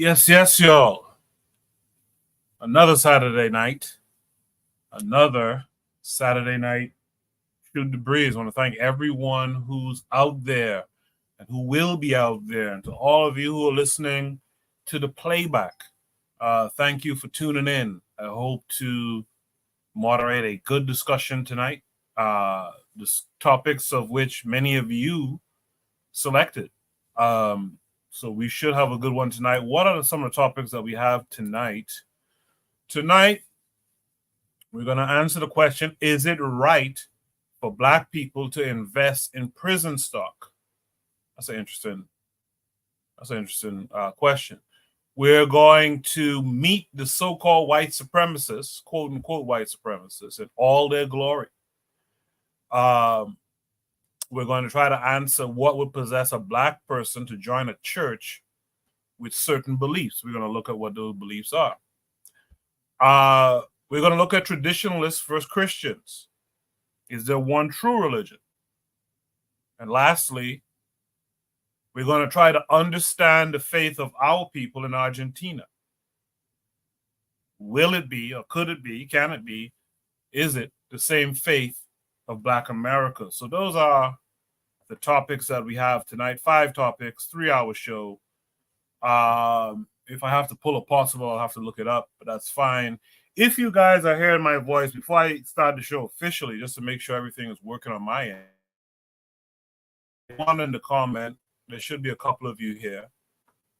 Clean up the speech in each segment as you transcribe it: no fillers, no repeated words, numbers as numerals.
Yes, y'all. Another Saturday night. Shoot the breeze. I want to thank everyone who's out there and who will be out there, and to all of you who are listening to the playback. Thank you for tuning in. I hope to moderate a good discussion tonight. The topics of which many of you selected. So we should have a good one tonight. What are some of the topics that we have tonight? Tonight, we're going to answer the question, is it right for Black people to invest in prison stock? That's an interesting question. We're going to meet the so-called white supremacists, quote unquote white supremacists, in all their glory. We're going to try to answer what would possess a Black person to join a church with certain beliefs. We're going to look at what those beliefs are. We're going to look at traditionalists versus Christians. Is there one true religion? And lastly, we're going to try to understand the faith of our people in Argentina. Will it be, or could it be, can it be, is it the same faith of Black America? So those are the topics that we have tonight. 5 topics, 3-hour show. If I have to pull a possible, I'll have to look it up, but that's fine. If you guys are hearing my voice, before I start the show officially, just to make sure everything is working on my end, one in the comment, there should be a couple of you here.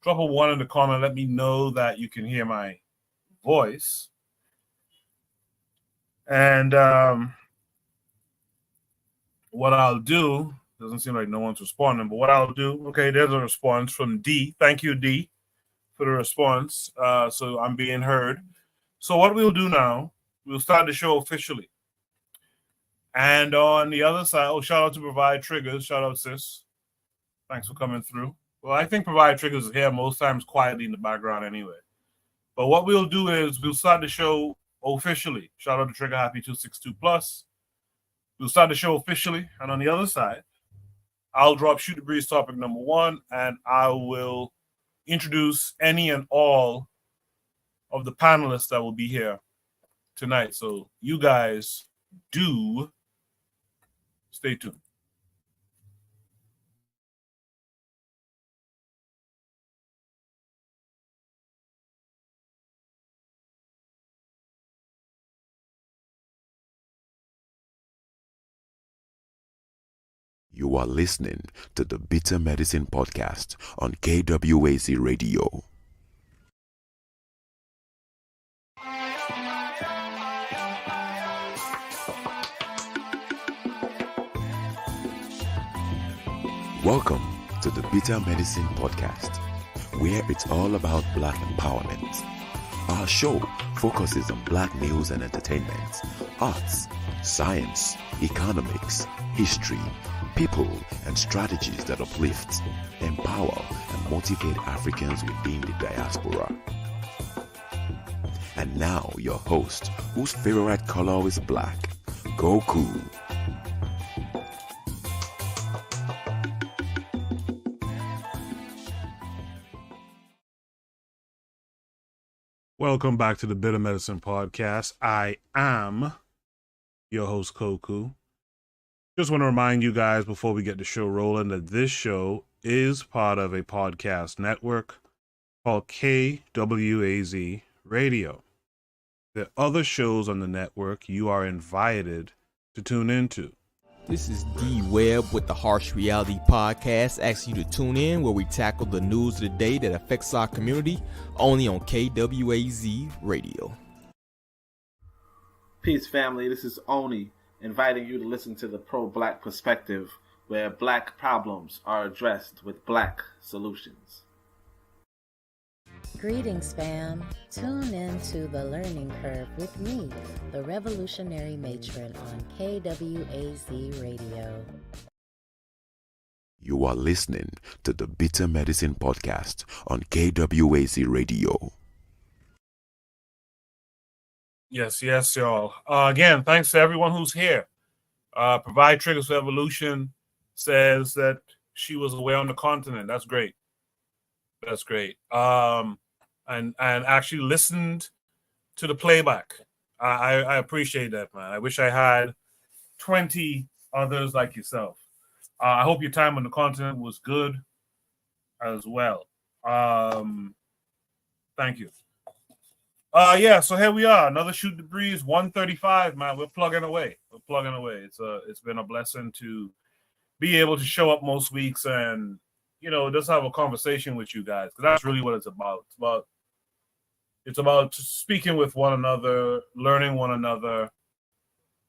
Drop a 1 in the comment, let me know that you can hear my voice. And what I'll do, doesn't seem like no one's responding, but what I'll do, okay, there's a response from D. Thank you, D, for the response. So I'm being heard. So what we'll do now, we'll start the show officially. And on the other side, shout out to Provide Triggers. Shout out, sis. Thanks for coming through. Well, I think Provide Triggers is here most times quietly in the background anyway. But what we'll do is we'll start the show officially. Shout out to Trigger Happy 262 Plus. We'll start the show officially. And on the other side, I'll drop Shoot the Breeze topic number 1, and I will introduce any and all of the panelists that will be here tonight. So you guys do stay tuned. You are listening to the Bitter Medicine Podcast on KWAZ Radio. Welcome to the Bitter Medicine Podcast, where it's all about Black empowerment. Our show focuses on Black news and entertainment, arts, science, economics, history, people, and strategies that uplift, empower, and motivate Africans within the diaspora. And now your host, whose favorite color is black, Goku. Welcome back to the Bitter Medicine Podcast. I am your host, Koku. Just want to remind you guys before we get the show rolling that this show is part of a podcast network called KWAZ Radio. There are other shows on the network you are invited to tune into. This is D Webb with the Harsh Reality Podcast, asking you to tune in where we tackle the news of the day that affects our community, only on KWAZ Radio. Peace, family. This is Oni, inviting you to listen to the Pro-Black Perspective, where Black problems are addressed with Black solutions. Greetings, fam. Tune in to The Learning Curve with me, the Revolutionary Matron on KWAZ Radio. You are listening to the Bitter Medicine Podcast on KWAZ Radio. Yes, y'all. Again, thanks to everyone who's here. Provide Triggers for Evolution says that she was away on the continent. That's great. and actually listened to the playback. I appreciate that, man. I wish I had 20 others like yourself. I hope your time on the continent was good as well. Thank you. Yeah, so here we are. Another Shoot the Breeze 135, man. We're plugging away. It's been a blessing to be able to show up most weeks and, just have a conversation with you guys, because that's really what it's about. It's about speaking with one another, learning one another,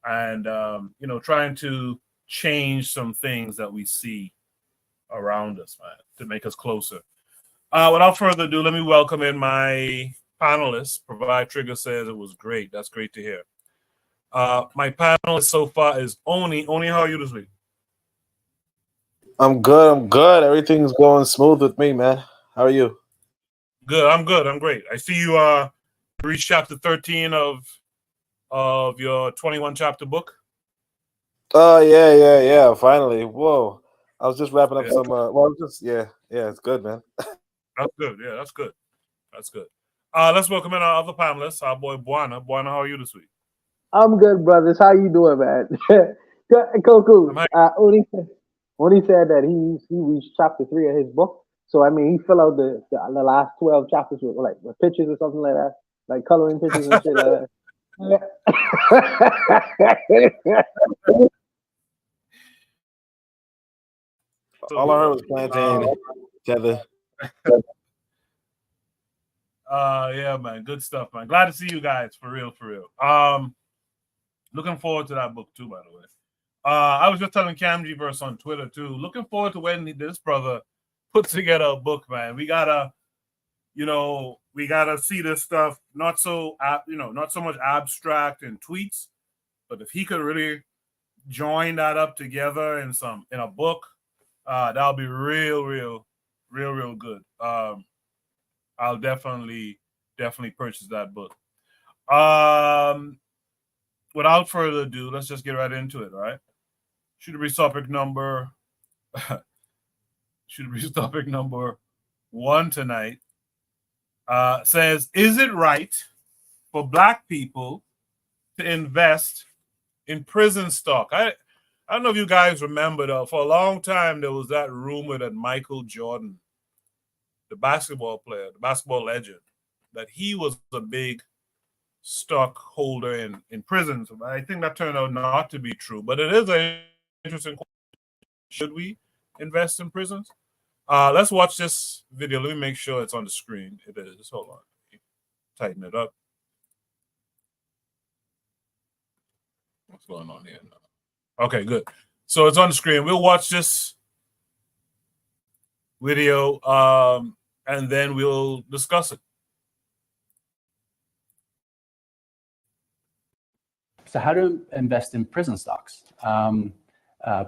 and trying to change some things that we see around us, man, to make us closer. Without further ado, let me welcome in my panelists. Provide Trigger says it was great. That's great to hear. My panelist so far is Oni. Oni, how are you this week? I'm good. Everything's going smooth with me, man. How are you? Good. I'm great. I see you reached chapter 13 of your 21 chapter book. Oh, yeah. Finally. Whoa. I was just wrapping up some it's good, man. That's good. Yeah, that's good. Let's welcome in our other panelists, our boy Buana. Buana, how are you this week? I'm good, brothers. How you doing, man? Cool. Oni said that he reached chapter 3 of his book. So I mean, he filled out the last 12 chapters with pictures or something like that, like coloring pictures and shit like that. All I heard was plantain, tether. Yeah, man. Good stuff, man. Glad to see you guys, for real. Looking forward to that book too, by the way. I was just telling Camjiverse on Twitter too. Looking forward to when this brother puts together a book, man. We gotta see this stuff not so much abstract and tweets, but if he could really join that up together in a book, that'll be real good. I'll definitely purchase that book. Without further ado, let's just get right into it, all right? Should be topic number 1 tonight. Says, is it right for Black people to invest in prison stock? I don't know if you guys remember, though, for a long time there was that rumor that Michael Jordan, the basketball player, the basketball legend, that he was a big stockholder in prisons. I think that turned out not to be true, but it is an interesting question. Should we invest in prisons? Let's watch this video. Let me make sure it's on the screen. It is. Hold on. Tighten it up. What's going on here now? Okay, good. So it's on the screen. We'll watch this video and then we'll discuss it. So how to invest in prison stocks?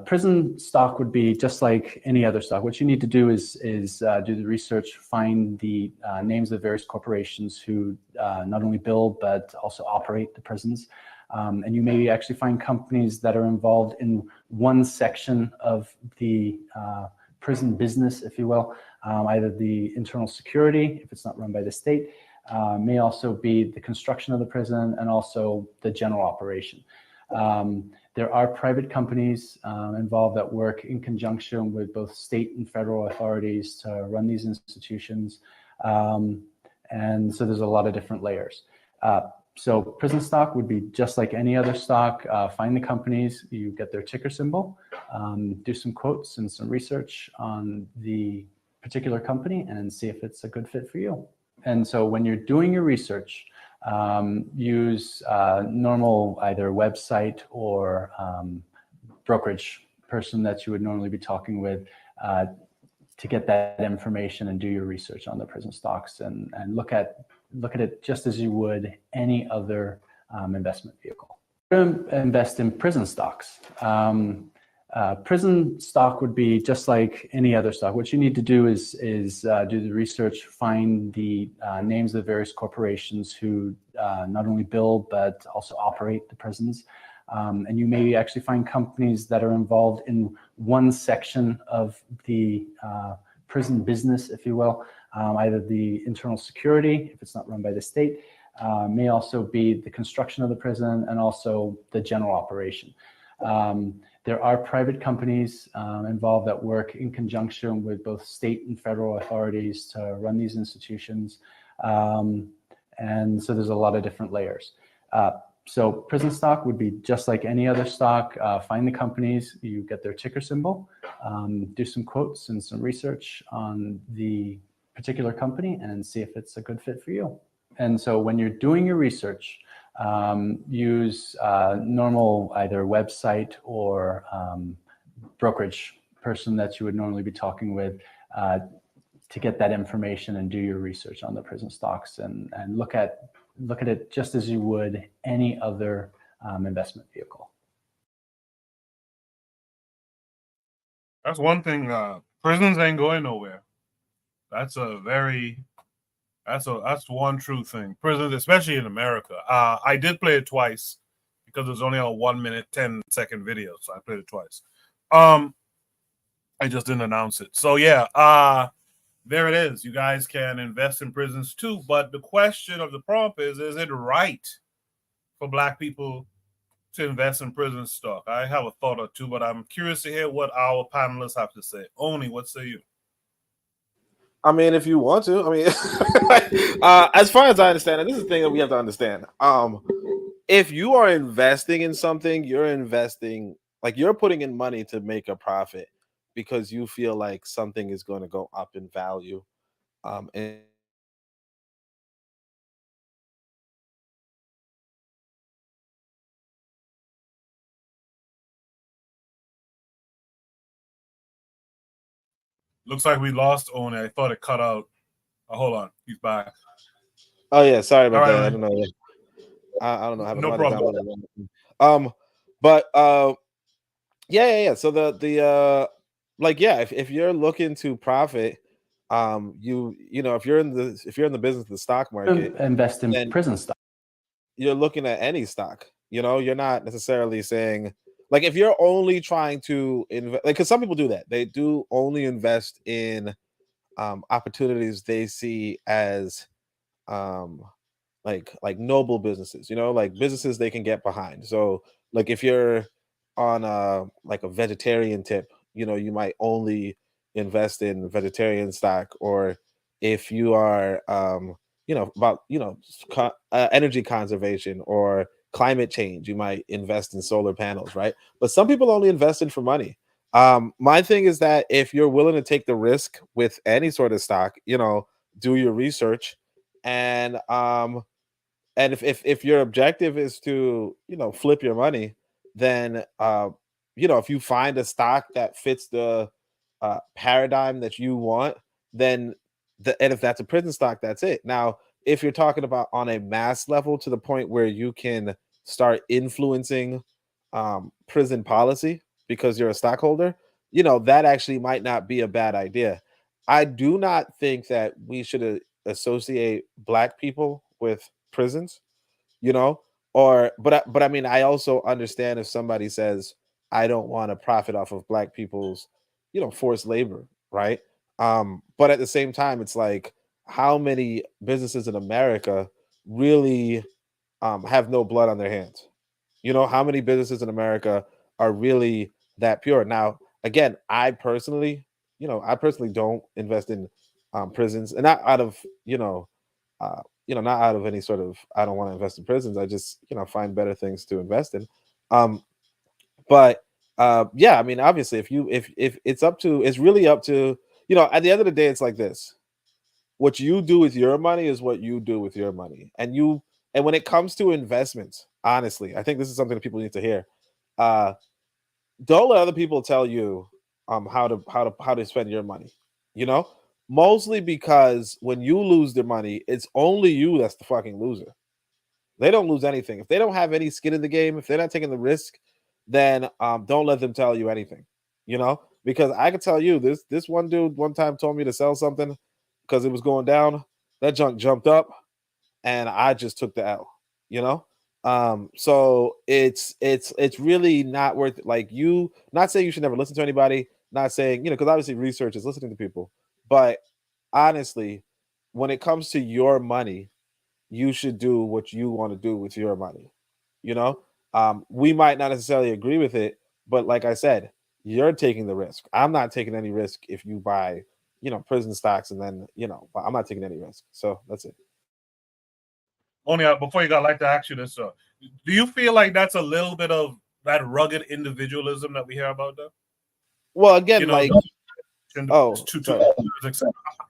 Prison stock would be just like any other stock. What you need to do is do the research, find the names of various corporations who not only build but also operate the prisons. And you may actually find companies that are involved in one section of the prison business, if you will, either the internal security, if it's not run by the state, may also be the construction of the prison and also the general operation. There are private companies involved that work in conjunction with both state and federal authorities to run these institutions. And so there's a lot of different layers. So prison stock would be just like any other stock. Find the companies, you get their ticker symbol, do some quotes and some research on the particular company and see if it's a good fit for you. And so when you're doing your research, use normal either website or brokerage person that you would normally be talking with to get that information and do your research on the prison stocks and look at it just as you would any other investment vehicle. Invest in prison stocks. Prison stock would be just like any other stock. What you need to do is do the research, find the names of various corporations who not only build but also operate the prisons. And you may actually find companies that are involved in one section of the prison business, if you will, either the internal security, if it's not run by the state, may also be the construction of the prison and also the general operation. There are private companies involved that work in conjunction with both state and federal authorities to run these institutions. And so there's a lot of different layers. So prison stock would be just like any other stock. Find the companies, you get their ticker symbol, do some quotes and some research on the particular company and see if it's a good fit for you. And so when you're doing your research, use normal either website or brokerage person that you would normally be talking with to get that information and do your research on the prison stocks and look at it just as you would any other investment vehicle. That's one thing. Prisons ain't going nowhere. That's one true thing. Prisons, especially in America. I did play it twice because it was only a 1 minute, 10-second video, so I played it twice. I just didn't announce it. So yeah, there it is. You guys can invest in prisons too. But the question of the prompt is it right for Black people to invest in prison stock? I have a thought or two, but I'm curious to hear what our panelists have to say. Oni, what say you? I mean, if you want to, I mean, as far as I understand it, this is the thing that we have to understand. If you are investing in something, you're investing, like you're putting in money to make a profit because you feel like something is going to go up in value. And Looks like we lost Oni. I thought it cut out. Oh, hold on, he's back. Oh yeah, sorry about that. Right, I don't know. I don't know how no problem. But yeah. So the like if you're looking to profit, you know if you're in the business of the stock market, Invest in prison stock. You're looking at any stock. You know, you're not necessarily saying like if you're only trying to invest, like because some people do that. They do only invest in opportunities they see as like noble businesses, you know, like businesses they can get behind. So like if you're on like a vegetarian tip, you know, you might only invest in vegetarian stock, or if you are you know about energy conservation or climate change, you might invest in solar panels, right? But some people only invest in for money. My thing is that if you're willing to take the risk with any sort of stock, you know, do your research and if your objective is to, you know, flip your money, then you know, if you find a stock that fits the paradigm that you want, then and if that's a prison stock, that's it. Now, if you're talking about on a mass level to the point where you can start influencing prison policy because you're a stockholder, you know, that actually might not be a bad idea. I do not think that we should associate Black people with prisons, you know, or but I mean, I also understand if somebody says I don't want to profit off of Black people's, you know, forced labor, right? But at the same time, it's like how many businesses in America really have no blood on their hands? You know, how many businesses in America are really that pure? Now, again, I personally don't invest in prisons, and not out of not out of any sort of I don't want to invest in prisons. I just find better things to invest in. But yeah, I mean, obviously, if it's really up to at the end of the day, it's like this: what you do with your money is what you do with your money, and when it comes to investments, honestly, I think this is something that people need to hear. Don't let other people tell you how to spend your money. Mostly because when you lose their money, it's only you that's the fucking loser. They don't lose anything. If they don't have any skin in the game, if they're not taking the risk, then don't let them tell you anything. Because I can tell you this one dude one time told me to sell something because it was going down. That junk jumped up, and I just took the L. So it's really not worth it. Like, not saying you should never listen to anybody, not saying because obviously research is listening to people, But honestly, when it comes to your money, you should do what you want to do with your money. You know, we might not necessarily agree with it, but like I said, you're taking the risk. I'm not taking any risk if you buy, prison stocks, and then, I'm not taking any risk. So that's it. Only before you got, I'd like to ask you this: do you feel like that's a little bit of that rugged individualism that we hear about, though? Well, again,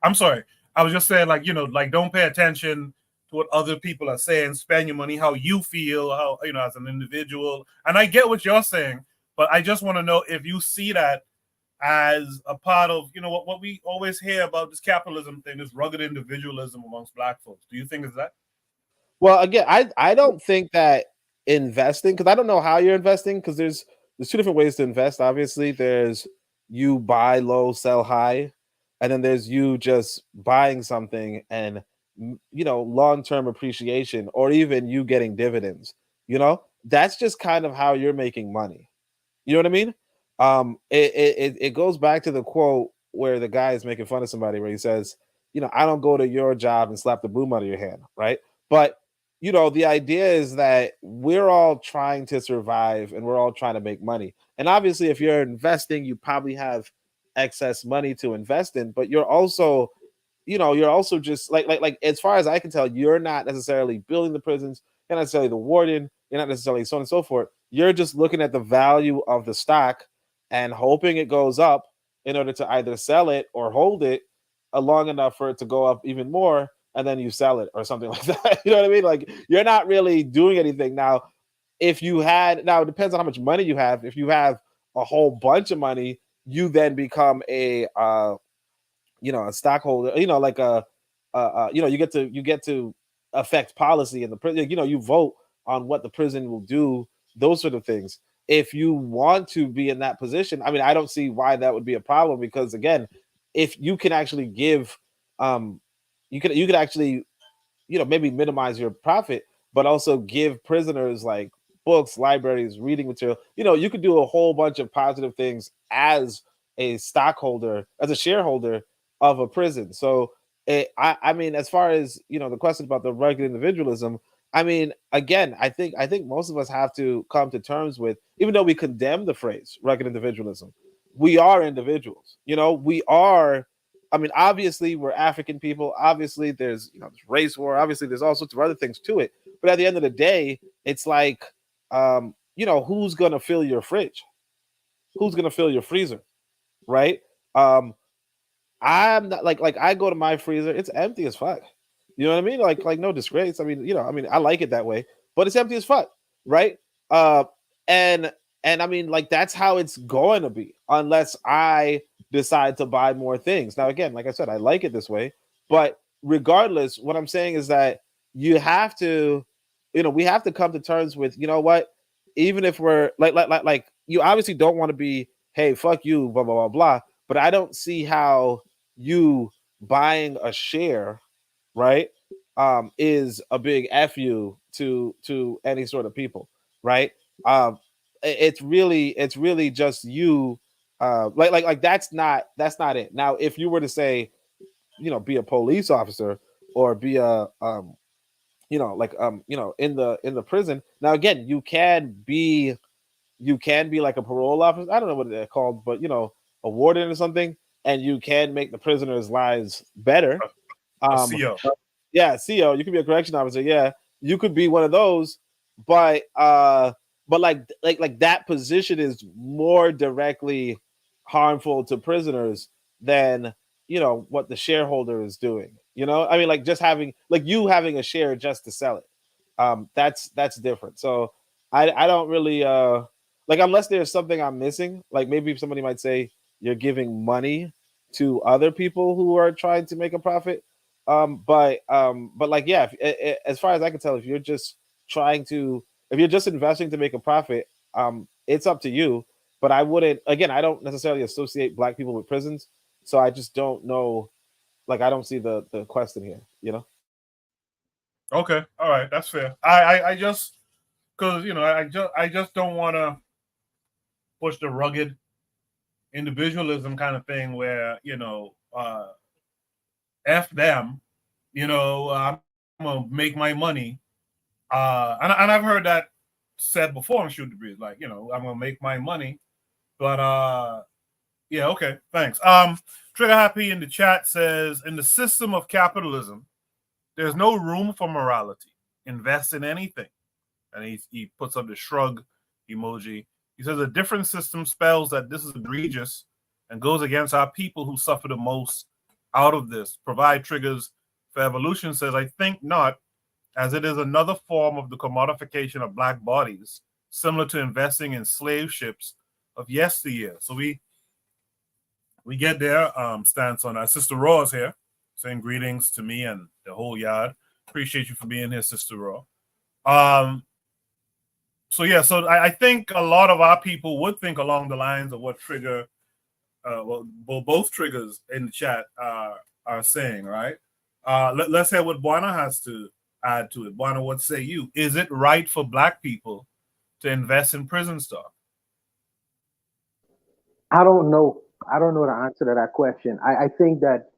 I'm sorry. I was just saying, like don't pay attention to what other people are saying. Spend your money how you feel, how as an individual. And I get what you're saying, but I just want to know if you see that as a part of what we always hear about this capitalism thing, this rugged individualism amongst Black folks. Do you think it's that? Well, again, I don't think that investing, because I don't know how you're investing, because there's two different ways to invest. Obviously, there's you buy low, sell high, and then there's you just buying something and long-term appreciation, or even you getting dividends. That's just kind of how you're making money. You know what I mean? It goes back to the quote where the guy is making fun of somebody, where he says, I don't go to your job and slap the broom out of your hand, right? But the idea is that we're all trying to survive and we're all trying to make money. And obviously, if you're investing, you probably have excess money to invest in, but you're also just like as far as I can tell, you're not necessarily building the prisons, you're not necessarily the warden, you're not necessarily so on and so forth. You're just looking at the value of the stock and hoping it goes up in order to either sell it or hold it long enough for it to go up even more, and then you sell it or something like that. You know what I mean? Like, you're not really doing anything. Now, it depends on how much money you have. If you have a whole bunch of money, you then become a stockholder, you get to affect policy in the prison. You vote on what the prison will do, those sort of things. If you want to be in that position, I mean, I don't see why that would be a problem, because again, if you can actually give, you could actually, maybe minimize your profit, but also give prisoners like books, libraries, reading material. You could do a whole bunch of positive things as a stockholder, as a shareholder of a prison. So I mean, as far as the question about the rugged individualism, I mean, again, I think most of us have to come to terms with, even though we condemn the phrase rugged individualism, we are individuals. We are. I mean, obviously, we're African people. Obviously, there's there's race war. Obviously, there's all sorts of other things to it. But at the end of the day, it's like, who's gonna fill your fridge? Who's gonna fill your freezer? Right? I'm not like I go to my freezer, it's empty as fuck. You know what I mean? Like no disgrace. I mean, I like it that way, but it's empty as fuck, right? And I mean, like, that's how it's going to be unless I decide to buy more things. Now, again, like I said, I like it this way, but regardless, what I'm saying is that you have to, we have to come to terms with, what, even if we're like you obviously don't want to be, hey, fuck you, blah blah blah blah. But I don't see how you buying a share, right, is a big fu to any sort of people, right? It's really just you, like that's not it. Now, if you were to say, be a police officer or be a in the prison. Now, again, you can be like a parole officer. I don't know what they're called, but a warden or something, and you can make the prisoners' lives better. CO. Yeah, CO. You could be a correction officer. Yeah, you could be one of those, but like that position is more directly harmful to prisoners than what the shareholder is doing. I mean, like, just having a share just to sell it. That's different. So I don't really like, unless there's something I'm missing. Like, maybe somebody might say you're giving money to other people who are trying to make a profit. But like, yeah, as far as I can tell, if you're just investing to make a profit, it's up to you. But I don't necessarily associate Black people with prisons, so I just don't know. Like, I don't see the question here. Okay, all right, that's fair. I just, because I just don't want to push the rugged individualism kind of thing where F them, you know, I'm gonna make my money. And I've heard that said before on Shoot the Breeze, like, you know, I'm gonna make my money. But yeah, okay, thanks. Trigger Happy in the chat says, in the system of capitalism, there's no room for morality. Invest in anything. And he puts up the shrug emoji. He says a different system spells that this is egregious and goes against our people who suffer the most out of this. Provide triggers for evolution says, I think not, as it is another form of the commodification of black bodies, similar to investing in slave ships of yesteryear. So we get their stance on that. Sister Raw is here, saying greetings to me and the whole yard. Appreciate you for being here, Sister Raw. So yeah, so I think a lot of our people would think along the lines of what Trigger, well, both Triggers in the chat are saying, right? Let's hear what Buana has to add to it. Buana, what say you? Is it right for black people to invest in prison stock? I don't know. I don't know the answer to that question. I think that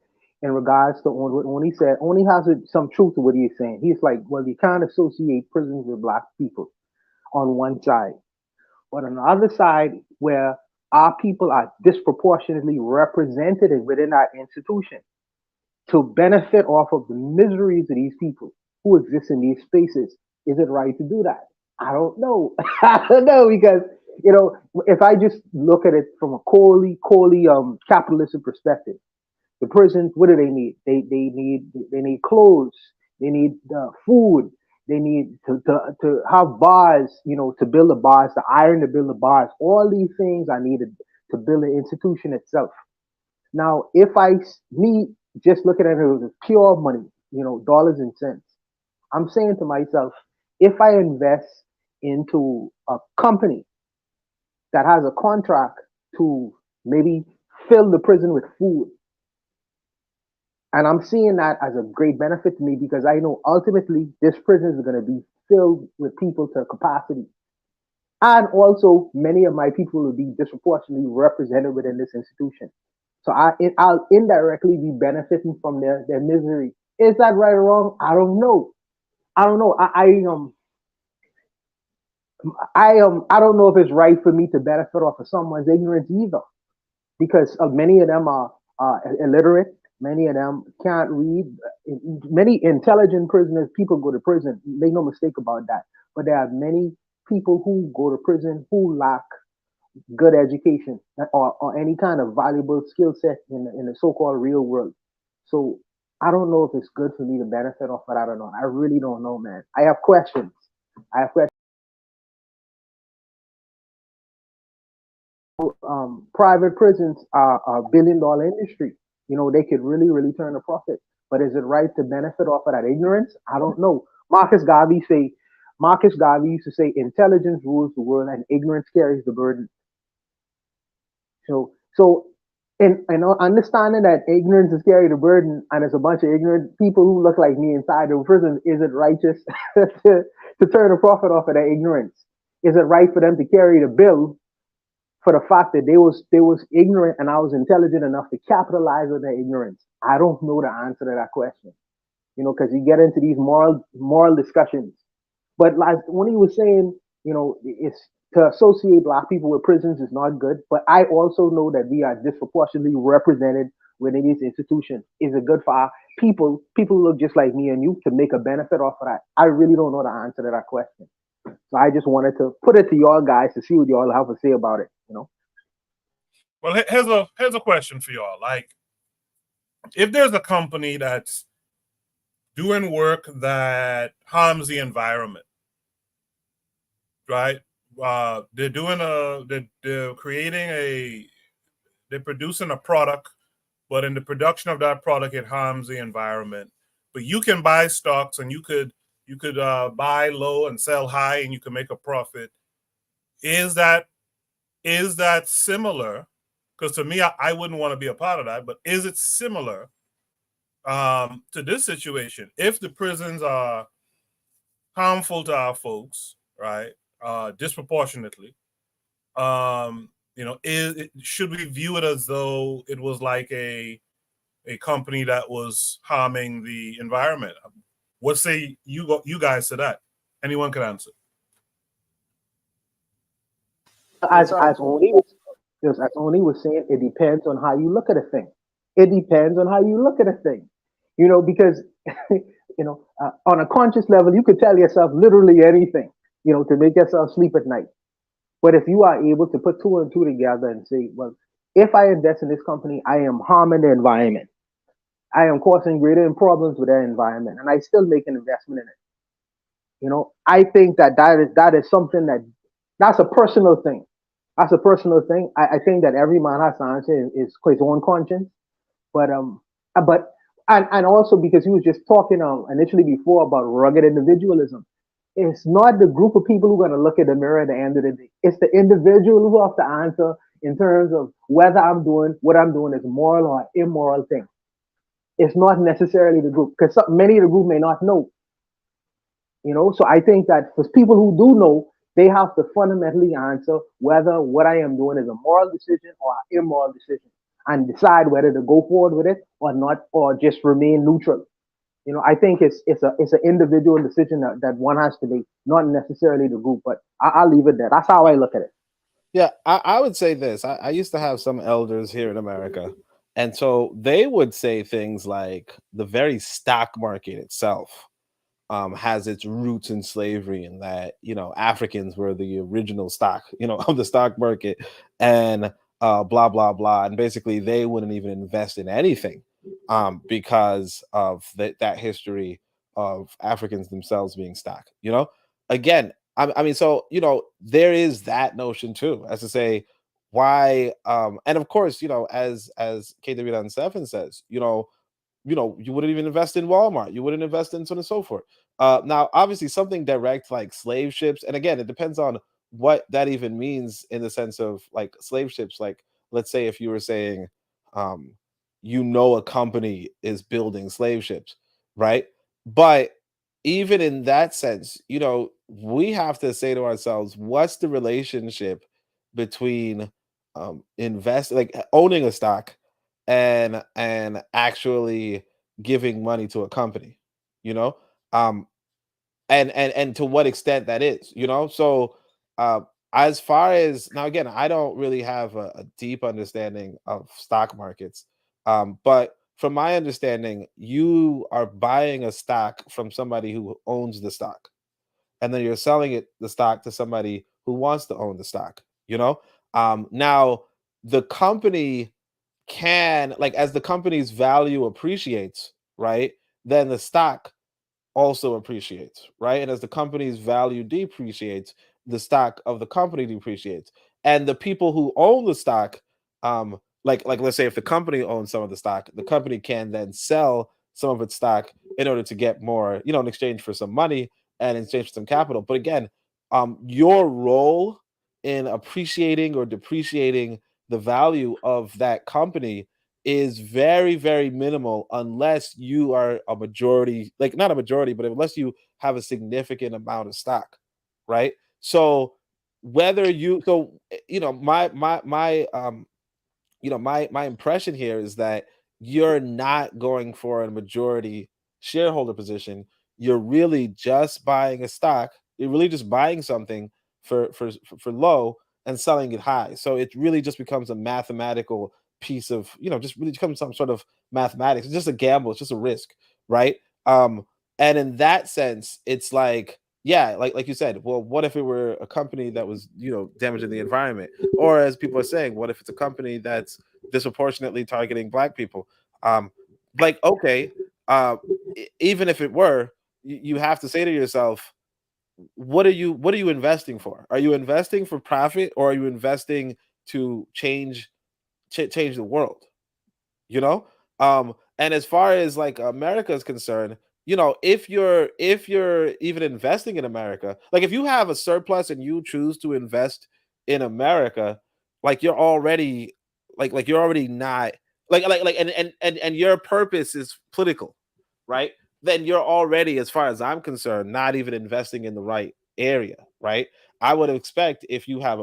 in regards to when he said, only has some truth to what he's saying. He's like, well, you can't associate prisons with black people on one side. But on the other side, where our people are disproportionately represented within our institution to benefit off of the miseries of these people who exist in these spaces, is it right to do that? I don't know. I don't know, because you know, if I just look at it from a coldly capitalistic perspective, the prisons, what do they need? They need clothes. They need food. They need to have bars, you know, to build the bars, the iron to build the bars. All these things are needed to build the institution itself. Now, if me just looking at it as pure money, you know, dollars and cents, I'm saying to myself, if I invest into a company that has a contract to maybe fill the prison with food, and I'm seeing that as a great benefit to me, because I know ultimately this prison is going to be filled with people to capacity. And also, many of my people will be disproportionately represented within this institution. So I'll indirectly be benefiting from their misery. Is that right or wrong? I don't know. I don't know. I don't know if it's right for me to benefit off of someone's ignorance either, because many of them are illiterate. Many of them can't read. Many intelligent prisoners, people go to prison. Make no mistake about that. But there are many people who go to prison who lack good education or any kind of valuable skill set in the so-called real world. So I don't know if it's good for me to benefit off it. I don't know. I really don't know, man. I have questions. Private prisons are a billion-dollar industry. You know, they could really turn a profit. But is it right to benefit off of that ignorance? I don't know. Marcus Garvey used to say, intelligence rules the world and ignorance carries the burden. So in understanding that ignorance is carrying the burden, and there's a bunch of ignorant people who look like me inside the prison, is it righteous to turn a profit off of that ignorance? Is it right for them to carry the bill for the fact that they was ignorant and I was intelligent enough to capitalize on their ignorance? I don't know the answer to that question, you know, because you get into these moral discussions. But like when he was saying, you know, it's to associate black people with prisons is not good. But I also know that we are disproportionately represented within these institutions. Is it good for our people who look just like me and you to make a benefit off of that? I really don't know the answer to that question. So I just wanted to put it to y'all guys to see what y'all have to say about it, you know. Well, here's a question for y'all. Like, if there's a company that's doing work that harms the environment, right? They're producing a product, but in the production of that product, it harms the environment. But you can buy stocks, and you could buy low and sell high, and you can make a profit. Is that similar? Because to me, I wouldn't want to be a part of that. But is it similar to this situation? If the prisons are harmful to our folks, right, disproportionately, you know, should we view it as though it was like a a company that was harming the environment. What say you guys to that? Anyone can answer. As only was just as only was saying, it depends on how you look at a thing. It depends on how you look at a thing. Because on a conscious level, you could tell yourself literally anything, to make yourself sleep at night. But if you are able to put two and two together and say, well, if I invest in this company, I am harming the environment. I am causing greater problems with that environment, and I still make an investment in it. I think that is something that's a personal thing. That's a personal thing. I think that every man has to answer is his own conscience. But but and also because he was just talking initially before about rugged individualism. It's not the group of people who are going to look at the mirror at the end of the day. It's the individual who have to answer in terms of whether I'm doing what I'm doing is moral or immoral thing. It's not necessarily the group because many of the group may not know. So I think that for people who do know, they have to fundamentally answer whether what I am doing is a moral decision or an immoral decision, and decide whether to go forward with it or not, or just remain neutral. I think it's an individual decision that one has to make, not necessarily the group. But I'll leave it there. That's how I look at it. Yeah, I would say this. I used to have some elders here in America, and so they would say things like the very stock market itself has its roots in slavery, and that Africans were the original stock of the stock market, and blah blah blah, and basically they wouldn't even invest in anything because of that history of Africans themselves being stock. Again, I mean, so there is that notion too, as to say why, and of course, as KW7 says, you wouldn't even invest in Walmart. You wouldn't invest in so on and so forth. Now, obviously, something direct like slave ships, and again, it depends on what that even means in the sense of like slave ships. Like, let's say if you were saying, um, a company is building slave ships, right? But even in that sense, we have to say to ourselves, what's the relationship between invest like owning a stock and actually giving money to a company, you know um and to what extent that is, so uh as far as now, again, I don't really have a deep understanding of stock markets, but from my understanding, you are buying a stock from somebody who owns the stock, and then you're selling the stock to somebody who wants to own the stock, now the company can, like, as the company's value appreciates, right, then the stock also appreciates, right? And as the company's value depreciates, the stock of the company depreciates. And the people who own the stock, like let's say if the company owns some of the stock, the company can then sell some of its stock in order to get more, in exchange for some money and in exchange for some capital. But again, your role in appreciating or depreciating the value of that company is very, very minimal unless you are a majority, like not a majority, but unless you have a significant amount of stock, right? So whether you, so my impression here is that you're not going for a majority shareholder position. You're really just buying a stock. You're really just buying something for low and selling it high. So it really just becomes a mathematical piece of, just really becomes some sort of mathematics. It's just a gamble. It's just a risk, right? And in that sense, it's like, yeah, like you said, well, what if it were a company that was, damaging the environment? Or as people are saying, what if it's a company that's disproportionately targeting Black people? Like, okay, even if it were, you have to say to yourself, what are you investing for? Are you investing for profit, or are you investing to change the world? you know and as far as like America is concerned, if you're even investing in America, like if you have a surplus and you choose to invest in America, like you're already like you're already not and your purpose is political, right? Then you're already, as far as I'm concerned, not even investing in the right area, right? I would expect, if you have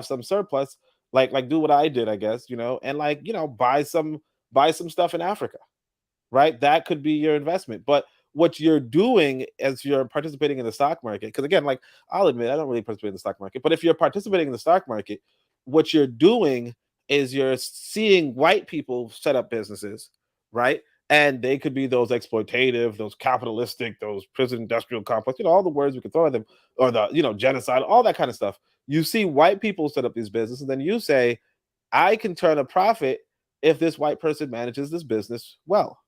some surplus, like do what I did, I guess, and buy some buy some stuff in Africa, right? That could be your investment. But what you're doing as you're participating in the stock market, because again, like I'll admit, I don't really participate in the stock market, but if you're participating in the stock market, what you're doing is you're seeing white people set up businesses, right? And they could be those exploitative, those capitalistic, those prison industrial complex, all the words we could throw at them, or the, genocide, all that kind of stuff. You see white people set up these businesses, and then you say, I can turn a profit if this white person manages this business well.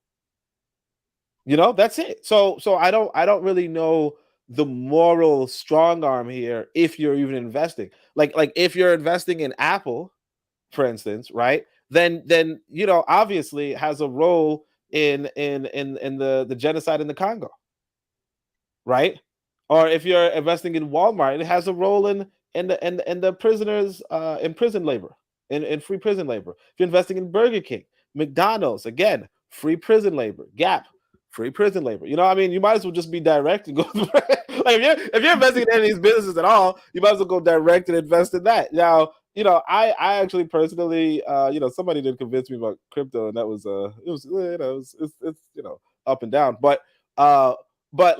That's it. So I don't really know the moral strong arm here if you're even investing. Like if you're investing in Apple, for instance, right? Then obviously it has a role in the genocide in the Congo, right? Or if you're investing in Walmart, it has a role in the prisoners in prison labor, in free prison labor. If you're investing in Burger King, McDonald's, again, free prison labor. Gap, free prison labor. You might as well just be direct and go. Like if you're investing in any of these businesses at all, you might as well go direct and invest in that. Now, I actually personally, somebody did convince me about crypto, and that was it's up and down, but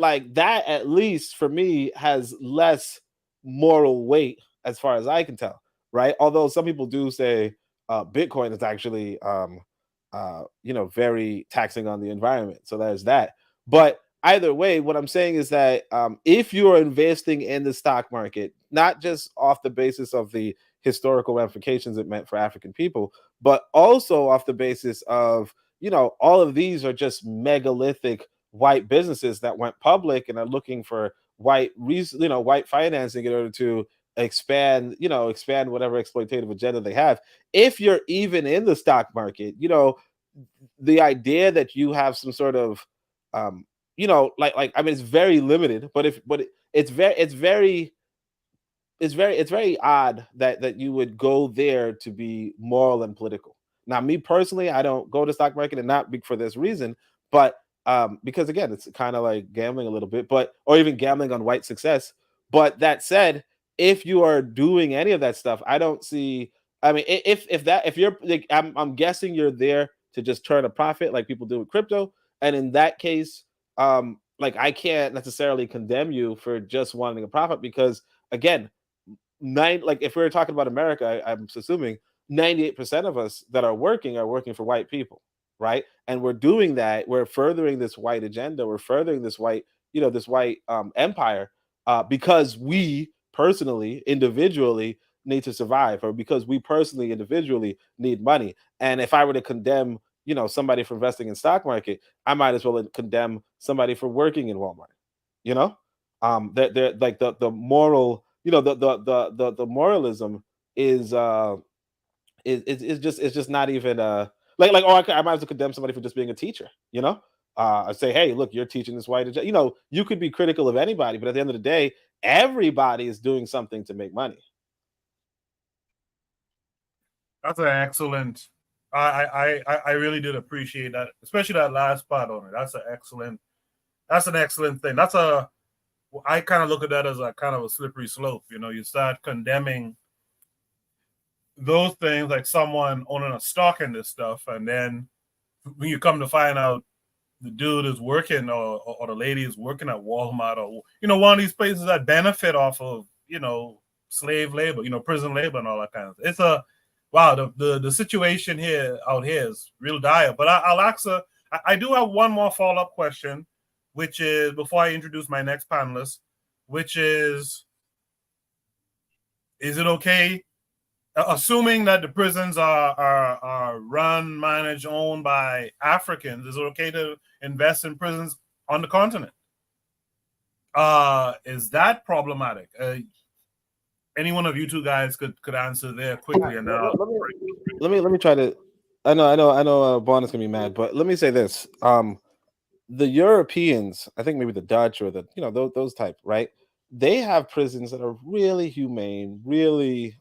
like that, at least for me, has less moral weight as far as I can tell, right? Although some people do say Bitcoin is actually very taxing on the environment. So there's that. But either way, what I'm saying is that if you are investing in the stock market, not just off the basis of the historical ramifications it meant for African people, but also off the basis of, all of these are just megalithic white businesses that went public and are looking for white financing in order to expand whatever exploitative agenda they have. If you're even in the stock market, the idea that you have some sort of it's very limited, but it's very odd that you would go there to be moral and political. Now, me personally, I don't go to stock market, and not for this reason, but because again, it's kind of like gambling a little bit, or even gambling on white success. But that said, if you are doing any of that stuff, I don't see. I mean, if you're like, I'm guessing you're there to just turn a profit like people do with crypto, and in that case, I can't necessarily condemn you for just wanting a profit, because again, if we were talking about America, I'm assuming 98% of us that are working for white people, right? And we're doing that. We're furthering this white agenda. We're furthering this white empire because we personally, individually need to survive, or because we personally, individually need money. And if I were to condemn, somebody for investing in stock market, I might as well condemn somebody for working in Walmart. They're like the moral. The moralism is just not even I might as well condemn somebody for just being a teacher. I say, hey, look, you're teaching this white agenda. You could be critical of anybody, but at the end of the day, everybody is doing something to make money. That's an excellent. I really did appreciate that, especially that last part on it. That's an excellent thing. I kind of look at that as a kind of a slippery slope. You start condemning those things, like someone owning a stock in this stuff, and then when you come to find out the dude is working, or the lady is working at Walmart, or one of these places that benefit off of slave labor, prison labor and all that kind of stuff. It's wow, the situation out here is real dire. But I'll ask her. I do have one more follow-up question, which is, before I introduce my next panelist, which is it okay, assuming that the prisons are run, managed, owned by Africans, is it okay to invest in prisons on the continent? Is that problematic? Any one of you two guys could answer there quickly, and let me try to. I know. Bond is gonna be mad, but let me say this: the Europeans, I think maybe the Dutch or the those type, right? They have prisons that are really humane, really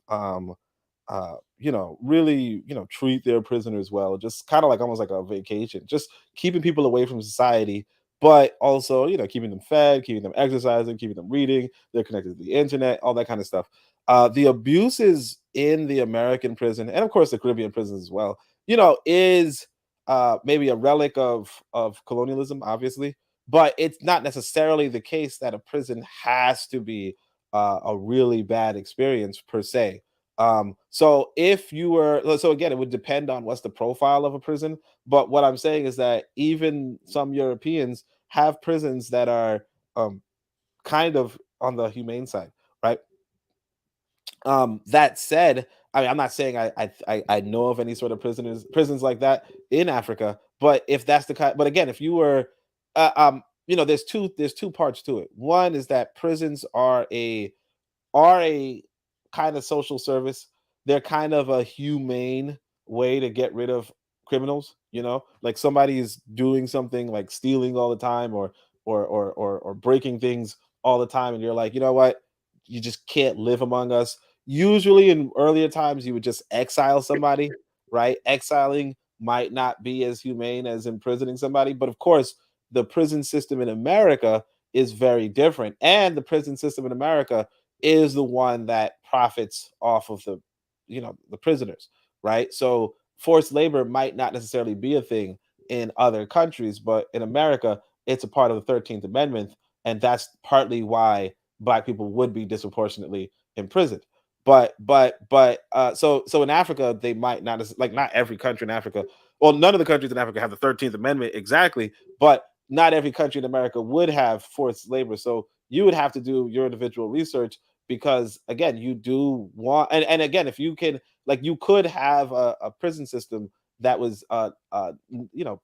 really treat their prisoners well, just kind of like almost like a vacation, just keeping people away from society, but also keeping them fed, keeping them exercising, keeping them reading, they're connected to the internet, all that kind of stuff. The abuses in the American prison, and of course the Caribbean prisons as well, is maybe a relic of colonialism, obviously, but it's not necessarily the case that a prison has to be a really bad experience per se. So if you were, so again, it would depend on what's the profile of a prison. But what I'm saying is that even some Europeans have prisons that are kind of on the humane side, right? That said, I mean, I'm not saying I know of any sort of prisons like that in Africa, but if that's the kind, but again, if you were, there's two parts to it. One is that prisons are a kind of social service. They're kind of a humane way to get rid of criminals. Like somebody is doing something like stealing all the time or breaking things all the time, and you're like, you know what, you just can't live among us. Usually in earlier times, you would just exile somebody, right? Exiling might not be as humane as imprisoning somebody, but of course, the prison system in America is very different, and the prison system in America is the one that profits off of the prisoners, right? So forced labor might not necessarily be a thing in other countries, but in America, it's a part of the 13th Amendment, and that's partly why Black people would be disproportionately imprisoned. So in Africa, they might not, like, not every country in Africa, well, none of the countries in Africa have the 13th Amendment exactly, but not every country in America would have forced labor. So you would have to do your individual research, because again, you do want, and again, if you can, like, you could have a prison system that was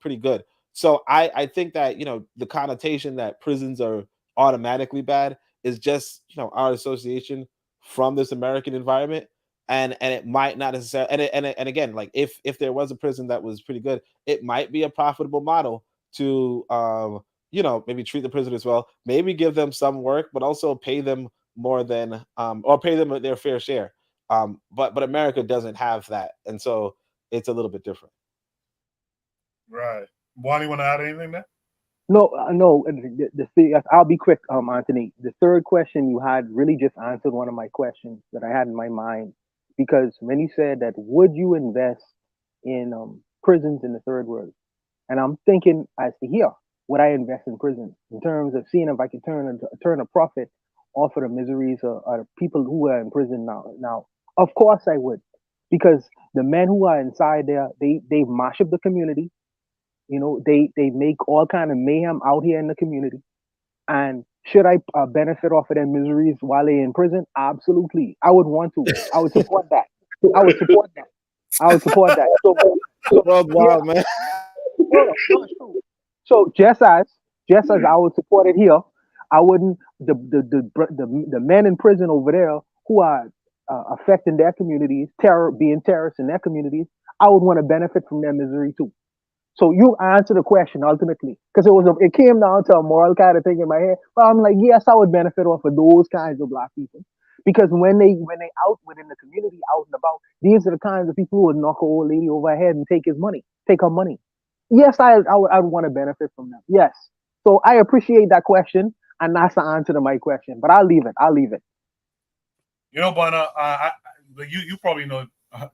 pretty good. So I think that the connotation that prisons are automatically bad is just our association from this American environment, and it might not necessarily, and again, like, if there was a prison that was pretty good, it might be a profitable model to maybe treat the prisoners well, maybe give them some work, but also pay them more than or pay them their fair share. But America doesn't have that, and so it's a little bit different. Right. Bonnie, want to add anything there? No, no. I'll be quick, Anthony. The third question you had really just answered one of my questions that I had in my mind, because when you said that, would you invest in prisons in the third world? And I'm thinking as to here, would I invest in prisons in terms of seeing if I could turn a profit off of the miseries of the people who are in prison now? Now, of course I would, because the men who are inside there, they mash up the community. They make all kind of mayhem out here in the community. And should I benefit off of their miseries while they're in prison? Absolutely, I would want to. I would support that. I would support that. I would support that. So Wow, man. no, it's true. So just as I would support it here, I wouldn't the men in prison over there who are affecting their communities, being terrorists in their communities. I would want to benefit from their misery too. So you answer the question ultimately, because it came down to a moral kind of thing in my head. But I'm like, yes, I would benefit off of those kinds of Black people, because when they out within the community, out and about, these are the kinds of people who would knock an old lady over her head and take her money. Yes, I would want to benefit from them. Yes. So I appreciate that question, and that's the answer to my question. But I'll leave it. Bonna, you probably know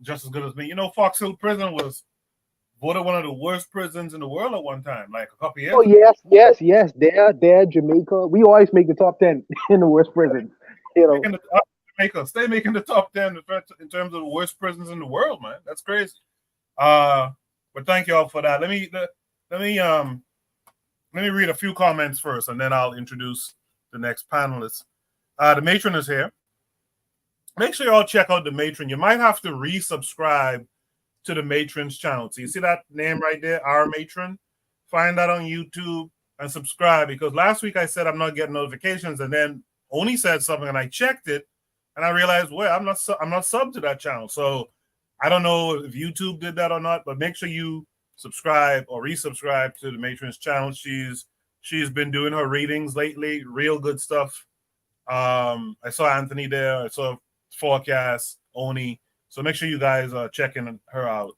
just as good as me. Fox Hill Prison was voted one of the worst prisons in the world at one time, like a couple years ago. Yes. They're Jamaica. We always make the top 10 in the worst prison. Jamaica, stay making the top 10 in terms of the worst prisons in the world, man. That's crazy. But thank you all for that. Let me read a few comments first, and then I'll introduce the next panelist. The matron is here. Make sure you all check out the matron. You might have to resubscribe to the matron's channel. So you see that name right there, our matron? Find that on YouTube and subscribe, because last week I said I'm not getting notifications, and then Oni said something, and I checked it, and I realized, well, I'm not subbed to that channel. So I don't know if YouTube did that or not, but make sure you subscribe or resubscribe to the matron's channel. She's been doing her readings lately, real good stuff. I saw Anthony there. I saw Forecast, Oni. So make sure you guys are checking her out.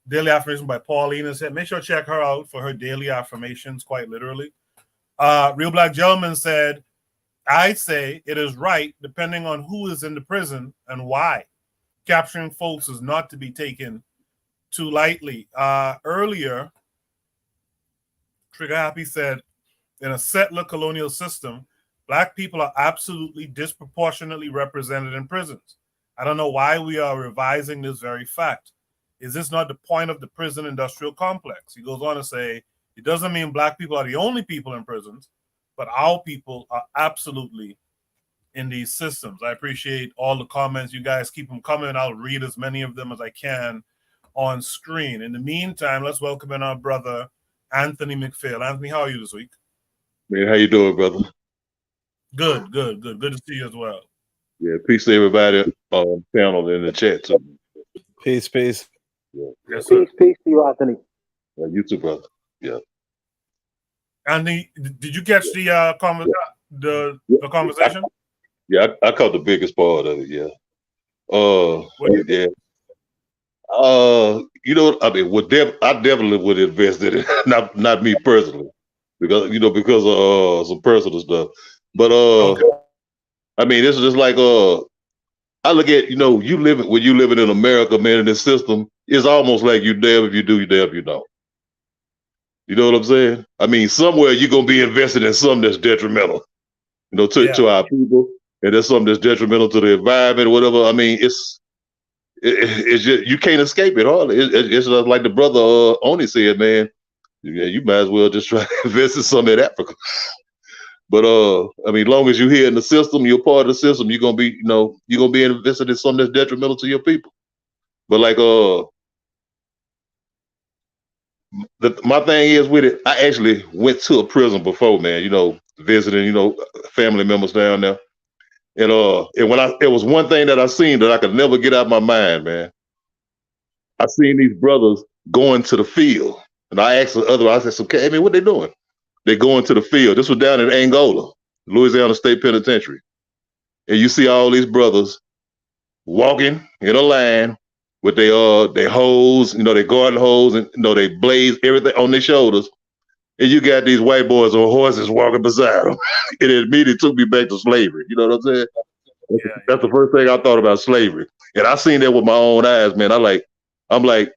Daily Affirmation by Paulina said, make sure to check her out for her daily affirmations, quite literally. Real Black Gentleman said, I say it is right depending on who is in the prison and why. Capturing folks is not to be taken too lightly. Earlier, Trigger Happy said, in a settler colonial system, Black people are absolutely disproportionately represented in prisons. I don't know why we are revising this very fact. Is this not the point of the prison industrial complex? He goes on to say, it doesn't mean Black people are the only people in prisons, but our people are absolutely in these systems. I appreciate all the comments. You guys keep them coming. I'll read as many of them as I can on screen. In the meantime, let's welcome in our brother, Anthony McPhail. Anthony, how are you this week? Man, how you doing, brother? Good to see you as well. Yeah, peace to everybody on the panel and in the chat too. Peace. Yeah. Yes, sir. Peace to you, Anthony. You too, brother. Yeah. Anthony, did you catch the conversation? Yeah, I caught the biggest part of it. Yeah. Yeah. You know, I mean, I definitely would invest in it. not me personally, because of some personal stuff. But Okay. I mean, this is just like I look at, when you living in America, man, in this system, it's almost like you damn if you do, you damn if you don't. You know what I'm saying? I mean, somewhere you're gonna be invested in something that's detrimental, to our people, and there's something that's detrimental to the environment or whatever. I mean, it's just, you can't escape it hardly. It's just like the brother Oni said, man. Yeah, you might as well just try to invest in some in Africa. But I mean, long as you're here in the system, you're part of the system, you're gonna be, invested in something that's detrimental to your people. But like my thing is with it, I actually went to a prison before, man, visiting, family members down there. And it was one thing that I seen that I could never get out of my mind, man. I seen these brothers going to the field. And I asked I said, okay, I mean, what they doing? They going to the field. This was down in Angola, Louisiana State Penitentiary. And you see all these brothers walking in a line with their hose, their garden hose, and they blades, everything on their shoulders. And you got these white boys on horses walking beside them. It immediately took me back to slavery. You know what I'm saying? That's the first thing I thought about, slavery. And I seen that with my own eyes, man. I'm like,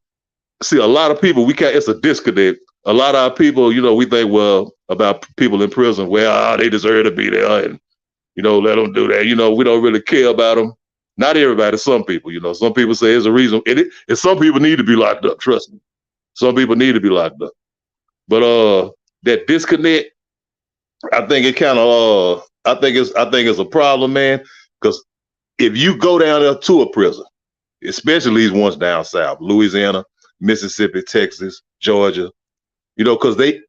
see, a lot of people, it's a disconnect. A lot of our people, we think, well, about people in prison, well, they deserve to be there, and, let them do that. We don't really care about them. Not everybody, some people, some people say it's a reason. And some people need to be locked up, trust me. Some people need to be locked up. But that disconnect, I think it kind of, I think it's a problem, man. Because if you go down there to a prison, especially these ones down south, Louisiana, Mississippi, Texas, Georgia, because they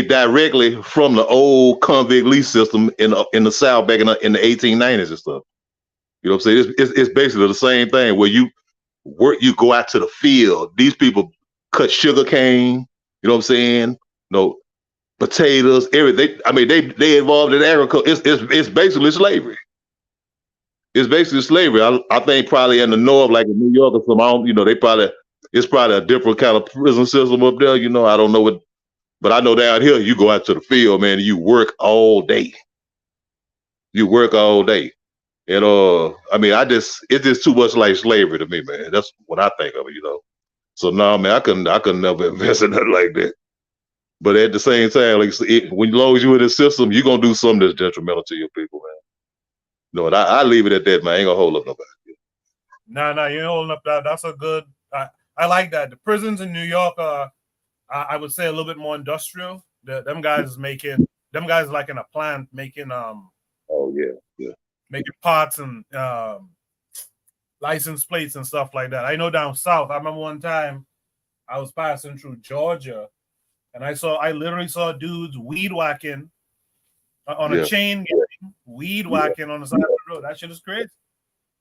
directly from the old convict lease system in the South back in the 1890s and stuff. You know what I'm saying? It's basically the same thing where you go out to the field. These people cut sugar cane, you know what I'm saying? Potatoes, everything. I mean, they involved in agriculture. It's basically slavery. It's basically slavery. I think probably in the north, like in New York or something, it's probably a different kind of prison system up there. I don't know what, but I know down here you go out to the field, man, and you work all day. You work all day. And I mean, it's just too much like slavery to me, man. That's what I think of it, So no, man, I couldn't never invest in nothing like that. But at the same time, like as long as you're in the system, you're gonna do something that's detrimental to your people, man. And I leave it at that, man. I ain't gonna hold up nobody. No, you ain't holding up that. That's a good. I like that. The prisons in New York are, I would say, a little bit more industrial. Them guys like in a plant making Oh yeah. Making pots and license plates and stuff like that. I know down south. I remember one time I was passing through Georgia, and I literally saw dudes weed whacking on a chain gang, weed whacking on the side of the road. That shit is crazy.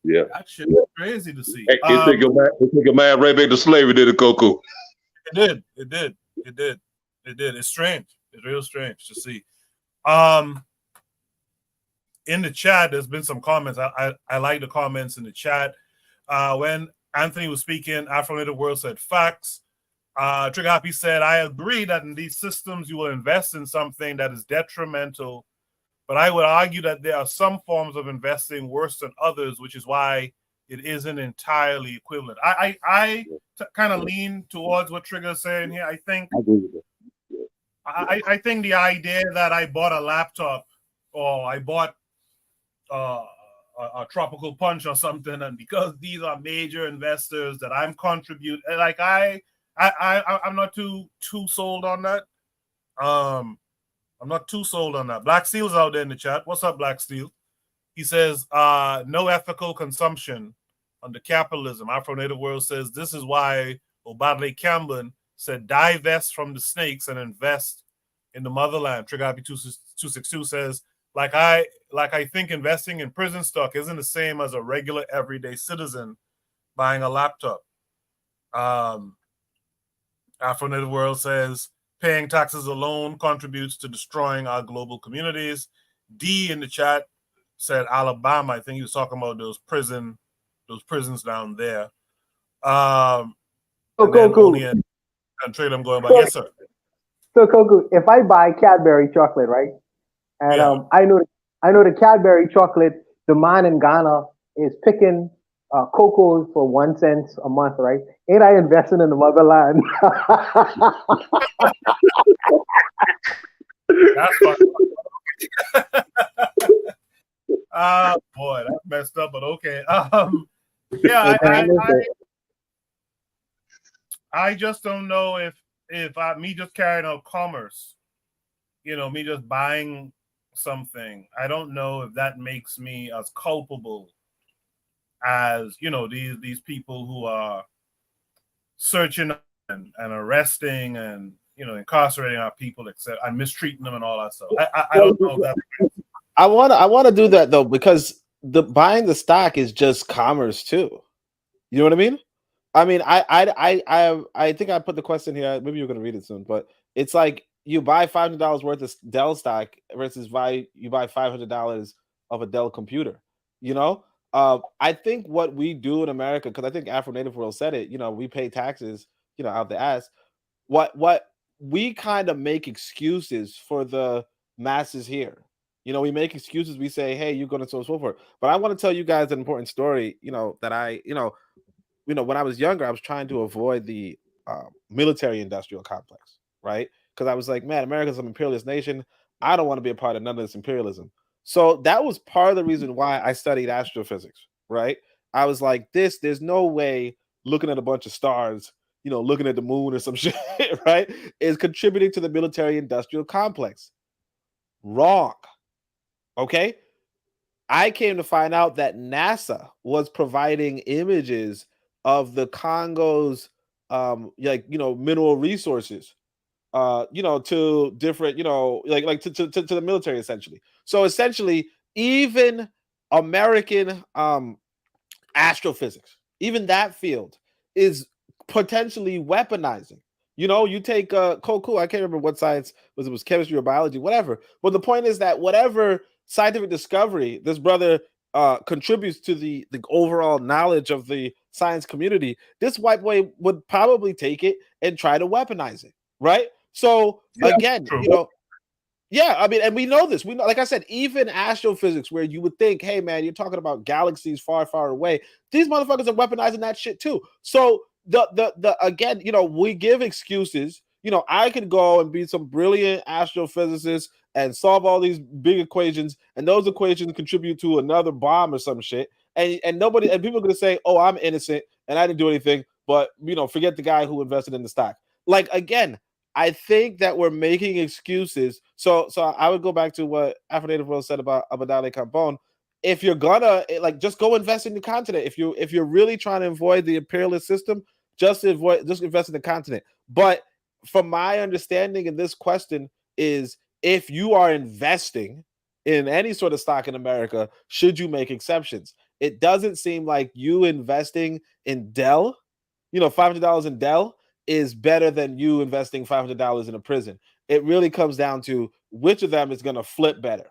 Yeah, that shit is crazy to see. It took your man right back to slavery, did it, Coco? It did. It's strange. It's real strange to see. In the chat, there's been some comments. I like the comments in the chat. When Anthony was speaking, Afro-Native World said facts. Trigger Happy said, I agree that in these systems you will invest in something that is detrimental, but I would argue that there are some forms of investing worse than others, which is why it isn't entirely equivalent. I kind of lean towards what Trigger's saying here. I think I think the idea that I bought a laptop or I bought a tropical punch or something, and because these are major investors that I'm contributing, like I'm not too sold on that. I'm not too sold on that. Black Steel's out there in the chat. What's up, Black Steel? He says, no ethical consumption under capitalism. Afro Native World says this is why Obadle Campbell said divest from the snakes and invest in the motherland. Trigapi 262 says, like I think investing in prison stock isn't the same as a regular everyday citizen buying a laptop. Afro Native World says paying taxes alone contributes to destroying our global communities. D in the chat said Alabama. I think he was talking about those prisons down there. So Coco, and trade I'm going by. Yes, sir. So Coco, if I buy Cadbury chocolate, right, and Yeah. I know the Cadbury chocolate, the man in Ghana is picking cocoa for 1 cent a month, right? Ain't I investing in the motherland? That's fine. Boy, that's messed up, but okay. Yeah, I just don't know if me just carrying out commerce, me just buying something, I don't know if that makes me as culpable as these people who are searching and arresting and incarcerating our people, except and mistreating them and all that stuff. I don't know that. I want to do that though, because the buying the stock is just commerce too. You know what I mean? I mean, I think I put the question here. Maybe you're going to read it soon, but it's like you buy $500 worth of Dell stock versus you buy $500 of a Dell computer. I think what we do in America, because I think Afro Native World said it. We pay taxes, out the ass. What we kind of make excuses for the masses here. We make excuses. We say, "Hey, you're going to so forth." But I want to tell you guys an important story. That I, when I was younger, I was trying to avoid the military-industrial complex, right? Because I was like, man, America's an imperialist nation. I don't want to be a part of none of this imperialism. So that was part of the reason why I studied astrophysics, right? I was like, there's no way looking at a bunch of stars, looking at the moon or some shit, right, is contributing to the military-industrial complex. Wrong. Okay? I came to find out that NASA was providing images of the Congo's mineral resources to different to the military, essentially. So essentially, even American astrophysics, even that field is potentially weaponizing. You take cool, I can't remember what science was chemistry or biology, whatever, but the point is that whatever scientific discovery this brother contributes to the overall knowledge of the science community, this white boy would probably take it and try to weaponize it, right? So again, I mean, and we know this. We know, like I said, even astrophysics, where you would think, hey man, you're talking about galaxies far, far away, these motherfuckers are weaponizing that shit too. So the again, we give excuses. I could go and be some brilliant astrophysicist and solve all these big equations, and those equations contribute to another bomb or some shit. And people are going to say, "Oh, I'm innocent and I didn't do anything." But forget the guy who invested in the stock. Like again, I think that we're making excuses. So I would go back to what Afro Native World said about Abadale Campon. If you're gonna just go invest in the continent. If you're really trying to avoid the imperialist system, just invest in the continent. But from my understanding in this question is, if you are investing in any sort of stock in America, should you make exceptions? It doesn't seem like you investing in Dell, $500 in Dell is better than you investing $500 in a prison. It really comes down to which of them is going to flip better,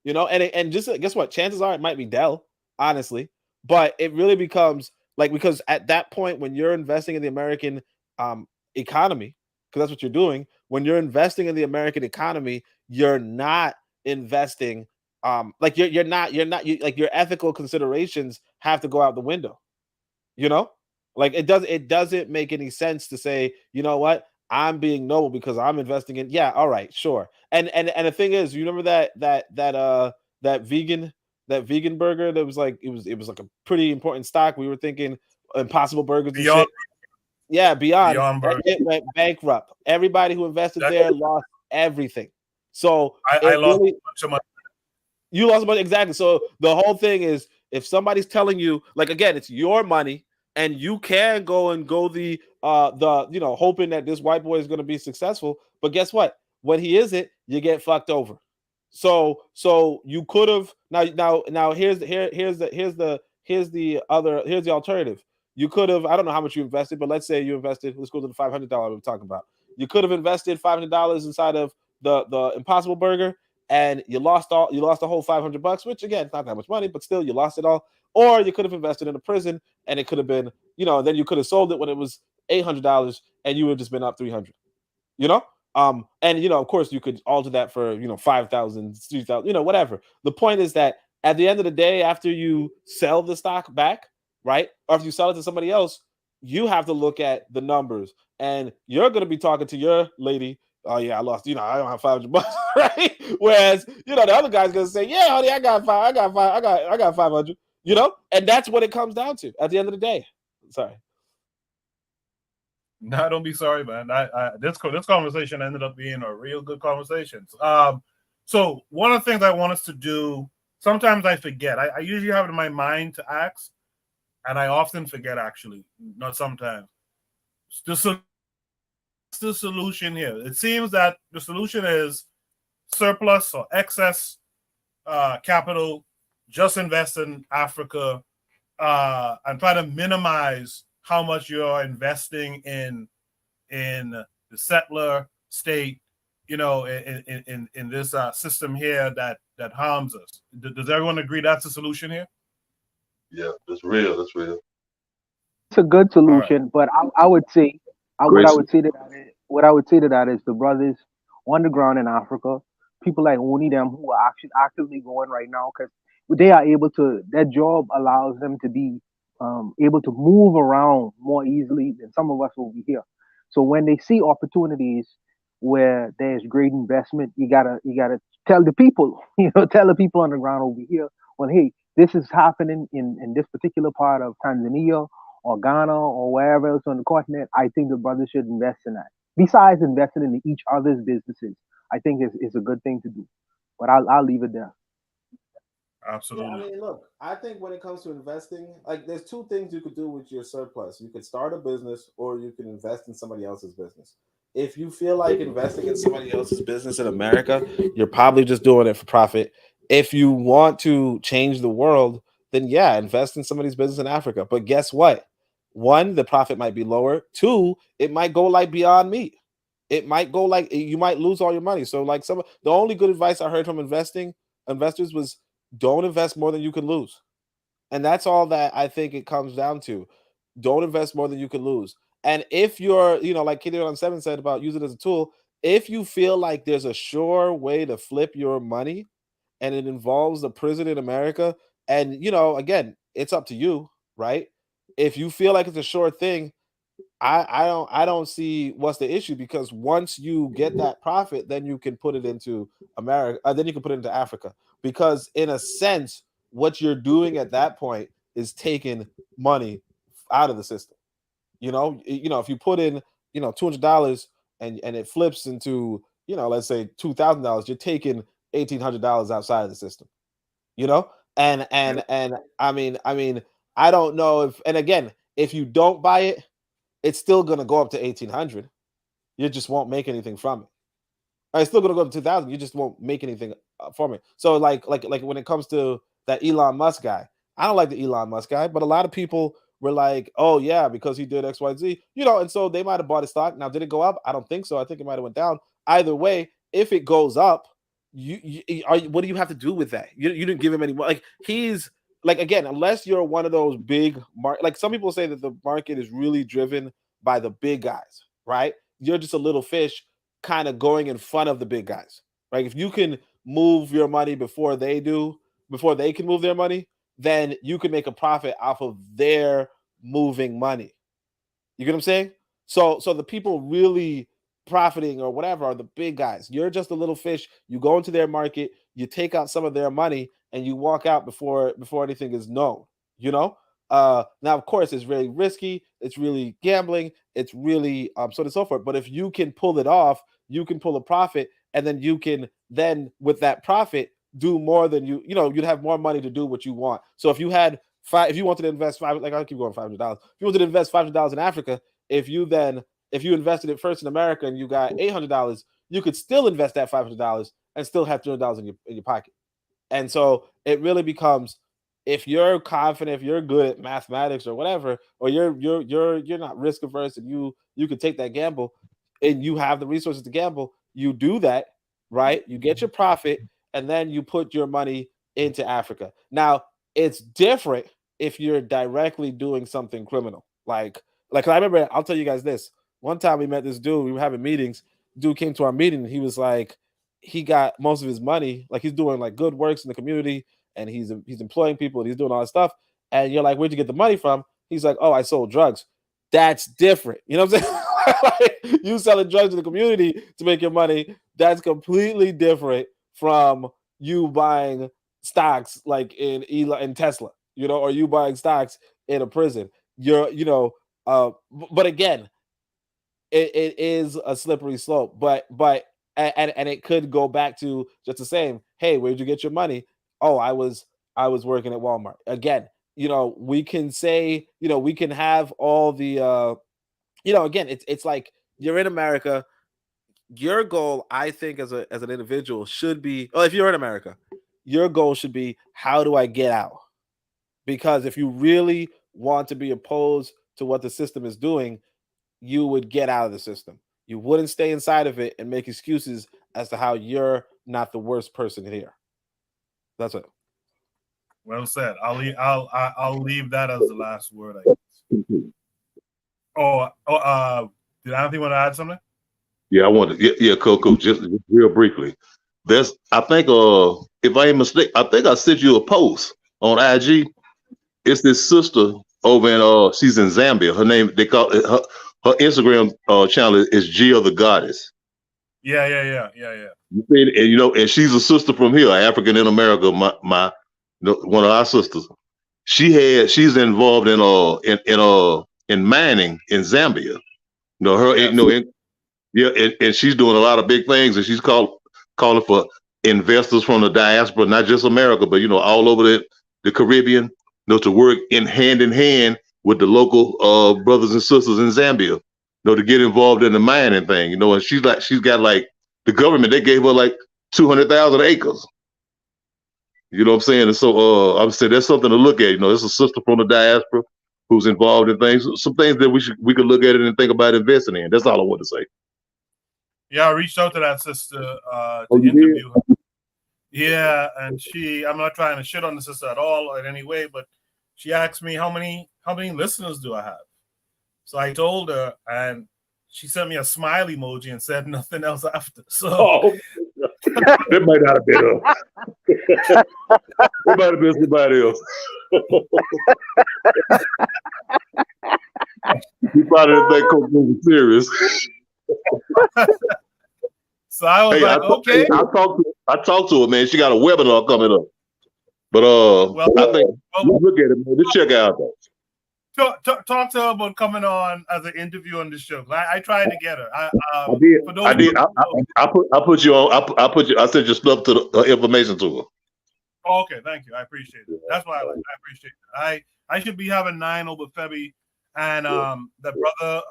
and just guess what? Chances are it might be Dell, honestly, but it really becomes because at that point, when you're investing in the American economy, because that's what you're doing, when you're investing in the American economy, you're not investing like you're not like your ethical considerations have to go out the window. You know, like it doesn't make any sense to say, you know what, I'm being noble because I'm investing in. Yeah, all right, sure. And the thing is, you remember that vegan burger that was like it was like a pretty important stock. We were thinking Impossible Burgers and shit. Yeah, Beyond Burger. it went bankrupt. Everybody who invested there lost everything. So I lost a bunch of money. You lost money, exactly. So the whole thing is, if somebody's telling you, like, again, it's your money, and you can go the hoping that this white boy is going to be successful, but guess what? When he isn't, you get fucked over. So you could have here's the alternative. You could have, I don't know how much you invested, but let's say you invested, let's go to the $500 we were talking about. You could have invested $500 inside of the Impossible Burger, and you lost the whole $500, which again, it's not that much money, but still you lost it all. Or you could have invested in a prison, and it could have been, then you could have sold it when it was $800, and you would have just been up $300. And of course you could alter that for 5,000, 3,000, whatever. The point is that at the end of the day, after you sell the stock back, right, or if you sell it to somebody else, you have to look at the numbers, and you're going to be talking to your lady. Oh yeah, I lost. I don't have $500, right? Whereas the other guy's gonna say, yeah, honey, I got 500. And that's what it comes down to at the end of the day. Sorry. No, don't be sorry, man. This conversation ended up being a real good conversation. So one of the things I want us to do, sometimes I forget. I usually have it in my mind to ask, and I often forget. Actually, not sometimes. The solution here. It seems that the solution is surplus or excess capital, just invest in Africa, and try to minimize how much you're investing in the settler state, in this system here that harms us. Does everyone agree that's the solution here? Yeah, that's real. That's real. It's a good solution, but I would say what I would say to that is the brothers on the ground in Africa, people like Oni them who are actually actively going right now, because they are able to. Their job allows them to be able to move around more easily than some of us over here. So when they see opportunities where there's great investment, you gotta tell the people, tell the people on the ground over here, well, hey, this is happening in this particular part of Tanzania or Ghana or wherever else on the continent. I think the brothers should invest in that. Besides investing in each other's businesses, I think it's a good thing to do. But I'll leave it there. Absolutely. Yeah, I mean, look, I think when it comes to investing, like there's two things you could do with your surplus. You could start a business, or you can invest in somebody else's business. If you feel like investing in somebody else's business in America, you're probably just doing it for profit. If you want to change the world, then yeah, invest in somebody's business in Africa. But guess what? One, the profit might be lower. Two, it might go like Beyond Meat. It might go like you might lose all your money. So like the only good advice I heard from investors was don't invest more than you can lose. And that's all that I think it comes down to. Don't invest more than you can lose. And if you're, like Kitty on 7 said about use it as a tool, if you feel like there's a sure way to flip your money and it involves the prison in America, and again, it's up to you, right? If you feel like it's a sure thing, I don't see what's the issue, because once you get that profit, then you can put it into America, then you can put it into Africa, because in a sense, what you're doing at that point is taking money out of the system. If you put in $200 and it flips into let's say $2,000, you're taking $1,800 outside of the system. And I mean I don't know if, and again, if you don't buy it, it's still going to go up to 1,800. You just won't make anything from it. It's still going to go up to 2,000. You just won't make anything from it. So like when it comes to that Elon Musk guy, I don't like the Elon Musk guy, but a lot of people were like, oh yeah, because he did X, Y, Z, and so they might have bought his stock. Now, did it go up? I don't think so. I think it might have went down. Either way, if it goes up, what do you have to do with that? You didn't give him any money. Like he's like, again, unless you're one of those big like some people say that the market is really driven by the big guys, right? You're just a little fish kind of going in front of the big guys, right? If you can move your money before they can move their money, then you can make a profit off of their moving money. You get what I'm saying? So the people really profiting or whatever are the big guys. You're just a little fish. You go into their market, you take out some of their money, and you walk out before anything is known. You know. Now, of course, it's really risky. It's really gambling. It's really so on and so forth. But if you can pull it off, you can pull a profit, and then you can with that profit do more than you'd have more money to do what you want. So if you had if you wanted to invest I'll keep going $500. If you wanted to invest $500 in Africa, if you invested it first in America and you got $800, you could still invest that $500 and still have $300 in your pocket. And so it really becomes, if you're confident, if you're good at mathematics or whatever, or you're not risk averse and you can take that gamble and you have the resources to gamble, you do that, right? You get your profit and then you put your money into Africa. Now, it's different if you're directly doing something criminal. Like I remember, I'll tell you guys this. One time we met this dude, we were having meetings. Dude came to our meeting and he was like, he got most of his money, like he's doing like good works in the community and he's employing people and he's doing all that stuff. And you're like, where'd you get the money from? He's like, oh, I sold drugs. That's different. You know what I'm saying? Like, you selling drugs to the community to make your money, that's completely different from you buying stocks like in Tesla, or you buying stocks in a prison. But again, it is a slippery slope. But and it could go back to just the same. Hey, where'd you get your money? Oh, I was working at Walmart. Again, we can say, we can have all the again, it's like you're in America. Your goal, I think, as an individual should be, if you're in America, your goal should be, how do I get out? Because if you really want to be opposed to what the system is doing, you would get out of the system. You wouldn't stay inside of it and make excuses as to how you're not the worst person here. That's it. Well said. I'll leave that as the last word, I guess. Did Anthony want to add something? Yeah, I wanted. Yeah, Coco. Just real briefly. I think, if I ain't mistaken, I think I sent you a post on IG. It's this sister over in she's in Zambia. Her name, they call it, her Instagram channel is Gia the Goddess. Yeah. You see, and she's a sister from here, African in America. My one of our sisters. She's involved in mining in Zambia. And she's doing a lot of big things, and she's calling for investors from the diaspora, not just America, but all over the Caribbean, to work in hand with the local brothers and sisters in Zambia, to get involved in the mining thing, and she's got like the government, they gave her like 200,000 acres. You know what I'm saying? And so I'm saying that's something to look at. It's a sister from the diaspora who's involved in things, some things that we could look at it and think about investing in. That's all I want to say. Yeah, I reached out to that sister to interview her. Yeah, and I'm not trying to shit on the sister at all in any way, but she asked me how many listeners do I have? So I told her, and she sent me a smile emoji and said nothing else after. So it might not have been her. It might have been somebody else. You probably didn't think Coco was serious. So I was okay. I talked to her, man. She got a webinar coming up. But I think look at it, man. Just check out though. Talk to her about coming on as an interview on the show. I tried to get her. I did. I put you on. I sent your stuff to the information to her. Oh, okay, thank you. I appreciate it. That's why I appreciate it. I should be having 9 over Febby, and the brother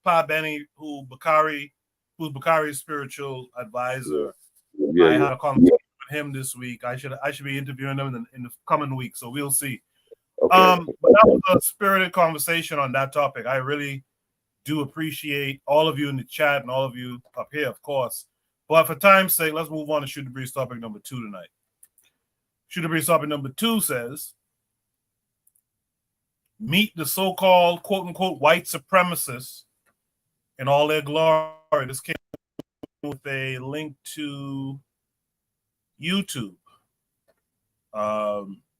Pa Benny, who's Bakari's spiritual advisor. I had a conversation with him this week. I should be interviewing them in the coming week, so we'll see. Okay. But that was a spirited conversation on that topic. I really do appreciate all of you in the chat and all of you up here, of course. But for time's sake, let's move on to Shoot the Breeze topic number 2 tonight. Shoot the Breeze topic number 2 says, meet the so-called quote-unquote white supremacists in all their glory. This came with a link to YouTube.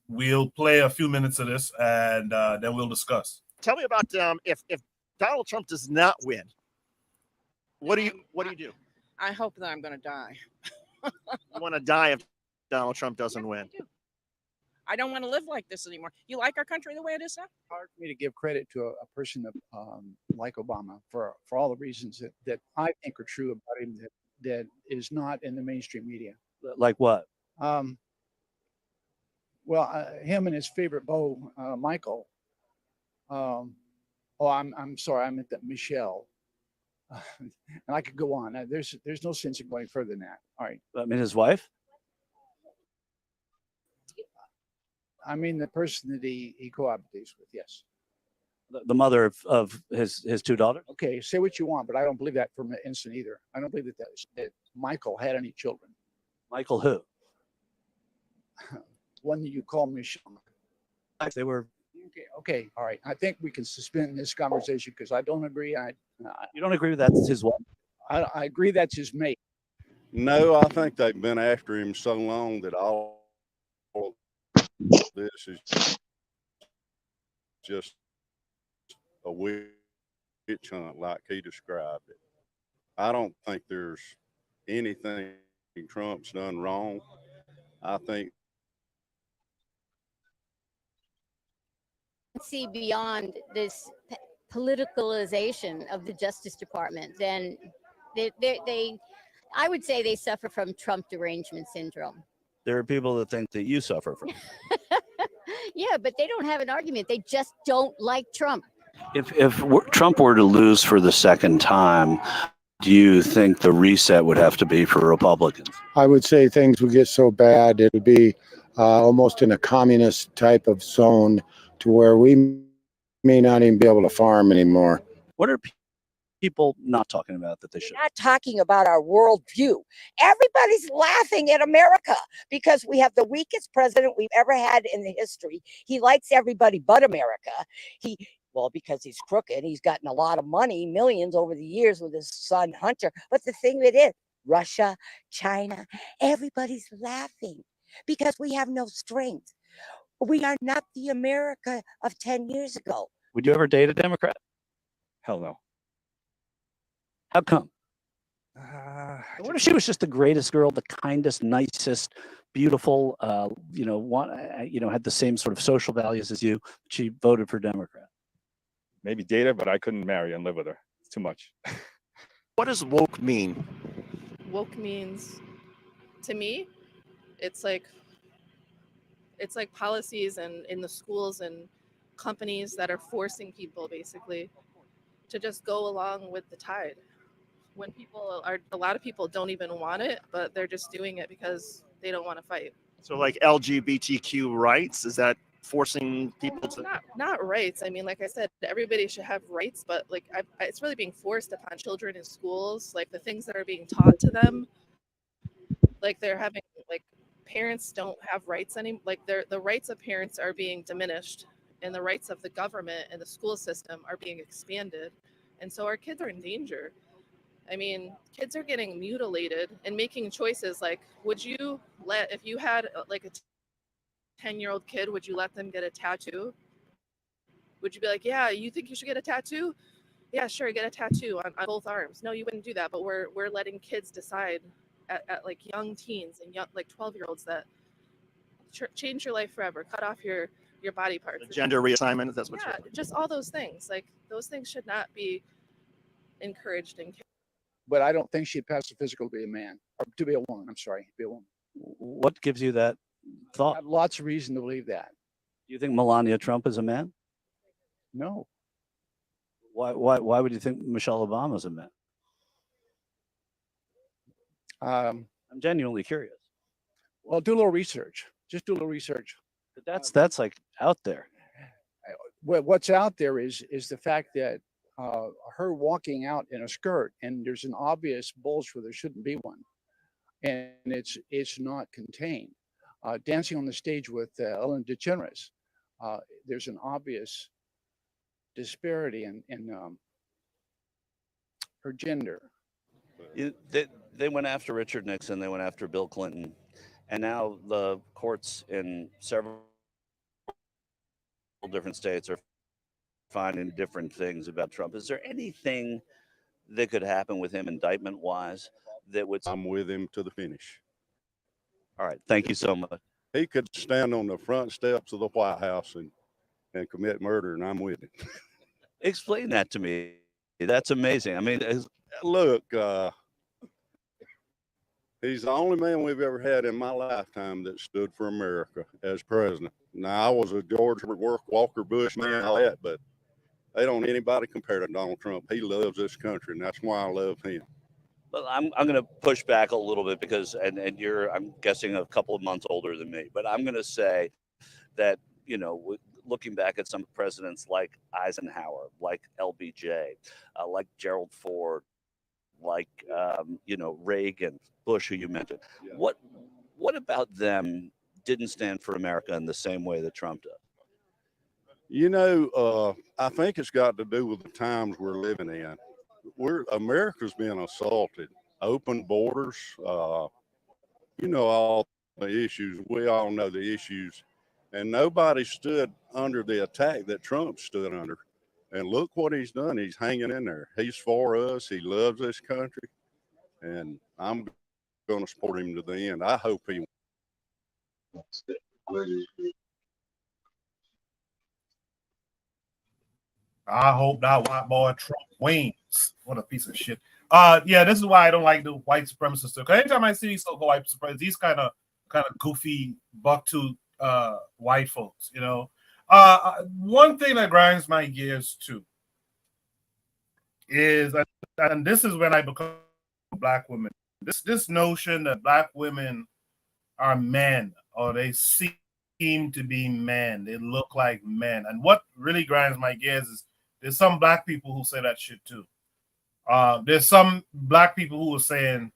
We'll play a few minutes of this and then we'll discuss. Tell me about if Donald Trump does not win, what do you do? I hope that I'm going to die. You want to die if Donald Trump doesn't win? I don't want to live like this anymore. You like our country the way it is now? Hard for me to give credit to a person like Obama for all the reasons that I think are true about him that is not in the mainstream media. Like what? Him and his favorite beau, Michael. I'm sorry, I meant that Michelle. And I could go on. There's no sense in going further than that. All right. I mean, his wife. I mean the person that he cohabitates with. Yes. The mother of his two daughters. Okay, say what you want, but I don't believe that for an instant either. I don't believe that Michael had any children. Michael who? One that you call Michelle. They were. Okay, all right. I think we can suspend this conversation because I don't agree. You don't agree with that's his wife? I agree that's his mate. No, I think they've been after him so long that all this is just a witch hunt like he described it. I don't think there's anything Trump's done wrong. I think see beyond this politicalization of the Justice Department, then I would say they suffer from Trump derangement syndrome. There are people that think that you suffer from. Yeah, but they don't have an argument. They just don't like Trump. If Trump were to lose for the second time, do you think the reset would have to be for Republicans? I would say things would get so bad it would be almost in a communist type of zone to where we may not even be able to farm anymore. What are people not talking about that they should? Not talking about our worldview. Everybody's laughing at America because we have the weakest president we've ever had in the history. He likes everybody but America. Because he's crooked, he's gotten a lot of money, millions over the years with his son Hunter. But the thing that is, Russia, China, everybody's laughing because we have no strength. We are not the America of 10 years ago. Would you ever date a Democrat? Hell no. How come? What if she was just the greatest girl, the kindest, nicest, beautiful, had the same sort of social values as you, but she voted for Democrat? Maybe date her, but I couldn't marry and live with her. It's too much. What does woke mean? Woke means, to me, it's like policies and in the schools and companies that are forcing people basically to just go along with the tide. When a lot of people don't even want it, but they're just doing it because they don't want to fight. So like LGBTQ rights, is that forcing people to? Not rights. I mean, like I said, everybody should have rights, but like it's really being forced upon children in schools. Like the things that are being taught to them, like they're having parents don't have rights anymore. Like the rights of parents are being diminished, and the rights of the government and the school system are being expanded, and so our kids are in danger. I mean, kids are getting mutilated and making choices like, if you had like a 10-year-old kid, would you let them get a tattoo? Would you be like, yeah, you think you should get a tattoo? Yeah, sure, get a tattoo on both arms. No, you wouldn't do that, but we're letting kids decide at like young teens and young, like 12-year-olds that change your life forever, cut off your body parts. The gender reassignment, that's what just all those things. Like those things should not be encouraged in kids. But I don't think she'd pass the physical to be a man, or to be a woman. I'm sorry, to be a woman. What gives you that thought? I have lots of reason to believe that. Do you think Melania Trump is a man? No. Why would you think Michelle Obama is a man? I'm genuinely curious. Well, do a little research. Just do a little research. But that's like out there. What's out there is the fact that her walking out in a skirt and there's an obvious bulge where there shouldn't be one, and it's not contained. Dancing on the stage with Ellen DeGeneres, there's an obvious disparity in her gender. they went after Richard Nixon, they went after Bill Clinton, and now the courts in several different states are finding different things about Trump. Is there anything that could happen with him indictment-wise that would? I'm with him to the finish. All right, thank you so much. He could stand on the front steps of the White House and commit murder, and I'm with him. Explain that to me. That's amazing. I mean, look, he's the only man we've ever had in my lifetime that stood for America as president. Now, I was a George Walker Bush man and all that, but they don't anybody compare to Donald Trump. He loves this country, and that's why I love him. Well, I'm going to push back a little bit because, and you're, I'm guessing, a couple of months older than me, but I'm going to say that, you know, looking back at some presidents like Eisenhower, like LBJ, like Gerald Ford, like, you know, Reagan, Bush, who you mentioned, what about them didn't stand for America in the same way that Trump does? You know, I think it's got to do with the times we're living in. America's being assaulted. Open borders, you know, all the issues. We all know the issues. And nobody stood under the attack that Trump stood under. And look what he's done. He's hanging in there. He's for us. He loves this country. And I'm going to support him to the end. I hope he wins. I hope that white boy Trump wins. What a piece of shit. Yeah, this is why I don't like the white supremacists. Because anytime I see these so-called white supremacists, these kind of goofy bucktooth white folks, you know. One thing that grinds my gears too is, and this is when I become black women. This notion that black women are men, or they seem to be men, they look like men. And what really grinds my gears is there's some black people who say that shit too. There's some black people who are saying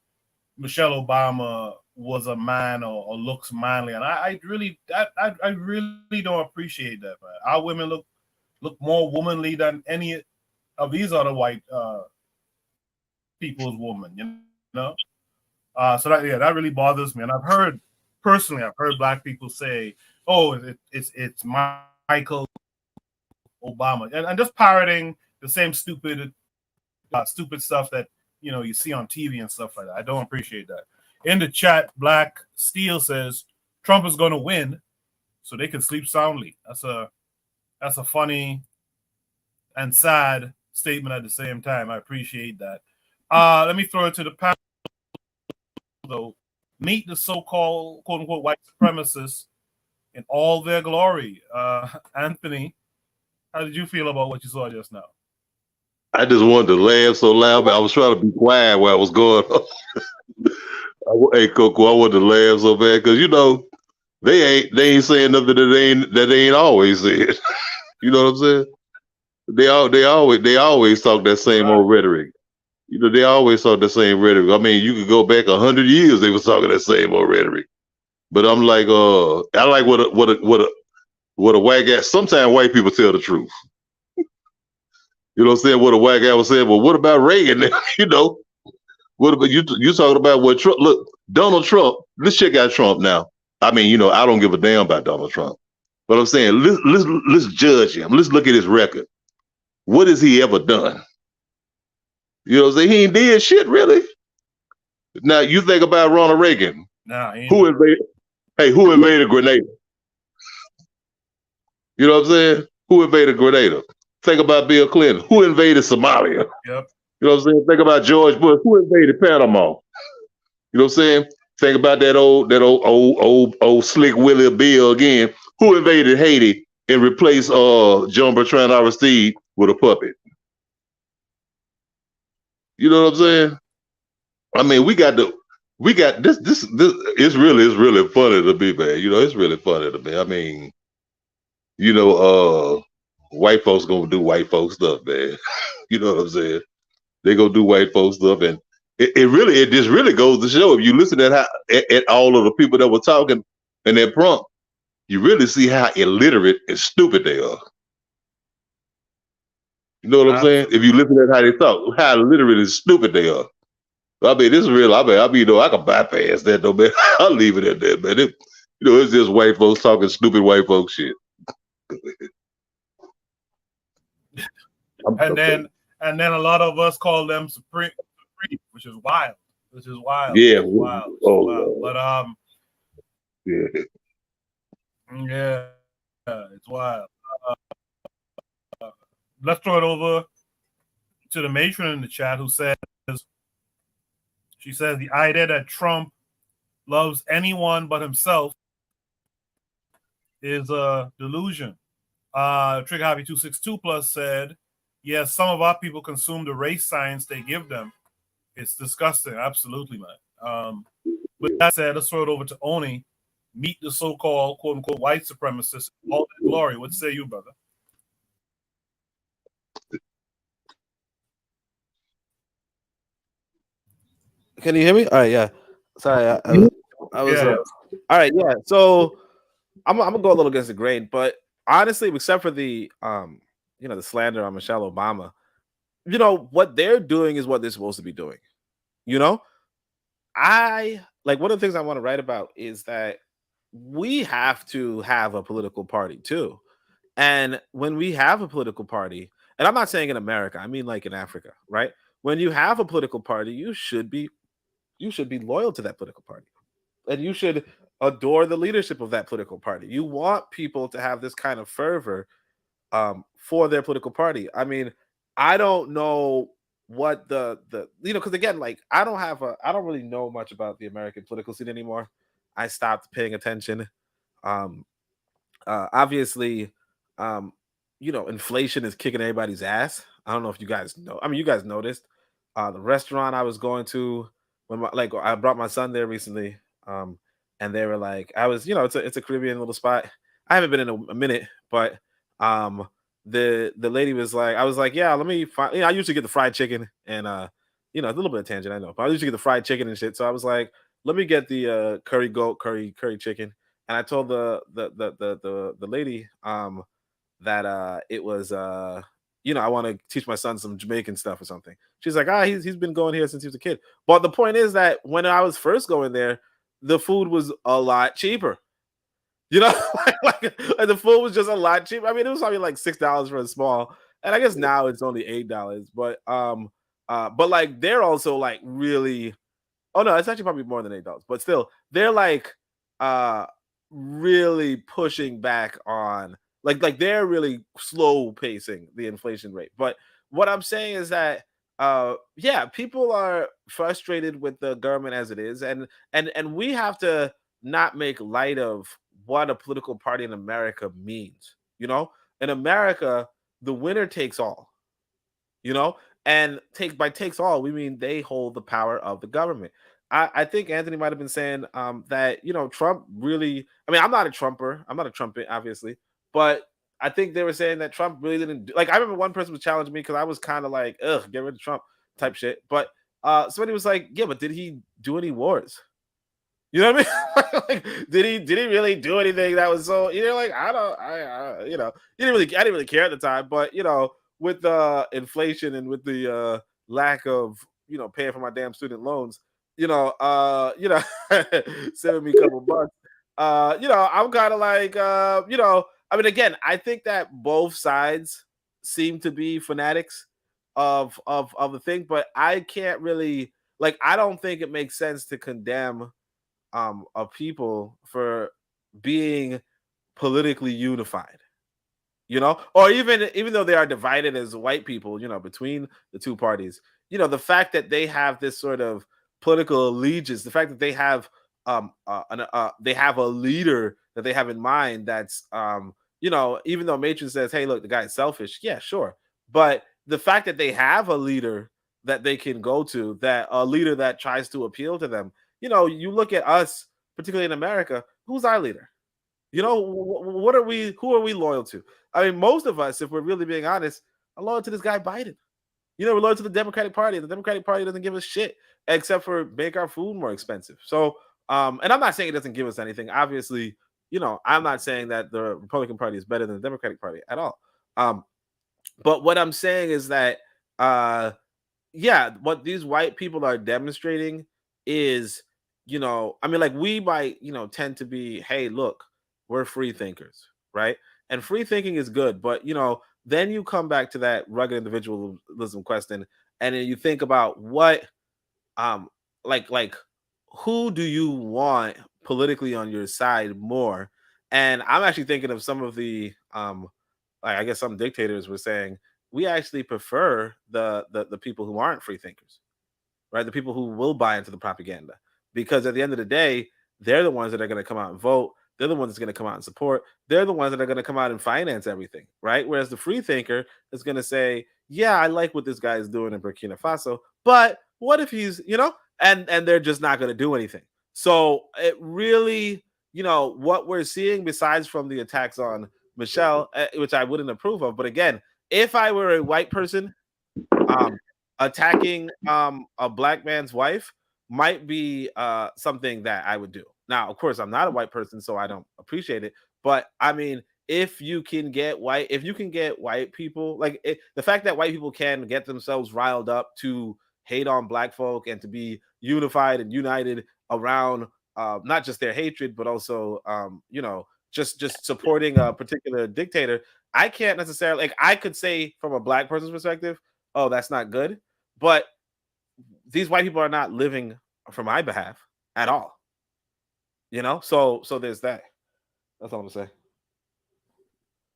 Michelle Obama was a man or looks manly, and I really don't appreciate that, man. Our women look more womanly than any of these other white people's women, you know. So that really bothers me. And I've heard black people say, "Oh, it's Michael Obama," and just parroting the same stupid stuff that, you know, you see on TV and stuff like that. I don't appreciate that. In the chat, Black Steel says Trump is going to win, so they can sleep soundly. That's a funny and sad statement at the same time. I appreciate that. Let me throw it to the panel, though. Meet the so-called quote-unquote white supremacists in all their glory. Anthony, how did you feel about what you saw just now? I just wanted to laugh so loud, but I was trying to be quiet while I was going on. Hey, Coco, I wanted to laugh so bad because, you know, they ain't saying nothing that they ain't always said. You know what I'm saying? They always talk that same old rhetoric. You know, they always talk the same rhetoric. I mean, you could go back 100 years, they was talking that same old rhetoric. But I'm like, I like what a white guy. Sometimes white people tell the truth. You know what I'm saying? What a white guy was saying. Well, what about Reagan? You know, what about you talking about what Trump? Look, Donald Trump. Let's check out Trump now. I mean, you know, I don't give a damn about Donald Trump, but I'm saying let's judge him. Let's look at his record. What has he ever done? You know what I'm saying? He ain't did shit really. Now you think about Ronald Reagan. Who invaded Grenada? You know what I'm saying? Who invaded Grenada? Think about Bill Clinton. Who invaded Somalia? Yep. You know what I'm saying? Think about George Bush. Who invaded Panama? You know what I'm saying? Think about that old slick Willie Bill again. Who invaded Haiti and replaced John Bertrand Aristide with a puppet? You know what I'm saying? I mean, we got this. It's really funny to me, man. You know, it's really funny to me. I mean, you know, white folks gonna do white folks stuff, man. You know what I'm saying? They gonna do white folks stuff, and it just really goes to show, if you listen at all of the people that were talking in that prompt, you really see how illiterate and stupid they are. You know what I'm saying? If you listen at how they talk, how illiterate and stupid they are. I mean, this is real. I mean, you know, I can bypass that though, man. I'll leave it at that, man. It's just white folks talking stupid white folks shit. And then a lot of us call them supreme, which is wild. Which is wild. Yeah. Wild. Oh, Wild. But yeah. yeah, it's wild. Let's throw it over to the matron in the chat who says, she says the idea that Trump loves anyone but himself is a delusion. Trigger Hobby 262 Plus said, yes, some of our people consume the race science they give them. It's disgusting. Absolutely, man. With that said, let's throw it over to Oni. Meet the so-called quote-unquote white supremacists. All their glory. What say you, brother? Can you hear me? All right, yeah. Sorry, I was. Yeah. All right, yeah. So I'm gonna go a little against the grain, but honestly, except for the the slander on Michelle Obama, what they're doing is what they're supposed to be doing. I like one of the things I want to write about is that we have to have a political party too. And when we have a political party, and I'm not saying in America, I mean like in Africa, right? When you have a political party, you should be loyal to that political party. And you should adore the leadership of that political party. You want people to have this kind of fervor for their political party. I mean, I don't know what the because again, like I don't really know much about the American political scene anymore. I stopped paying attention. Obviously, inflation is kicking everybody's ass. I don't know if you guys know. I mean, you guys noticed the restaurant I was going to when I brought my son there recently, and they were like, I was, it's a Caribbean little spot. I haven't been in a minute, but the lady was like, I was like, yeah, let me find. I usually get the fried chicken and a little bit of tangent, I know, but I usually get the fried chicken and shit. So I was like, let me get the curry goat, curry chicken. And I told the lady that it was I want to teach my son some Jamaican stuff or something. She's like, he's been going here since he was a kid. But the point is that when I was first going there, the food was a lot cheaper. like the food was just a lot cheaper. I mean, it was probably like $6 for a small, and I guess now it's only $8. But like they're also like really. Oh no, it's actually probably more than $8, but still, they're like really pushing back on like they're really slow pacing the inflation rate. But what I'm saying is that people are frustrated with the government as it is, and we have to not make light of what a political party in America means. In America, the winner takes all. And takes all, we mean they hold the power of the government. I think Anthony might have been saying that Trump really. I mean, I'm not a Trumper. I'm not a Trumpet, obviously, but I think they were saying that Trump really didn't. Like, I remember one person was challenging me because I was kind of like, "Ugh, get rid of Trump" type shit. But somebody was like, "Yeah, but did he do any wars?" You know what I mean? Like, did he really do anything that was so? Like, I didn't really care at the time, but with the inflation and with the lack of paying for my damn student loans, sending me a couple bucks. I'm kind of like, I mean, again, I think that both sides seem to be fanatics of the thing, but I can't really I don't think it makes sense to condemn of people for being politically unified, or even though they are divided as white people, between the two parties, the fact that they have this sort of political allegiance, the fact that they have they have a leader that they have in mind that's even though Matron says, hey, look, the guy's selfish, yeah, sure, but the fact that they have a leader that they can go to, that a leader that tries to appeal to them. You look at us, particularly in America, who's our leader? What are we? Who are we loyal to? I mean, most of us, if we're really being honest, are loyal to this guy Biden. We're loyal to the Democratic Party. The Democratic Party doesn't give us shit except for make our food more expensive. So, and I'm not saying it doesn't give us anything. Obviously, I'm not saying that the Republican Party is better than the Democratic Party at all. But what I'm saying is that yeah, what these white people are demonstrating is, I mean, like we might, tend to be, hey, look, we're free thinkers, right? And free thinking is good, but then you come back to that rugged individualism question, and then you think about what, like who do you want politically on your side more? And I'm actually thinking of some of the, like I guess some dictators were saying we actually prefer the people who aren't free thinkers, right? The people who will buy into the propaganda, because at the end of the day, they're the ones that are going to come out and vote. They're the ones that's going to come out and support. They're the ones that are going to come out and finance everything, right? Whereas the free thinker is going to say, "Yeah, I like what this guy is doing in Burkina Faso, but what if he's, and they're just not going to do anything." So it really, what we're seeing, besides from the attacks on Michelle, which I wouldn't approve of, but again, if I were a white person, attacking a black man's wife might be something that I would do. Now, of course, I'm not a white person, so I don't appreciate it. But I mean, if you can get white people, like the fact that white people can get themselves riled up to hate on black folk and to be unified and united around not just their hatred, but also just supporting a particular dictator. I can't necessarily, like, I could say from a black person's perspective, oh, that's not good. But these white people are not living for my behalf at all. So there's that. That's all I'm gonna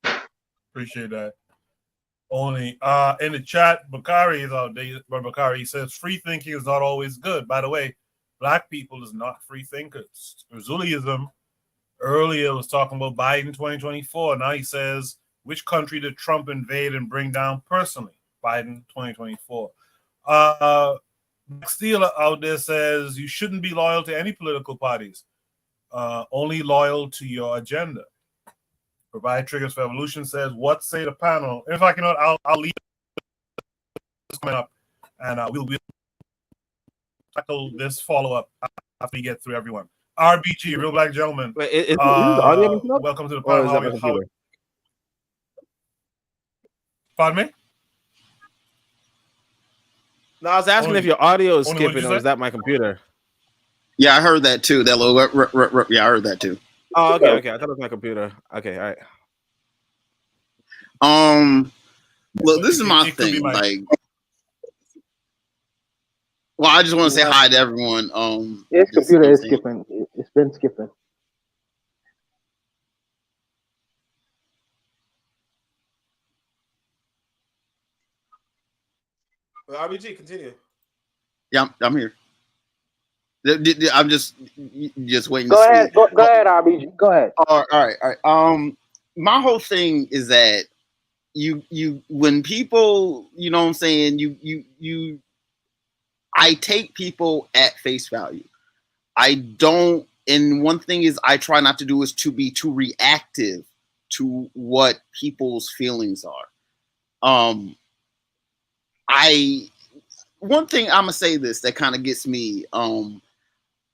say. Appreciate that. Only in the chat, Bakari is out there. But Bakari says free thinking is not always good. By the way, black people is not free thinkers. Zulism earlier was talking about Biden 2024. Now he says, which country did Trump invade and bring down personally? Biden 2024. Steele out there says you shouldn't be loyal to any political parties, only loyal to your agenda. Provide Triggers for Evolution says, what say the panel? In fact, I'll leave this coming up, and we'll tackle this follow-up after we get through everyone. RBG, Real Black Gentleman. Wait, is the audio welcome to the panel. panel. Pardon me? No, I was asking if your audio is skipping, or is that my computer? Yeah, I heard that too. That little yeah, I heard that too. Oh, okay. I thought it was my computer. Okay, all right. Well, this is my thing. Like, well, I just want to say hi to everyone. His computer is skipping. It's been skipping. RBG, continue. Yeah, I'm here. I'm just waiting. Go ahead. Go ahead, RBG. Go ahead. All right. My whole thing is that you when people, you know what I'm saying, I take people at face value. I don't, and one thing is I try not to do is to be too reactive to what people's feelings are. One thing I'm gonna say this that kind of gets me,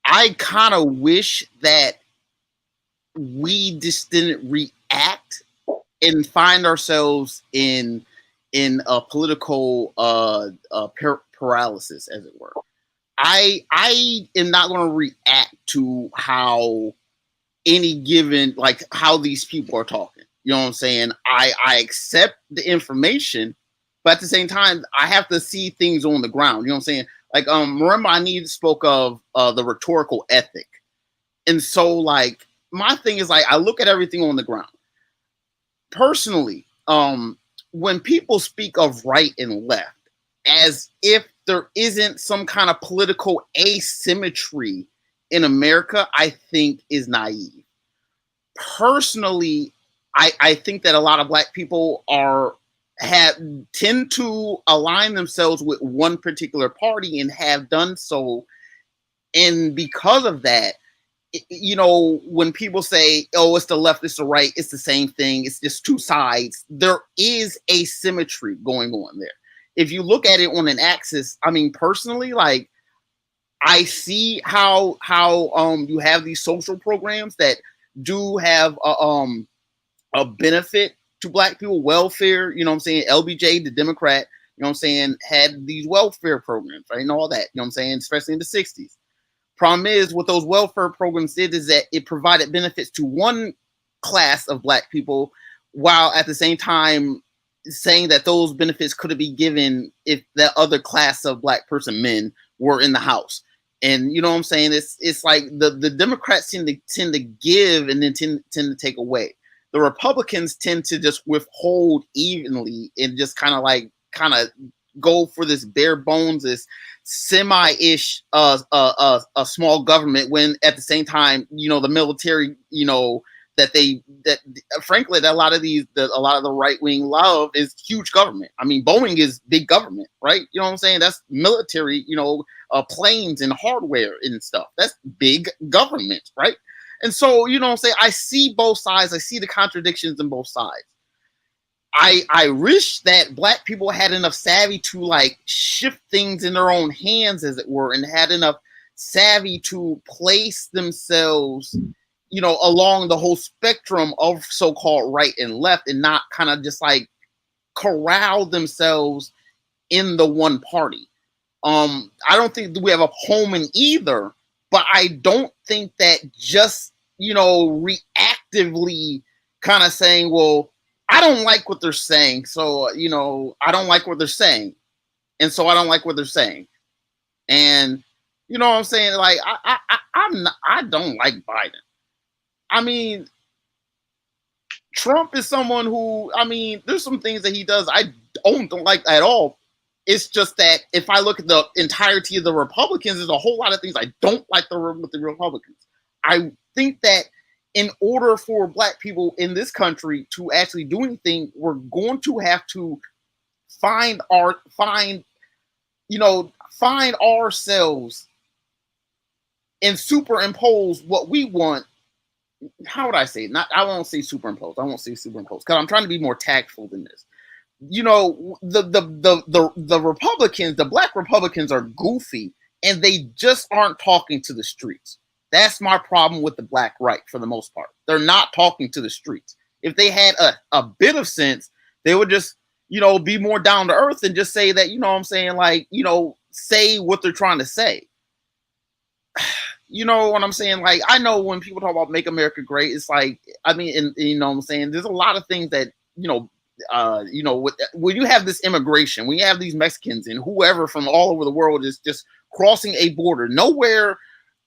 I kind of wish that we just didn't react and find ourselves in a political paralysis, as it were. I am not going to react to how any given, like how these people are talking. You know what I'm saying? I accept the information, but at the same time, I have to see things on the ground. You know what I'm saying? Like, remember, I spoke of the rhetorical ethic. And so, like, my thing is, like, I look at everything on the ground. Personally, when people speak of right and left, as if there isn't some kind of political asymmetry in America, I think is naive. Personally, I think that a lot of Black people tend to align themselves with one particular party and have done so. And because of that, you know, when people say, oh, it's the left, it's the right, it's the same thing, it's just two sides, there is asymmetry going on there. If you look at it on an axis, I mean, personally, like, I see how you have these social programs that do have a benefit to Black people, welfare, you know what I'm saying, LBJ, the Democrat, you know what I'm saying, had these welfare programs, right, and all that, you know what I'm saying, especially in the 60s. Problem is, what those welfare programs did is that it provided benefits to one class of Black people, while at the same time saying that those benefits could have been given if that other class of Black person men were in the house. And you know what I'm saying? It's like the Democrats tend to give and then tend to take away. The Republicans tend to just withhold evenly and just kind of go for this bare bones, this semi-ish a small government, when at the same time, you know, the military, you know, that frankly that a lot of the right wing love is huge government. I mean, Boeing is big government, right? You know what I'm saying? That's military, you know, planes and hardware and stuff. That's big government, right? And so, you know what I'm saying, I see both sides. I see the contradictions in both sides. I wish that Black people had enough savvy to like shift things in their own hands, as it were, and had enough savvy to place themselves, you know, along the whole spectrum of so-called right and left, and not kind of just like corral themselves in the one party. I don't think we have a home in either, but I don't think that just, you know, reactively kind of saying, well, I don't like what they're saying, so, you know, I don't like what they're saying, and so I don't like what they're saying. And you know what I'm saying? Like, I don't like Biden. I mean, Trump is someone who, I mean, there's some things that he does I don't like at all. It's just that if I look at the entirety of the Republicans, there's a whole lot of things I don't like with the Republicans. I think that in order for Black people in this country to actually do anything, we're going to have to find ourselves and superimpose what we want. How would I say it? I won't say superimpose. I won't say superimpose because I'm trying to be more tactful than this. You know, the Republicans, the Black Republicans are goofy, and they just aren't talking to the streets. That's my problem with the Black right for the most part. They're not talking to the streets. If they had a bit of sense, they would just, you know, be more down to earth and just say that, you know what I'm saying, like, you know, say what they're trying to say. You know what I'm saying? Like, I know when people talk about make America great, it's like, I mean, and you know what I'm saying? There's a lot of things that, you know, when you have this immigration, when you have these Mexicans and whoever from all over the world is just crossing a border, nowhere,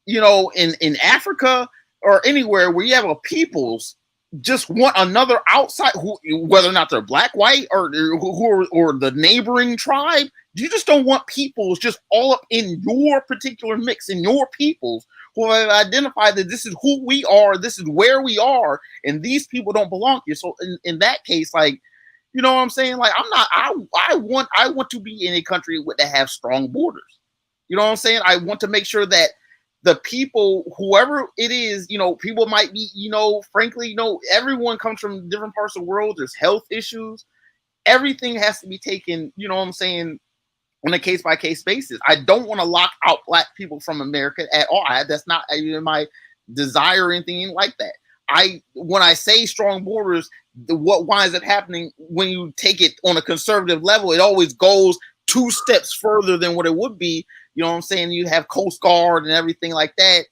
you know, in Africa or anywhere where you have a peoples just want another outside, whether or not they're Black, white, or the neighboring tribe. You just don't want peoples just all up in your particular mix, in your peoples who have identified that this is who we are, this is where we are, and these people don't belong here. So in that case, like, you know what I'm saying? Like, I want to be in a country that have strong borders. You know what I'm saying? I want to make sure that the people, whoever it is, you know, people might be, you know, frankly, you know, everyone comes from different parts of the world. There's health issues. Everything has to be taken, you know what I'm saying, on a case-by-case basis. I don't want to lock out Black people from America at all. That's not even my desire or anything like that. When I say strong borders, why is it happening? When you take it on a conservative level, it always goes 2 steps further than what it would be. You know what I'm saying? You have Coast Guard and everything like that.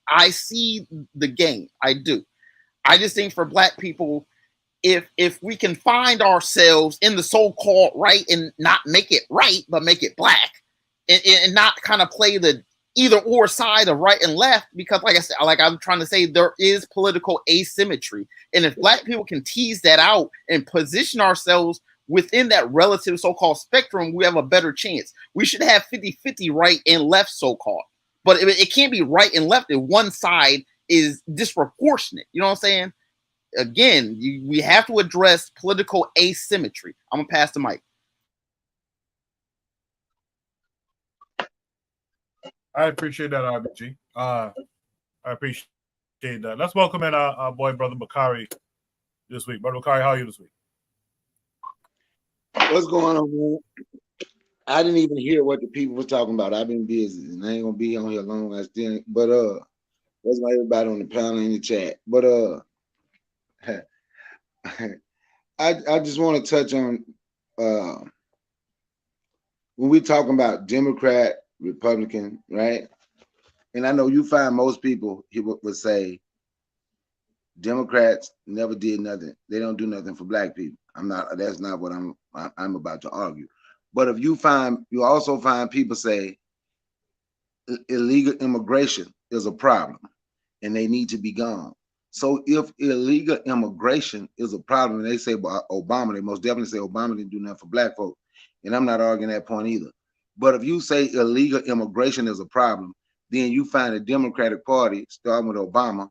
I see the game. I do. I just think for Black people, if we can find ourselves in the so-called right and not make it right, but make it Black, and not kind of play the either or side of right and left, because like I said, like I'm trying to say, there is political asymmetry. And if Black people can tease that out and position ourselves within that relative so-called spectrum, we have a better chance. We should have 50-50 right and left so-called, but it can't be right and left if one side is disproportionate. You know what I'm saying? Again, we have to address political asymmetry. I'm gonna pass the mic. I appreciate that, RBG. I appreciate that. Let's welcome in our boy, Brother Bakari, this week. Brother Bakari, how are you this week? What's going on, man? I didn't even hear what the people were talking about. I've been busy, and I ain't gonna be on here long as then. But that's why everybody on the panel in the chat. But I just want to touch on when we're talking about Democrat, Republican, right? And I know you find most people would say Democrats never did nothing. They don't do nothing for black people. That's not what I'm about to argue. But if you also find people say illegal immigration is a problem and they need to be gone. So if illegal immigration is a problem, and they say Obama, they most definitely say Obama didn't do nothing for black folks. And I'm not arguing that point either. But if you say illegal immigration is a problem, then you find the Democratic Party, starting with Obama,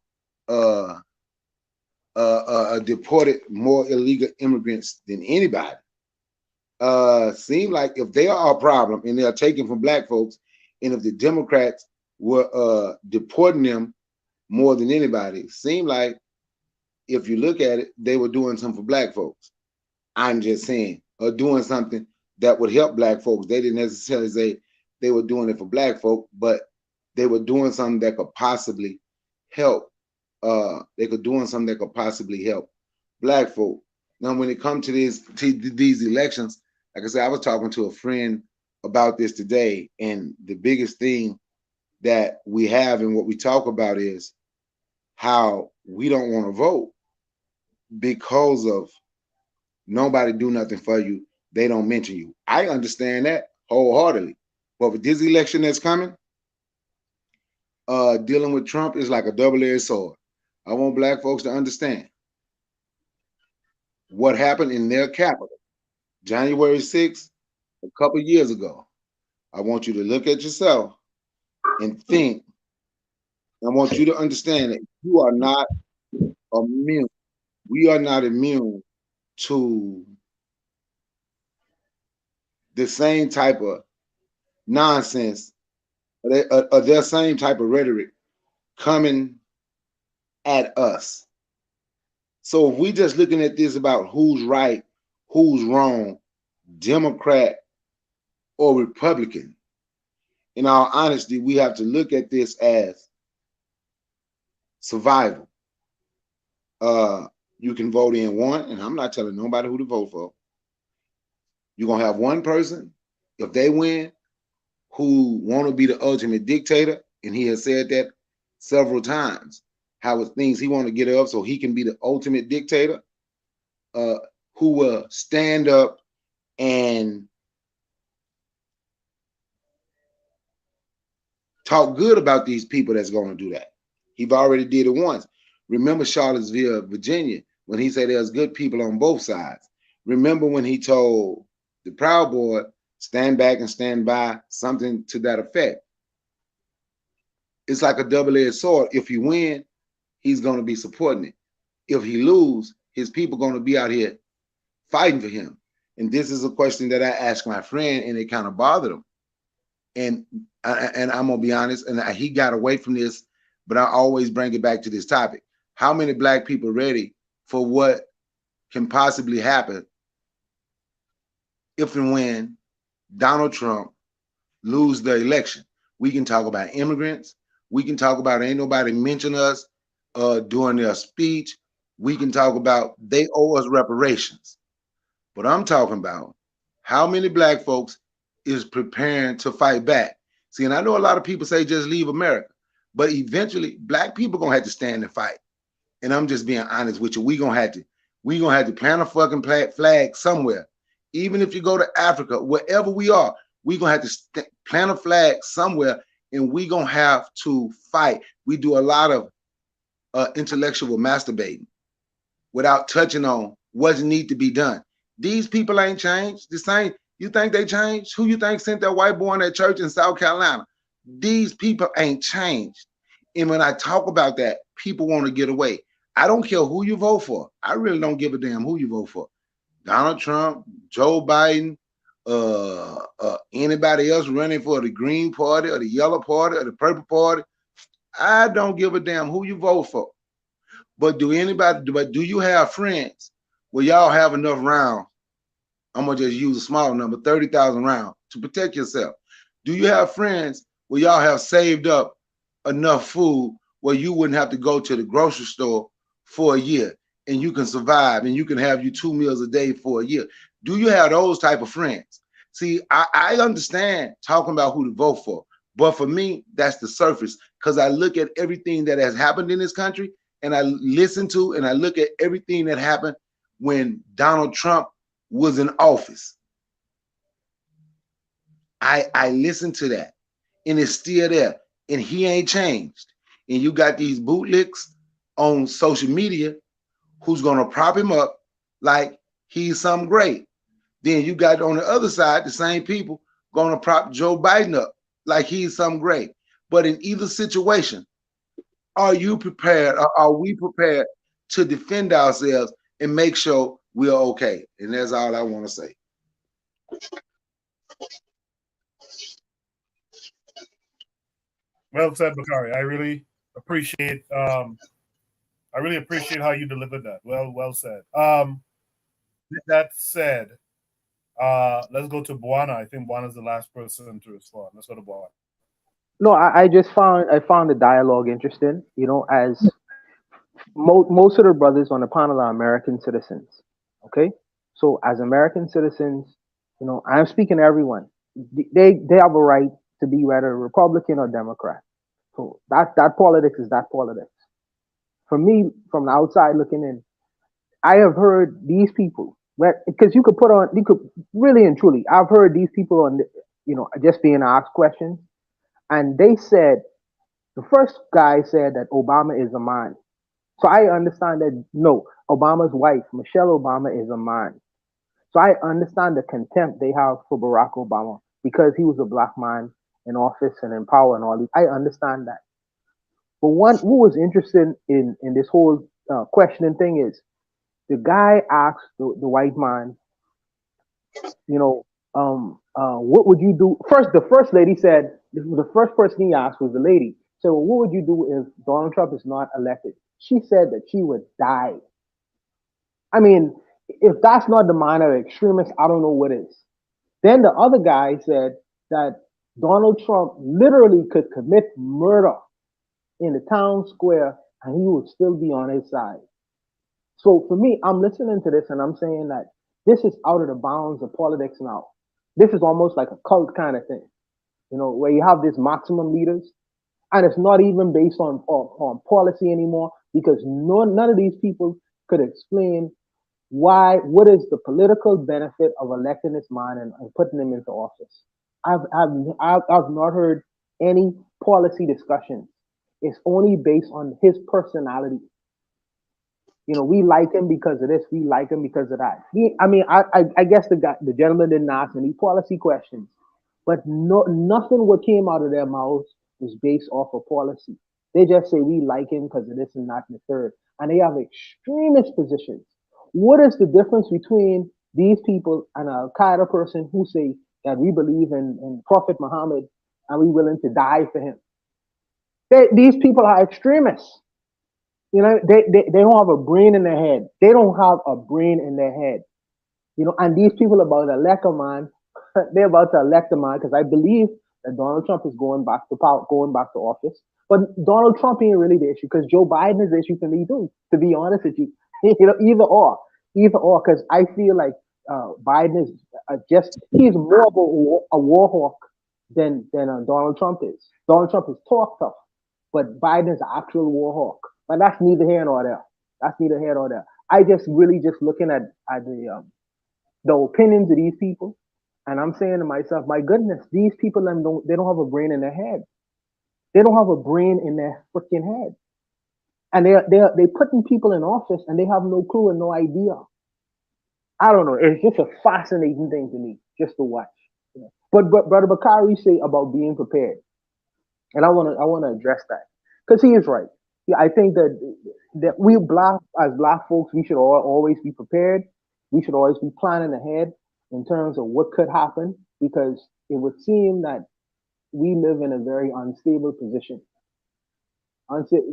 deported more illegal immigrants than anybody. Seem like if they are a problem and they are taken from black folks, and if the Democrats were deporting them more than anybody, seem like if you look at it, they were doing something for black folks. I'm just saying, or doing something that would help black folks. They didn't necessarily say they were doing it for black folk, but they were doing something that could possibly help. They could doing something that could possibly help black folk. Now, when it comes to these elections, like I said, I was talking to a friend about this today, and the biggest thing that we have and what we talk about is how we don't want to vote because of nobody do nothing for you. They don't mention you. I understand that wholeheartedly. But with this election that's coming, dealing with Trump is like a double-edged sword. I want black folks to understand what happened in their capital, January 6th, a couple years ago. I want you to look at yourself and think. I want you to understand that you are not immune. We are not immune to the same type of nonsense or their same type of rhetoric coming at us. So if we just looking at this about who's right, who's wrong, Democrat or Republican, in all honesty, we have to look at this as survival. You can vote in one, and I'm not telling nobody who to vote for. You're going to have one person, if they win, who want to be the ultimate dictator, and he has said that several times, how it's things he want to get up so he can be the ultimate dictator, who will stand up and talk good about these people that's going to do that. He've already did it once. Remember Charlottesville, Virginia, when he said there's good people on both sides. Remember when he told the Proud Boy, stand back and stand by, something to that effect. It's like a double-edged sword. If he win, he's going to be supporting it. If he lose, his people going to be out here fighting for him. And this is a question that I asked my friend, and it kind of bothered him. And I'm going to be honest, and he got away from this, but I always bring it back to this topic. How many black people ready for what can possibly happen if and when Donald Trump lose the election? We can talk about immigrants. We can talk about ain't nobody mention us during their speech. We can talk about they owe us reparations. But I'm talking about how many black folks is preparing to fight back. See, and I know a lot of people say just leave America, but eventually black people gonna have to stand and fight. And I'm just being honest with you. We gonna have to plant a fucking flag somewhere. Even if you go to Africa, wherever we are, we gonna have to plant a flag somewhere, and we gonna have to fight. We do a lot of intellectual masturbating without touching on what need to be done. These people ain't changed. The same. You think they changed? Who you think sent that white boy in that church in South Carolina? These people ain't changed. And when I talk about that, people want to get away. I don't care who you vote for. I really don't give a damn who you vote for. Donald Trump, Joe Biden, anybody else running for the Green Party or the Yellow Party or the Purple Party. I don't give a damn who you vote for. But do you have friends where y'all have enough rounds? I'm gonna just use a small number, 30,000 rounds to protect yourself. Do you have friends where y'all have saved up enough food where you wouldn't have to go to the grocery store for a year and you can survive and you can have you 2 meals a day for a year? Do you have those type of friends? See, I understand talking about who to vote for, but for me, that's the surface because I look at everything that has happened in this country and I listen to and I look at everything that happened when Donald Trump was in office. I listen to that and it's still there and he ain't changed. And you got these bootlicks on social media who's gonna prop him up like he's something great. Then you got on the other side the same people gonna prop Joe Biden up like he's something great. But in either situation, are you prepared or are we prepared to defend ourselves and make sure we're okay? And that's all I want to say. Well said, Bakari. I really appreciate how you delivered that. Well said. With that said, let's go to Buana. I think Buana is the last person to respond. Let's go to Buana. No, I just found the dialogue interesting. You know, as most of the brothers on the panel are American citizens. Okay, so as American citizens, you know, I'm speaking to everyone. They have a right to be whether Republican or Democrat. So that politics is that politics. For me, from the outside looking in, I have heard these people, because you could really and truly, I've heard these people on, you know, just being asked questions, and they said the first guy said that Obama is a man. So I understand that no, Obama's wife, Michelle Obama, is a man. So I understand the contempt they have for Barack Obama because he was a black man in office and in power and all these. I understand that. But what was interesting in this whole questioning thing is the guy asked the white man, you know, what would you do? First, the first lady said, the first person he asked was the lady. So, what would you do if Donald Trump is not elected? She said that she would die. I mean, if that's not the mind of extremists, I don't know what is. Then the other guy said that Donald Trump literally could commit murder in the town square and he would still be on his side. So for me, I'm listening to this and I'm saying that this is out of the bounds of politics now. This is almost like a cult kind of thing, you know, where you have these maximum leaders and it's not even based on policy anymore because none of these people could explain what is the political benefit of electing this man and putting him into office. I've not heard any policy discussions. It's only based on his personality. You know, we like him because of this. We like him because of that. I guess the gentleman didn't ask any policy questions, but nothing what came out of their mouths was based off of policy. They just say we like him because of this and that and the third, and they have extremist positions. What is the difference between these people and an Al Qaeda person who say that we believe in Prophet Muhammad and we're willing to die for him? These people are extremists. You know, they don't have a brain in their head. They don't have a brain in their head. You know, and these people about to elect a man, they're about to elect a man because I believe that Donald Trump is going back to power, going back to office. But Donald Trump ain't really the issue because Joe Biden is the issue for me too, to be honest with you. You know, either or, because I feel like Biden is he's more of a war hawk than Donald Trump is. Donald Trump is talk tough, but Biden is an actual war hawk. But that's neither here nor there. That's neither here nor there. I just really just looking at the opinions of these people, and I'm saying to myself, my goodness, these people they don't have a brain in their head. They don't have a brain in their freaking head, and they putting people in office and they have no clue and no idea. I don't know. It's just a fascinating thing to me just to watch. You know? But Brother Bakari say about being prepared, and I want to address that because he is right. Yeah, I think that we as black folks, we should always be prepared. We should always be planning ahead in terms of what could happen because it would seem that we live in a very unstable position.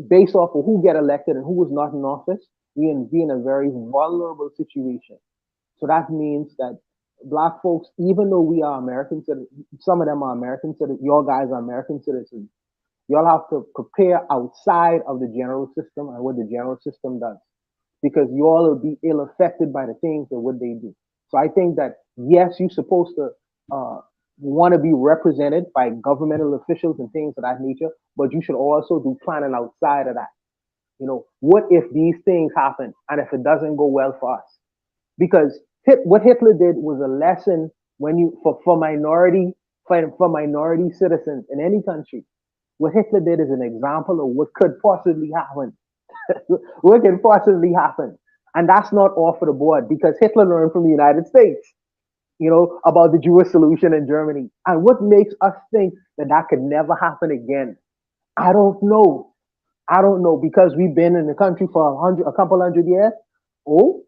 Based off of who get elected and who was not in office, we be in a very vulnerable situation. So that means that black folks, even though we are American citizens, some of them are American citizens, your guys are American citizens, y'all have to prepare outside of the general system and what the general system does, because y'all will be ill affected by the things that what they do. So I think that yes, you're supposed to want to be represented by governmental officials and things of that nature, but you should also do planning outside of that. What if these things happen and if it doesn't go well for us? Because what Hitler did was a lesson for minority citizens in any country. What Hitler did is an example of what could possibly happen. What can possibly happen? And that's not off of the board because Hitler learned from the United States, about the Jewish solution in Germany. And what makes us think that could never happen again? I don't know. Because we've been in the country for a couple hundred years. Oh,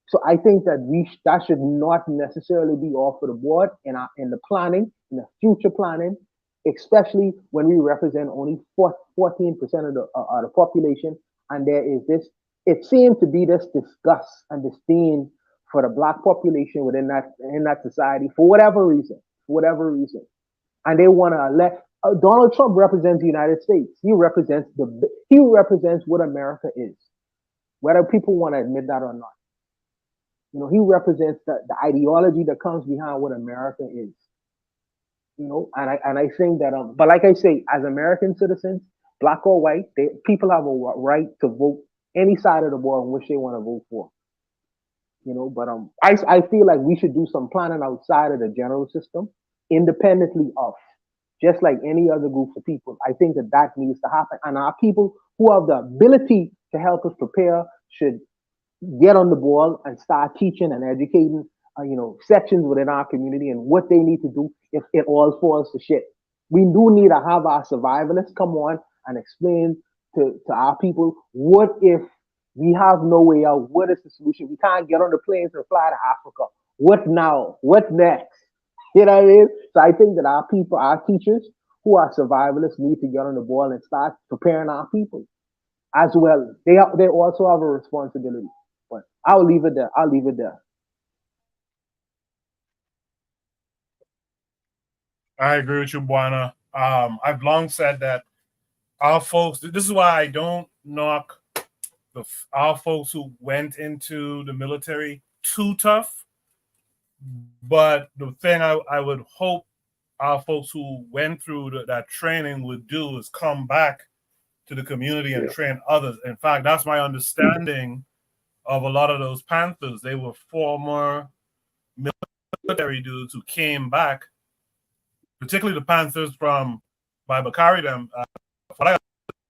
so I think that should not necessarily be off of the board in the planning, in the future planning, especially when we represent only 14% of the population, and there is this. It seems to be this disgust and disdain for the black population within that society for whatever reason, and they want to elect. Donald Trump represents the United States. He represents what America is, whether people want to admit that or not. He represents the ideology that comes behind what America is. And I think that but like I say, as American citizens, black or white, people have a right to vote any side of the board in which they want to vote for. But I feel like we should do some planning outside of the general system, independently of, just like any other group of people. I think that needs to happen, and our people who have the ability to help us prepare should get on the ball and start teaching and educating, sections within our community and what they need to do if it all falls to shit. We do need to have our survivalists come on and explain to our people, what if we have no way out? What is the solution? We can't get on the planes and fly to Africa. What now? What next? You know what I mean? So I think that our people, our teachers who are survivalists, need to get on the ball and start preparing our people as well. They also have a responsibility. But I'll leave it there. I agree with you, Buana. I've long said that our folks, this is why I don't knock our folks who went into the military too tough. But the thing I would hope our folks who went through that training would do is come back to the community and train others. In fact, that's my understanding of a lot of those Panthers. They were former military dudes who came back, particularly the Panthers by Bakari them. What I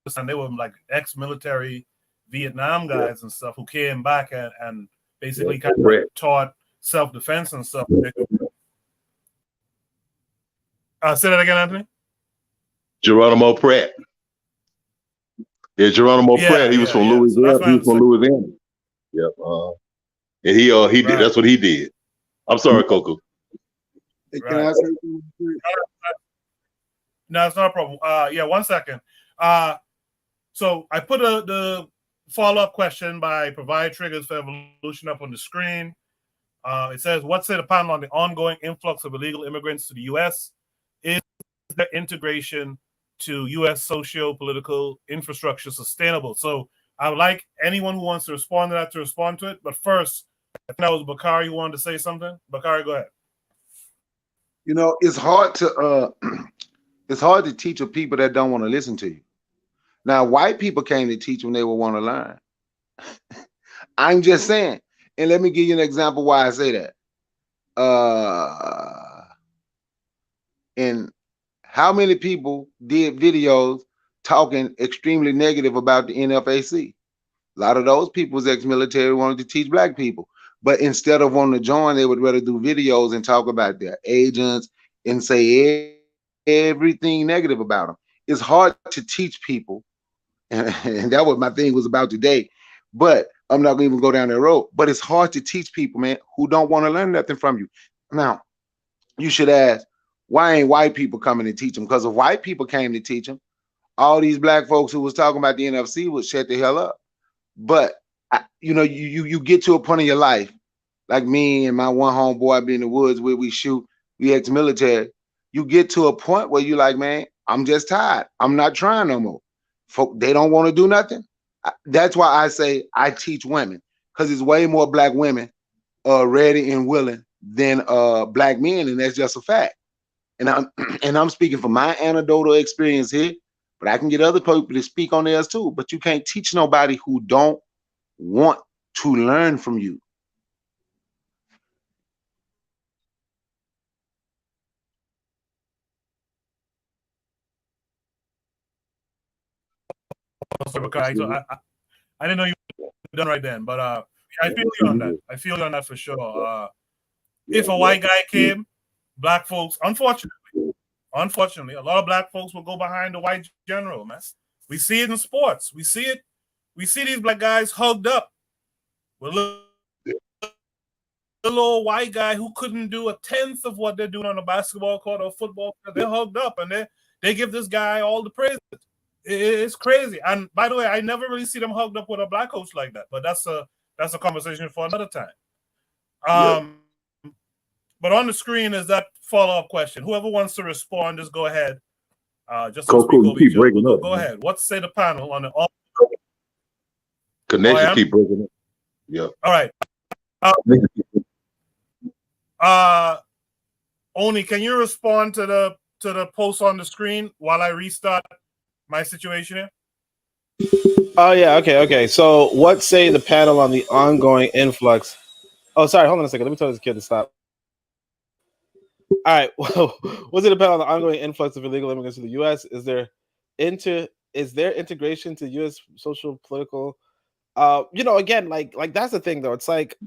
understand, they were like ex-military Vietnam guys and stuff who came back and basically kind of taught self-defense and stuff. Say that again, Anthony. Geronimo Pratt. Yeah, Geronimo Pratt. He was from Louisiana. He was from Louisiana. Yep. And he did. That's what he did. I'm sorry, Coco. Hey, can I say something? No, it's not a problem. Yeah, 1 second. So I put the follow-up question by Provide Triggers for Evolution up on the screen. It says, what say the panel on the ongoing influx of illegal immigrants to the U.S.? Is their integration to U.S. socio-political infrastructure sustainable? So I would like anyone who wants to respond to that to respond to it. But first, I think that was Bakari who wanted to say something. Bakari, go ahead. It's hard to teach a people that don't want to listen to you. Now, white people came to teach when they would want to learn. I'm just saying. And let me give you an example why I say that. And how many people did videos talking extremely negative about the NFAC? A lot of those people was ex-military, wanted to teach black people. But instead of wanting to join, they would rather do videos and talk about their agents and say everything negative about them. It's hard to teach people. And that was my thing was about today. But I'm not going to even go down that road. But it's hard to teach people, man, who don't want to learn nothing from you. Now, you should ask, why ain't white people coming to teach them? Because if white people came to teach them, all these black folks who was talking about the NFC would shut the hell up. But, you get to a point in your life, like me and my one homeboy be in the woods where we shoot, we ex-military. You get to a point where you're like, man, I'm just tired. I'm not trying no more. Folk, they don't want to do nothing. That's why I say I teach women, because there's way more black women ready and willing than black men, and that's just a fact. And I'm speaking from my anecdotal experience here, but I can get other people to speak on theirs too. But you can't teach nobody who don't want to learn from you. I didn't know you were done right then, but I feel you on that. I feel you on that for sure. If a white guy came, black folks, unfortunately, a lot of black folks will go behind the white general, man. We see it in sports. We see it. We see these black guys hugged up with a little old white guy who couldn't do a tenth of what they're doing on a basketball court or football court. They're hugged up, and they give this guy all the praise. It's crazy. And by the way, I never really see them hugged up with a black coach like that. But that's a conversation for another time. But on the screen is that follow-up question. Whoever wants to respond, just go ahead. Just to speak over each other. Go ahead. What say the panel on the connection? Keep breaking up. Yeah. All right. Oni, can you respond to the post on the screen while I restart my situation here? Oh yeah, okay. So what say the panel on the ongoing influx? Oh, sorry, hold on a second. Let me tell this kid to stop. All right. Well, what's it about on the ongoing influx of illegal immigrants to the U.S.? Is there integration to U.S. social political? Again, like that's the thing though. It's like,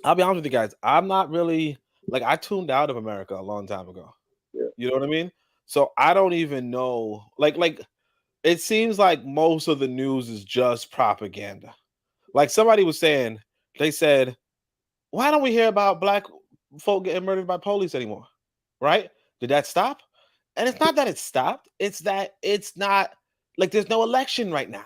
I'll be honest with you guys. I'm not really I tuned out of America a long time ago. Yeah. You know what I mean? So I don't even know. Like it seems like most of the news is just propaganda. Like somebody was saying, they said, why don't we hear about black folk getting murdered by police anymore? Right? Did that stop? And it's not that it stopped. It's that it's not there's no election right now.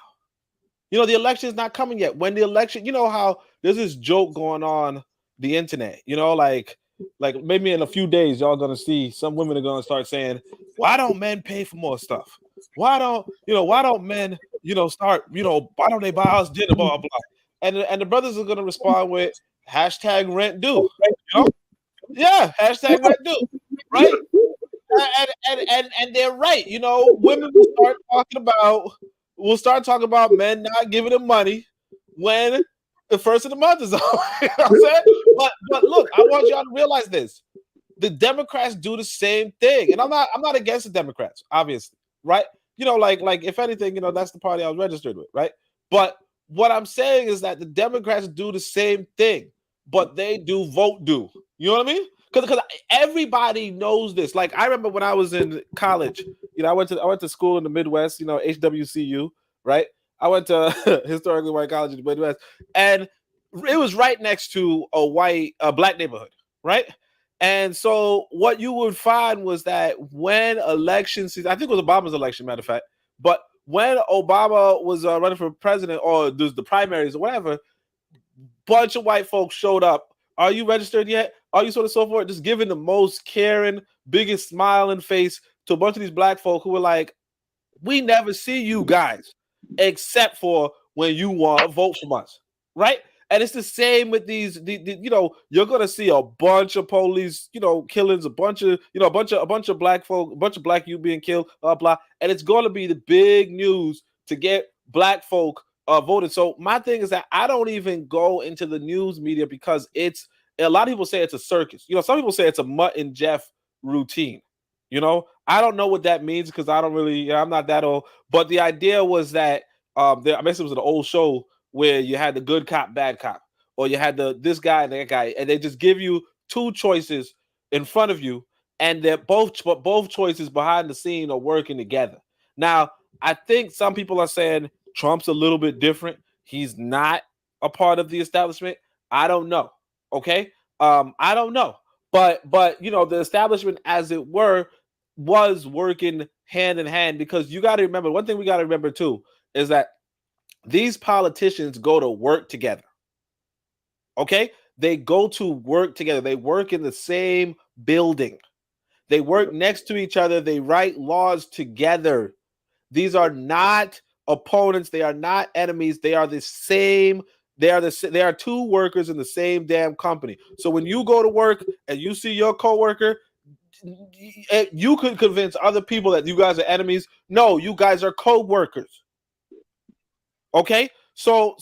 The election is not coming yet. When the election, how there's this joke going on the internet, like maybe in a few days, y'all gonna see some women are gonna start saying, why don't men pay for more stuff? Why don't men, start, why don't they buy us dinner, blah, blah. And the brothers are gonna respond with hashtag rent due. Yeah, hashtag rent due, right? And they're right. Women will start talking about men not giving them money when the first of the month is over. You know what I'm saying? But look, I want y'all to realize this. The Democrats do the same thing. And I'm not against the Democrats, obviously, right? Like if anything, that's the party I was registered with, right? But what I'm saying is that the Democrats do the same thing, but they do vote due. You know what I mean? Because everybody knows this. Like I remember when I was in college, I went to school in the Midwest, HWCU, right? I went to historically white college in the Midwest, and it was right next to a black neighborhood, right? And so what you would find was that when election season, I think it was Obama's election, matter of fact, but when Obama was running for president or there's the primaries or whatever, bunch of white folks showed up. Are you registered yet? Are you so forth? Just giving the most caring, biggest smiling face to a bunch of these black folk who were like, we never see you guys except for when you want to vote from us, right? And it's the same with these, you're gonna see a bunch of police, killings, a bunch of black folk, a bunch of black youth being killed, blah, and it's gonna be the big news to get black folk voted. So my thing is that I don't even go into the news media because it's a lot of people say it's a circus. Some people say it's a Mutt and Jeff routine. I don't know what that means because I don't really, I'm not that old. But the idea was that I guess it was an old show where you had the good cop, bad cop, or you had this guy and that guy, and they just give you two choices in front of you, and they're both choices behind the scene are working together. Now, I think some people are saying Trump's a little bit different. He's not a part of the establishment. I don't know. Okay. I don't know. But the establishment, as it were, was working hand in hand, because you got to remember, one thing we got to remember too is that these politicians go to work together. Okay? They go to work together. They work in the same building. They work next to each other. They write laws together. These are not opponents. They are not enemies. They are the same They are two workers in the same damn company. So when you go to work and you see your coworker, you could convince other people that you guys are enemies. No, you guys are co-workers. Okay, so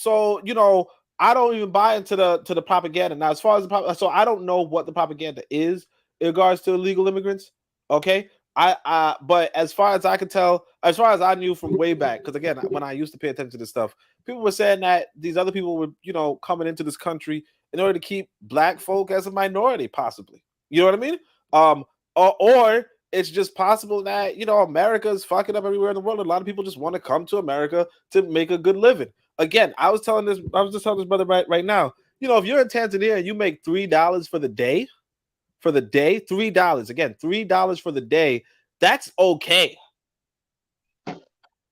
I don't even buy into the propaganda. Now, as far as so I don't know what the propaganda is in regards to illegal immigrants. Okay, but as far as I can tell, as far as I knew from way back, because again, when I used to pay attention to this stuff, people were saying that these other people were coming into this country in order to keep black folk as a minority, possibly. You know what I mean? Or it's just possible that America is fucking up everywhere in the world. A lot of people just want to come to America to make a good living. Again, I was just telling this brother right now. If you're in Tanzania and you make $3 for the day, $3 again, $3 for the day, that's okay.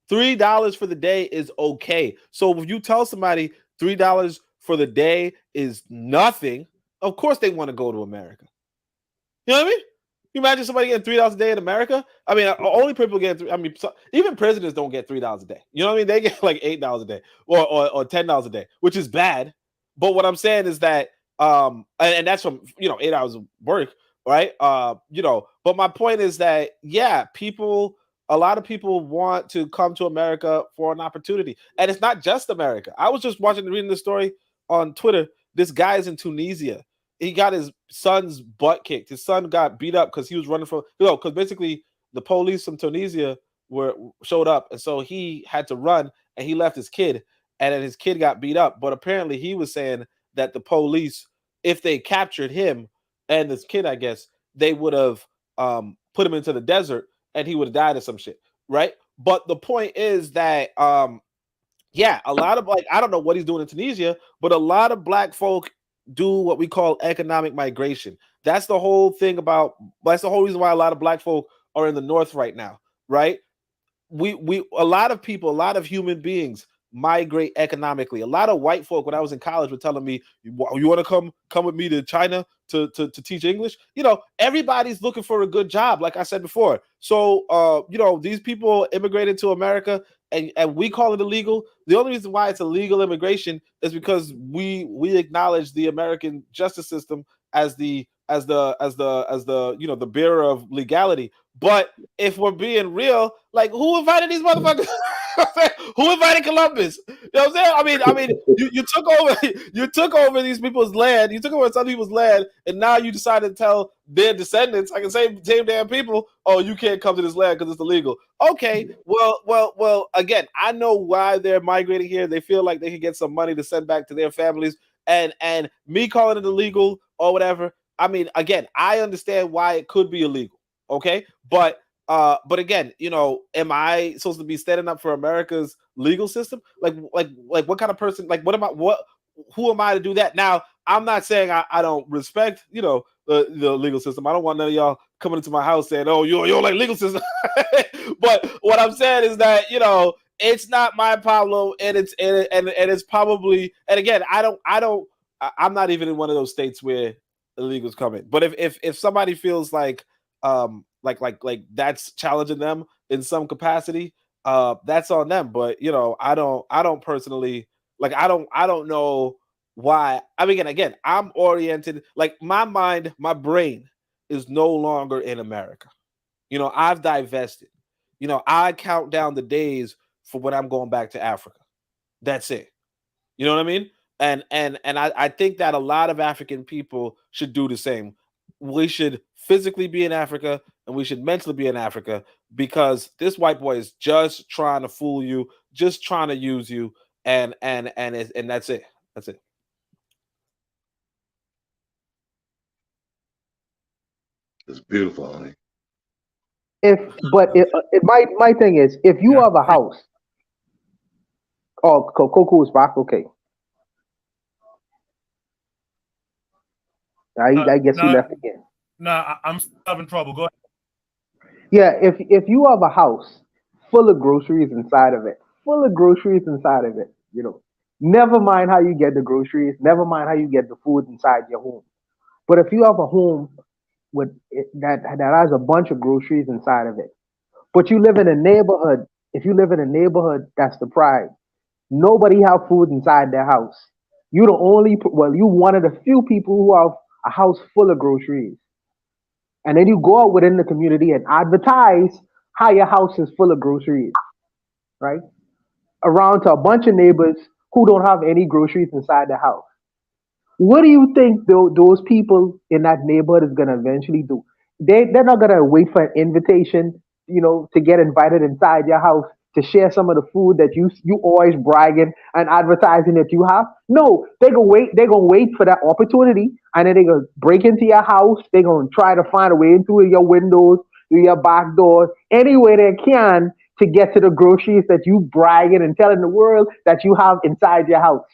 $3 for the day is okay. So if you tell somebody $3 for the day is nothing, of course they want to go to America. You know what I mean? You imagine somebody getting $3 a day in America? I mean, only people get even presidents don't get $3 a day. You know what I mean? They get like $8 a day or $10 a day, which is bad. But what I'm saying is that and that's from 8 hours of work, right? But my point is that a lot of people want to come to America for an opportunity. And it's not just America. I was just reading this story on Twitter. This guy's in Tunisia. He got his son's butt kicked. His son got beat up because he was running from because basically the police from Tunisia showed up, and so he had to run, and he left his kid, and then his kid got beat up. But apparently he was saying that the police, if they captured him and this kid, I guess they would have put him into the desert and he would have died of some shit, right? But the point is that a lot of I don't know what he's doing in Tunisia, but a lot of black folk do what we call economic migration. That's the whole reason why a lot of black folk are in the north right now, right? A lot of human beings migrate economically. A lot of white folk when I was in college were telling me, you want to come with me to China to teach English? Everybody's looking for a good job, like I said before. So these people immigrated to America and we call it illegal. The only reason why it's illegal immigration is because we acknowledge the American justice system as the bearer of legality. But if we're being real, like who invited these motherfuckers? Who invited Columbus? You know what I'm saying? I mean, you took over these people's land. You took over some people's land, and now you decided to tell their descendants, like the same damn people, oh, you can't come to this land because it's illegal. Okay, well. Again, I know why they're migrating here. They feel like they can get some money to send back to their families, and me calling it illegal or whatever. I mean, again, I understand why it could be illegal. Okay, but again, am I supposed to be standing up for America's legal system? Like what kind of person? Like, who am I to do that? Now, I'm not saying I don't respect, the legal system. I don't want none of y'all coming into my house saying, "Oh, you don't like legal system." But what I'm saying is that it's not my problem, and it's probably. And again, I'm not even in one of those states where illegals come in. But if somebody feels like that's challenging them in some capacity, that's on them. But I don't personally I don't know why. I mean, again, I'm oriented, like my brain is no longer in America. I've divested. I count down the days for when I'm going back to Africa. That's it. You know what I mean? And I think that a lot of African people should do the same. We should physically be in Africa and we should mentally be in Africa, because this white boy is just trying to fool you, just trying to use you, and that's it. That's it. It's beautiful, honey. My thing is, if you have a house, Coco is back. Okay. I guess he left again. I'm still having trouble. Go ahead. Yeah, if you have a house full of groceries inside of it, never mind how you get the groceries, never mind how you get the food inside your home. But if you have a home that has a bunch of groceries inside of it, but you live in a neighborhood, if you live in a neighborhood that's deprived, nobody have food inside their house. You the only, well, you one of the few people who have a house full of groceries. And then you go out within the community and advertise how your house is full of groceries, right? Around to a bunch of neighbors who don't have any groceries inside the house. What do you think those people in that neighborhood is going to eventually do? They're not going to wait for an invitation, to get invited inside your house to share some of the food that you always bragging and advertising that you have. No, they're gonna wait. They're gonna wait for that opportunity, and then they're gonna break into your house. They're gonna try to find a way into your windows, through your back doors, any way they can to get to the groceries that you bragging and telling the world that you have inside your house.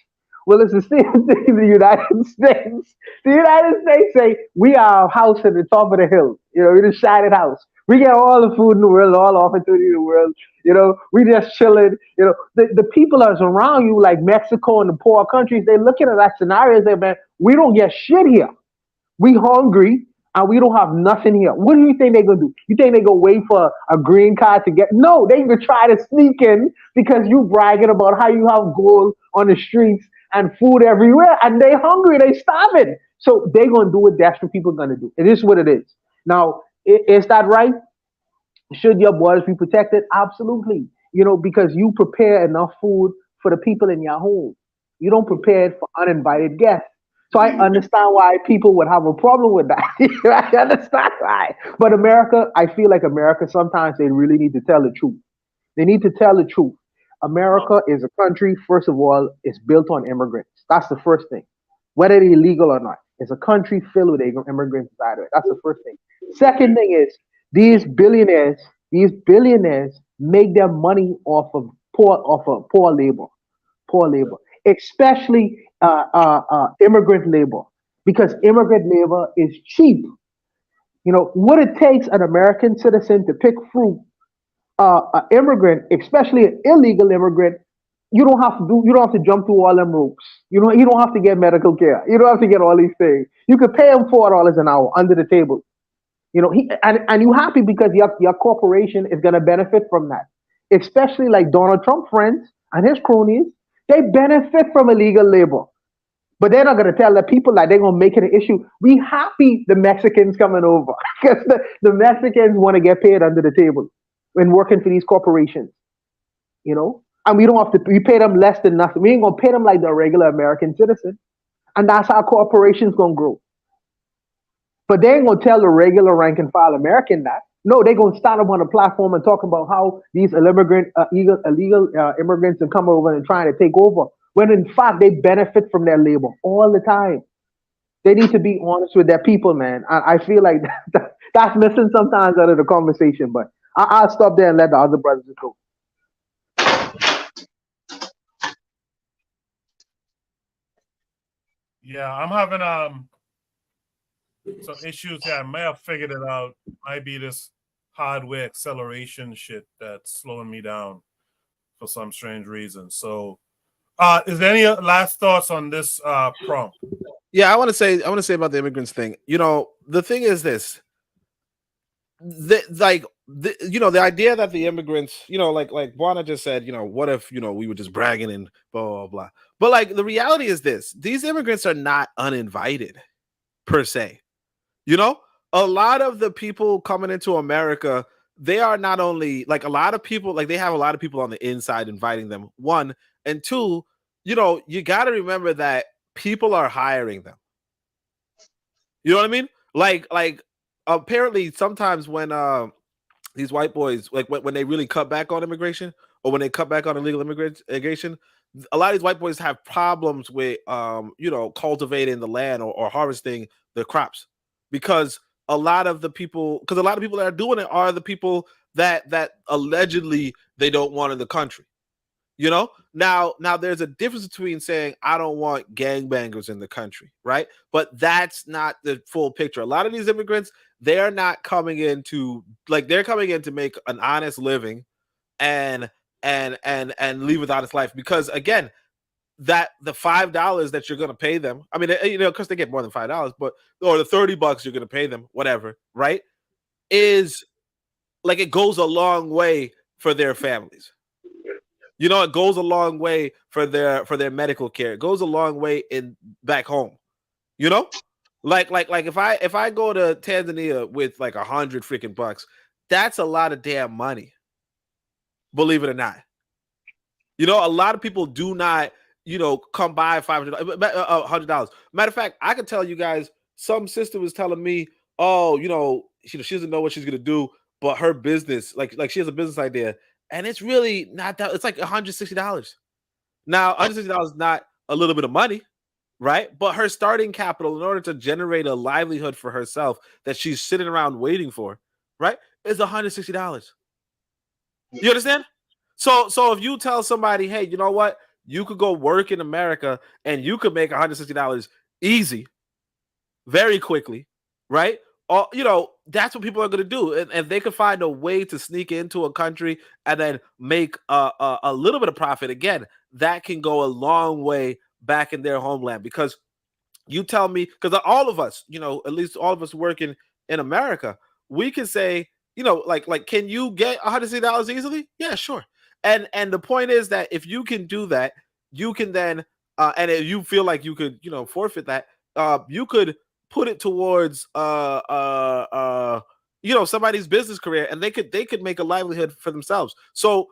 Well, it's the same thing in the United States. The United States say we are a house at the top of the hill. We're the shining house. We get all the food in the world, all the opportunity in the world. We just chilling. The people that's around you, like Mexico and the poor countries, they're looking at that scenario and say, man, we don't get shit here. We hungry and we don't have nothing here. What do you think they're gonna do? You think they're gonna wait for a green card to get? No, they gonna try to sneak in because you bragging about how you have gold on the streets and food everywhere, and they hungry, they starving. So they gonna do what desperate people gonna do. It is what it is. Now, is that right? Should your borders be protected? Absolutely. Because you prepare enough food for the people in your home. You don't prepare it for uninvited guests. So I understand why people would have a problem with that. I understand why. But America, I feel like America, sometimes they really need to tell the truth. They need to tell the truth. America is a country, first of all, it's built on immigrants. That's the first thing. Whether they're illegal or not. It's a country filled with immigrants inside of it. That's the first thing. Second thing is these billionaires make their money off of poor labor, especially immigrant labor, because immigrant labor is cheap. What it takes an American citizen to pick fruit, an immigrant, especially an illegal immigrant, you don't have to jump through all them ropes. You don't have to get medical care. You don't have to get all these things. You could pay him $4 an hour under the table. And you happy because your corporation is going to benefit from that. Especially like Donald Trump friends and his cronies, they benefit from illegal labor. But they're not going to tell the people that they're going to make it an issue. We happy the Mexicans coming over because the Mexicans want to get paid under the table when working for these corporations. And we don't have to, we pay them less than nothing. We ain't going to pay them like the regular American citizen. And that's how corporations going to grow. But they ain't gonna tell the regular rank and file American that. No, they're gonna stand up on a platform and talk about how these illegal immigrants are coming over and trying to take over. When in fact they benefit from their labor all the time. They need to be honest with their people, man. I feel like that's missing sometimes out of the conversation. But I'll stop there and let the other brothers go. Yeah, I'm having some issues here. I may have figured it out. Might be this hardware acceleration shit that's slowing me down for some strange reason. So, is there any last thoughts on this prompt? Yeah, I want to say about the immigrants thing. The thing is this: the idea that the immigrants, like Buana just said, what if we were just bragging and blah blah blah. But like the reality is this: these immigrants are not uninvited per se. A lot of the people coming into America, they are not only like a lot of people, like they have a lot of people on the inside inviting them. One, and two, you got to remember that people are hiring them. You know what I mean? Like apparently sometimes when these white boys, like when they really cut back on immigration or when they cut back on illegal immigration, a lot of these white boys have problems with cultivating the land or harvesting the crops. Because a lot of the people that are doing it are the people that allegedly they don't want in the country. Now there's a difference between saying I don't want gangbangers in the country, right? But that's not the full picture. A lot of these immigrants, they're not coming in to they're coming in to make an honest living and live with honest life. Because again, that the $5 that you're going to pay them, I mean, because they get more than $5, but or the $30 you're going to pay them, whatever, right? Is like it goes a long way for their families. You know, it goes a long way for their medical care. It goes a long way in back home. You know, like if I go to Tanzania with like $100 freaking bucks, that's a lot of damn money. Believe it or not. You know, a lot of people do not, you know, come by $100. Matter of fact, I can tell you guys, some sister was telling me, oh, you know, she doesn't know what she's gonna do, but her business, like she has a business idea, and it's really not that. It's like $160. Now, $160 is not a little bit of money, right? But her starting capital, in order to generate a livelihood for herself that she's sitting around waiting for, right, is $160. You understand? So if you tell somebody, hey, you know what, you could go work in America and you could make $160 easy, very quickly, right? Or, you know, that's what people are going to do, and they could find a way to sneak into a country and then make a little bit of profit. Again, that can go a long way back in their homeland. Because you tell me, because all of us, you know, at least all of us working in America, we can say, you know, like can you get $160 easily? Yeah, sure. And the point is that if you can do that, you can then and if you feel like you could, you know, forfeit that, you could put it towards you know, somebody's business career, and they could make a livelihood for themselves. So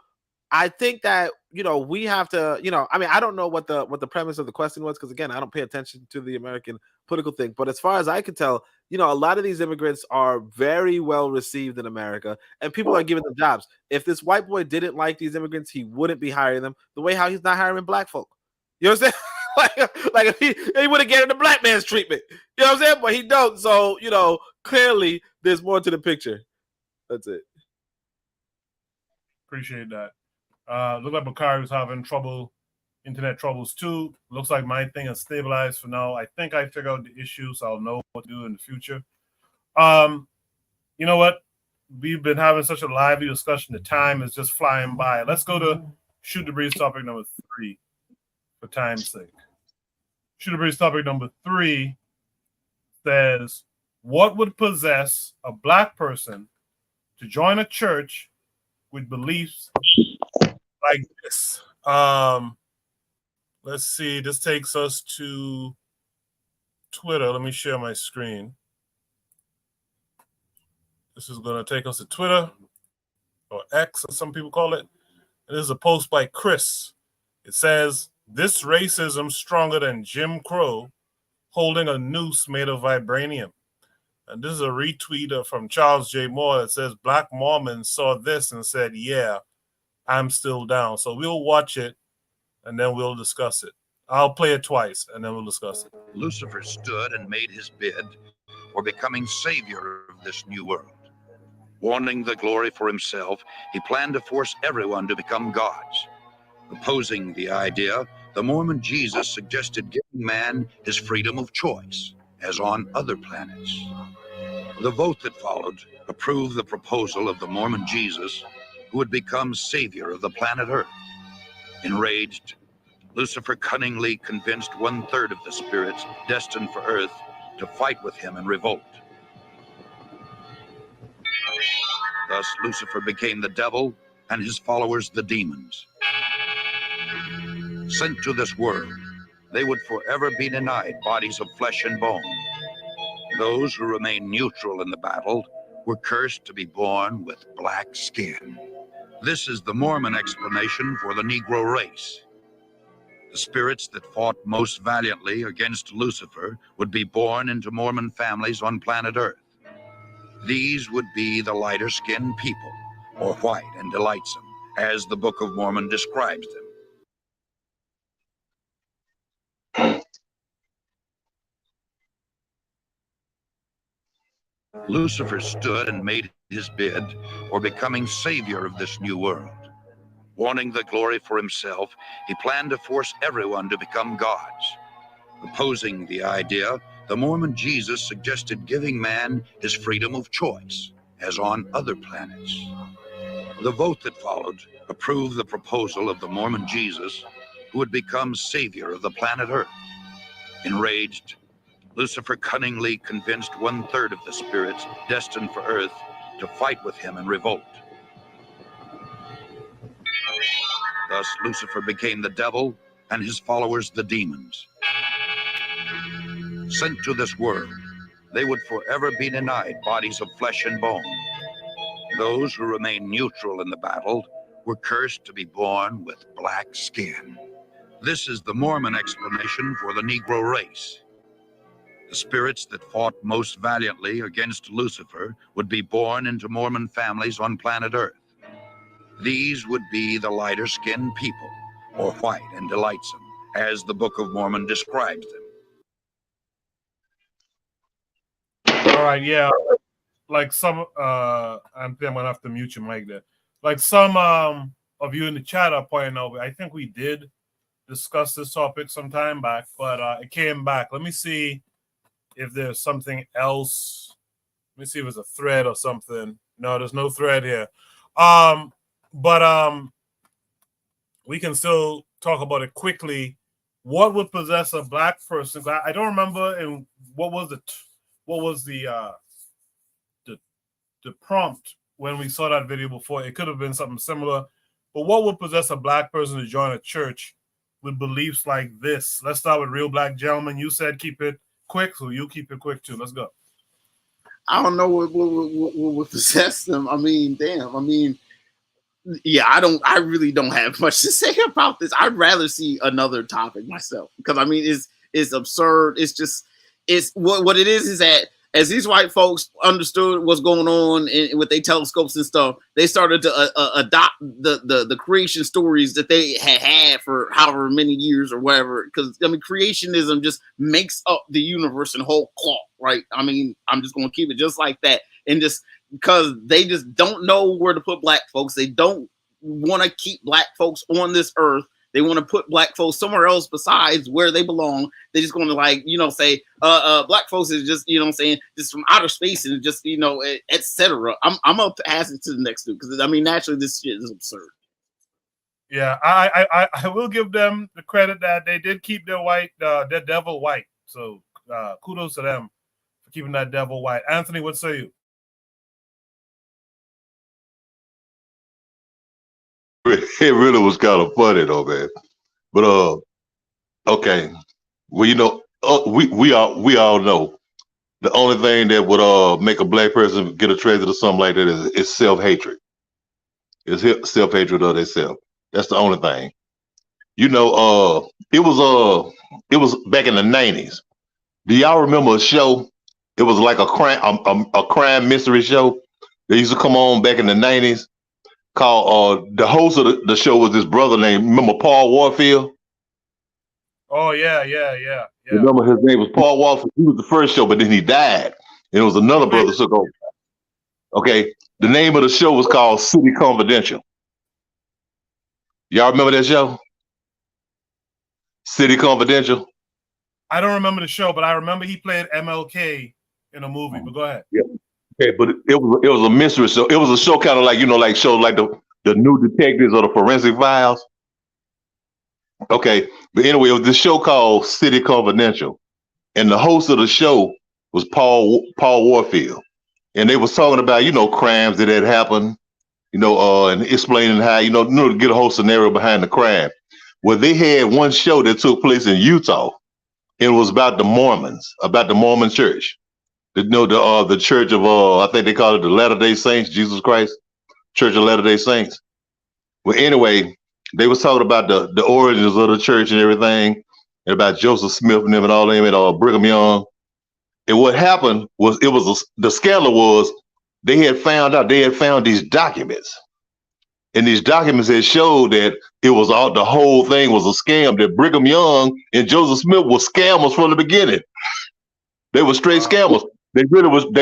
I think that, you know, we have to, you know, I mean, I don't know what the premise of the question was, because again, I don't pay attention to the American political thing. But as far as I can tell, you know, a lot of these immigrants are very well received in America, and people are giving them jobs. If this white boy didn't like these immigrants, he wouldn't be hiring them the way how he's not hiring black folk. You know what I'm saying? like if he would have given the black man's treatment. You know what I'm saying? But he don't. So, you know, clearly there's more to the picture. That's it. Appreciate that. Look like Bakari was having internet troubles too. Looks like my thing has stabilized for now. I think I figured out the issue, so I'll know what to do in the future. You know what? We've been having such a lively discussion. The time is just flying by. Let's go to Shoot the Breeze topic number 3 for time's sake. Shoot the Breeze topic number 3 says, what would possess a black person to join a church with beliefs like this? Let's see. This takes us to Twitter. Let me share my screen. This is going to take us to Twitter, or X, as some people call it. This is a post by Chris. It says, this racism stronger than Jim Crow holding a noose made of vibranium. And this is a retweet from Charles J. Moore that says, Black Mormons saw this and said, yeah, I'm still down. So we'll watch it and then we'll discuss it. I'll play it twice and then we'll discuss it. Lucifer stood and made his bid for becoming savior of this new world. Wanting the glory for himself, he planned to force everyone to become gods. Opposing the idea, the Mormon Jesus suggested giving man his freedom of choice, as on other planets. The vote that followed approved the proposal of the Mormon Jesus, who would become savior of the planet Earth. Enraged, Lucifer cunningly convinced 1/3 of the spirits destined for Earth to fight with him in revolt. Thus, Lucifer became the devil and his followers the demons. Sent to this world, they would forever be denied bodies of flesh and bone. Those who remained neutral in the battle were cursed to be born with black skin. This is the Mormon explanation for the Negro race. The spirits that fought most valiantly against Lucifer would be born into Mormon families on planet Earth. These would be the lighter-skinned people, or white and delightsome, as the Book of Mormon describes them. Lucifer stood and made his bid for becoming savior of this new world. Wanting the glory for himself, he planned to force everyone to become gods. Opposing the idea, the Mormon Jesus suggested giving man his freedom of choice, as on other planets. The vote that followed approved the proposal of the Mormon Jesus, who would become savior of the planet Earth. Enraged, Lucifer cunningly convinced 1/3 of the spirits destined for Earth to fight with him in revolt. Thus, Lucifer became the devil and his followers the demons. Sent to this world, they would forever be denied bodies of flesh and bone. Those who remained neutral in the battle were cursed to be born with black skin. This is the Mormon explanation for the Negro race. The spirits that fought most valiantly against Lucifer would be born into Mormon families on planet Earth. These would be the lighter-skinned people, or white and delightsome, as the Book of Mormon describes them. All right, yeah. Like some, I'm gonna have to mute your mic there. Like some of you in the chat are pointing out, I think we did discuss this topic some time back, but it came back. Let me see if there's something else. Let me see if it's a thread or something. No, there's no thread here. But we can still talk about it quickly. What would possess a black person? I don't remember. And what was the prompt when we saw that video before? It could have been something similar. But what would possess a black person to join a church with beliefs like this? Let's start with Real Black Gentleman. You said keep it quick, so you keep it quick too. Let's go. I don't know what would possess them. I mean, damn. I mean, yeah, I really don't have much to say about this. I'd rather see another topic myself, because I mean, it's absurd. It's just, it's what it is that as these white folks understood what's going on with their telescopes and stuff, they started to adopt the creation stories that they had for however many years or whatever. Because I mean, creationism just makes up the universe in whole cloth, right? I mean, I'm just going to keep it just like that, and just because they just don't know where to put black folks, they don't want to keep black folks on this earth. They want to put black folks somewhere else besides where they belong. They're just going to, like, you know, say, black folks is just, you know what I'm saying, just from outer space and just, you know, etc. I'm up to pass it to the next dude, because I mean, naturally, this shit is absurd. Yeah, I will give them the credit that they did keep their their devil white. So kudos to them for keeping that devil white. Anthony, what say you? It really was kind of funny though, man. But okay, well, you know, we all know the only thing that would make a black person get attracted to something like that is self-hatred. It's self-hatred of themselves. That's the only thing. You know, it was back in the 90s. Do y'all remember a show? It was like a crime mystery show that used to come on back in the 90s. Called the host of the show was this brother named, remember Paul Warfield? Oh yeah. Remember his name was Paul Warfield. He was the first show, but then he died. And it was another brother took over. Okay, the name of the show was called City Confidential. Y'all remember that show? City Confidential. I don't remember the show, but I remember he played MLK in a movie. But go ahead. Yeah. Okay, but it was a mystery show. It was a show kind of like, you know, like shows like the New Detectives or the Forensic Files. Okay, but anyway, it was this show called City Confidential, and the host of the show was Paul Warfield, and they was talking about, you know, crimes that had happened, you know, and explaining how, you know, to get a whole scenario behind the crime. Well, they had one show that took place in Utah. It was about the Mormons, about the Mormon Church. The Church of I think they call it the Latter-day Saints, Jesus Christ, Church of Latter-day Saints. Well, anyway, they was talking about the origins of the church and everything, and about Joseph Smith and them and all them, and Brigham Young. And what happened was, the scandal was they had found these documents, and these documents had showed that the whole thing was a scam. That Brigham Young and Joseph Smith were scammers from the beginning. They were straight scammers. They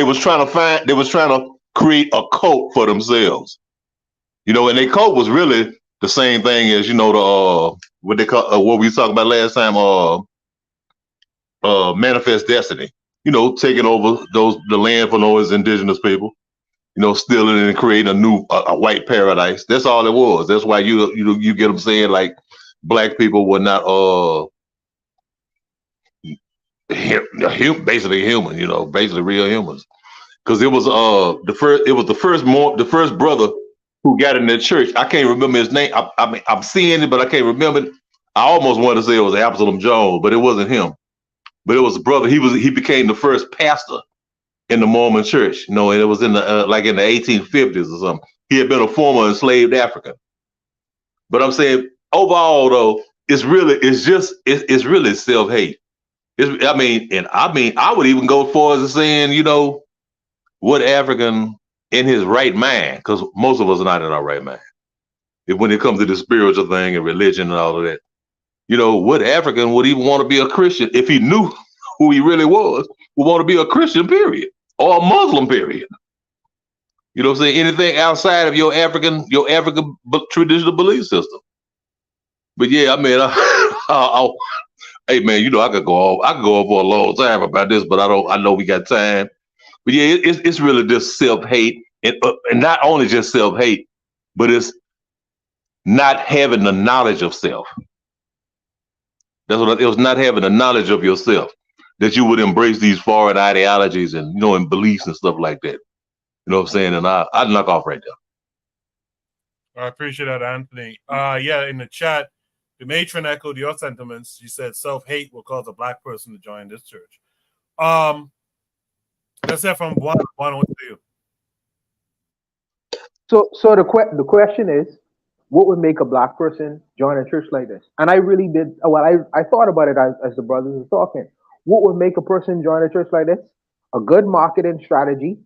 was trying to create a cult for themselves, you know, and their cult was really the same thing as, you know, what they call what we talked about last time, Manifest Destiny, you know, taking over the land for those indigenous people, you know, stealing and creating a new white paradise. That's all it was. That's why you get them saying like black people were not basically human, you know, basically real humans, because it was the first brother who got in the church. I can't remember his name. I mean, I'm seeing it, but I can't remember it. I almost wanted to say it was Absalom Jones, but it wasn't him. But it was a brother. He became the first pastor in the Mormon church. You know, and it was in the like in the 1850s or something. He had been a former enslaved African. But I'm saying overall though, it's really self-hate. I would even go as far as saying, you know, what African in his right mind, because most of us are not in our right mind. When it comes to the spiritual thing and religion and all of that, you know, what African would even want to be a Christian if he knew who he really was, would want to be a Christian, period, or a Muslim, period. You know what I'm saying? Anything outside of your African traditional belief system. But yeah, I mean, hey man, you know, I could go on for a long time about this, but I know we got time. But yeah, it's really just self-hate, and not only just self-hate, but it's not having the knowledge of self. It was not having the knowledge of yourself that you would embrace these foreign ideologies and, you know, and beliefs and stuff like that. You know what I'm saying? And I'd knock off right there. I appreciate that, Anthony. Yeah, in the chat, the matron echoed your sentiments. She said self-hate will cause a black person to join this church. Let's hear from one to you. So the question is, what would make a black person join a church like this? And I really did. Well, I thought about it as the brothers were talking. What would make a person join a church like this? A good marketing strategy,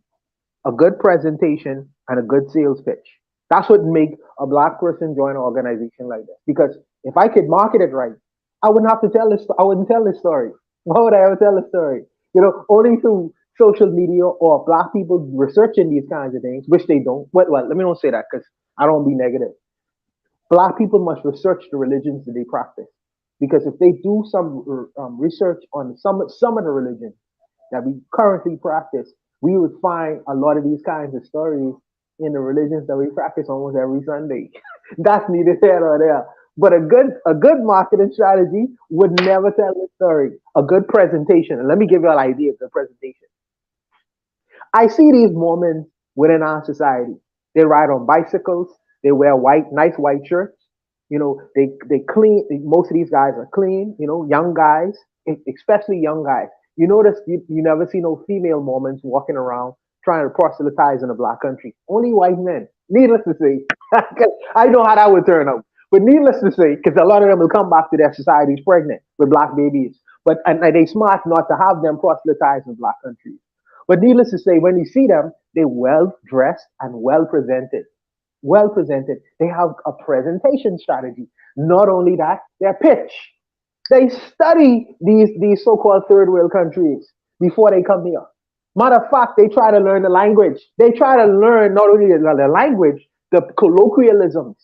a good presentation, and a good sales pitch. That's what would make a black person join an organization like this. Because if I could market it right, I wouldn't have to tell this. I wouldn't tell this story. Why would I ever tell this story? You know, only through social media or black people researching these kinds of things, which they don't. Well, let me not say that because I don't want to be negative. Black people must research the religions that they practice, because if they do some research on some of the religions that we currently practice, we would find a lot of these kinds of stories in the religions that we practice almost every Sunday. That's neither here nor there. But a good marketing strategy would never tell the story. A good presentation, and let me give you an idea of the presentation. I see these Mormons within our society. They ride on bicycles. They wear nice white shirts. You know, they clean. Most of these guys are clean. You know, young guys, especially young guys. You notice you never see no female Mormons walking around trying to proselytize in a black country. Only white men. Needless to say, I know how that would turn out. But needless to say, because a lot of them will come back to their societies pregnant with black babies. But and they smart not to have them proselytize in black countries. But needless to say, when you see them, they're well dressed and well presented. Well presented. They have a presentation strategy. Not only that, their pitch. They study these so-called third world countries before they come here. Matter of fact, they try to learn the language. They try to learn not only the language, the colloquialisms,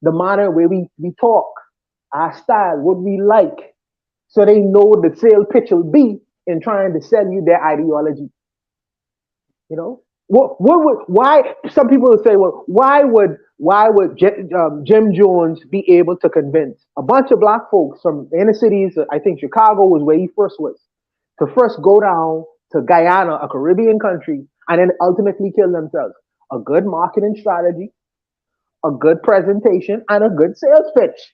the manner where we talk, our style, what we like, so they know what the sales pitch will be in trying to sell you their ideology. You know, why some people will say, well, why would Jim Jones be able to convince a bunch of black folks from inner cities? I think Chicago was where he first was, to first go down to Guyana, a Caribbean country, and then ultimately kill themselves. A good marketing strategy, a good presentation, and a good sales pitch.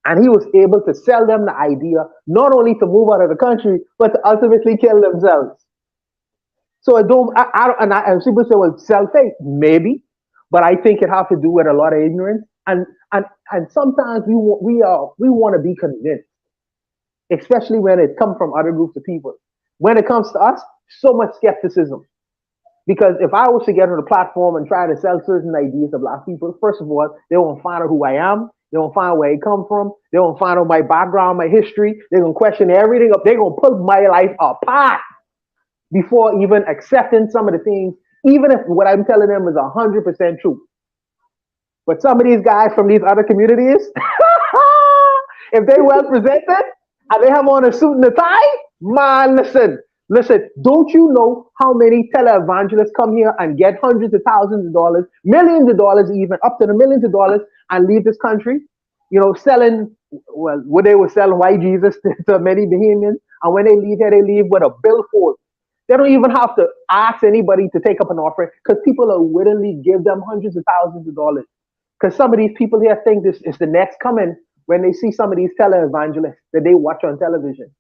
And he was able to sell them the idea, not only to move out of the country, but to ultimately kill themselves. So and people say, well, self-hate, maybe, but I think it has to do with a lot of ignorance. And sometimes we want to be convinced, especially when it comes from other groups of people. When it comes to us, so much skepticism. Because if I was to get on the platform and try to sell certain ideas to black people, first of all, they won't find out who I am. They won't find out where I come from. They won't find out my background, my history. They're going to question everything up. They're going to pull my life apart before even accepting some of the things, even if what I'm telling them is 100% true. But some of these guys from these other communities, if they well presented and they have on a suit and a tie, man, listen, don't you know how many televangelists come here and get hundreds of thousands of dollars, millions of dollars, even up to the millions of dollars, and leave this country, you know, selling, well, what they were selling white Jesus to many Bahamians. And when they leave here, they leave with a billfold They don't even have to ask anybody to take up an offering because people will willingly give them hundreds of thousands of dollars. Because some of these people here think this is the next coming when they see some of these televangelists that they watch on television.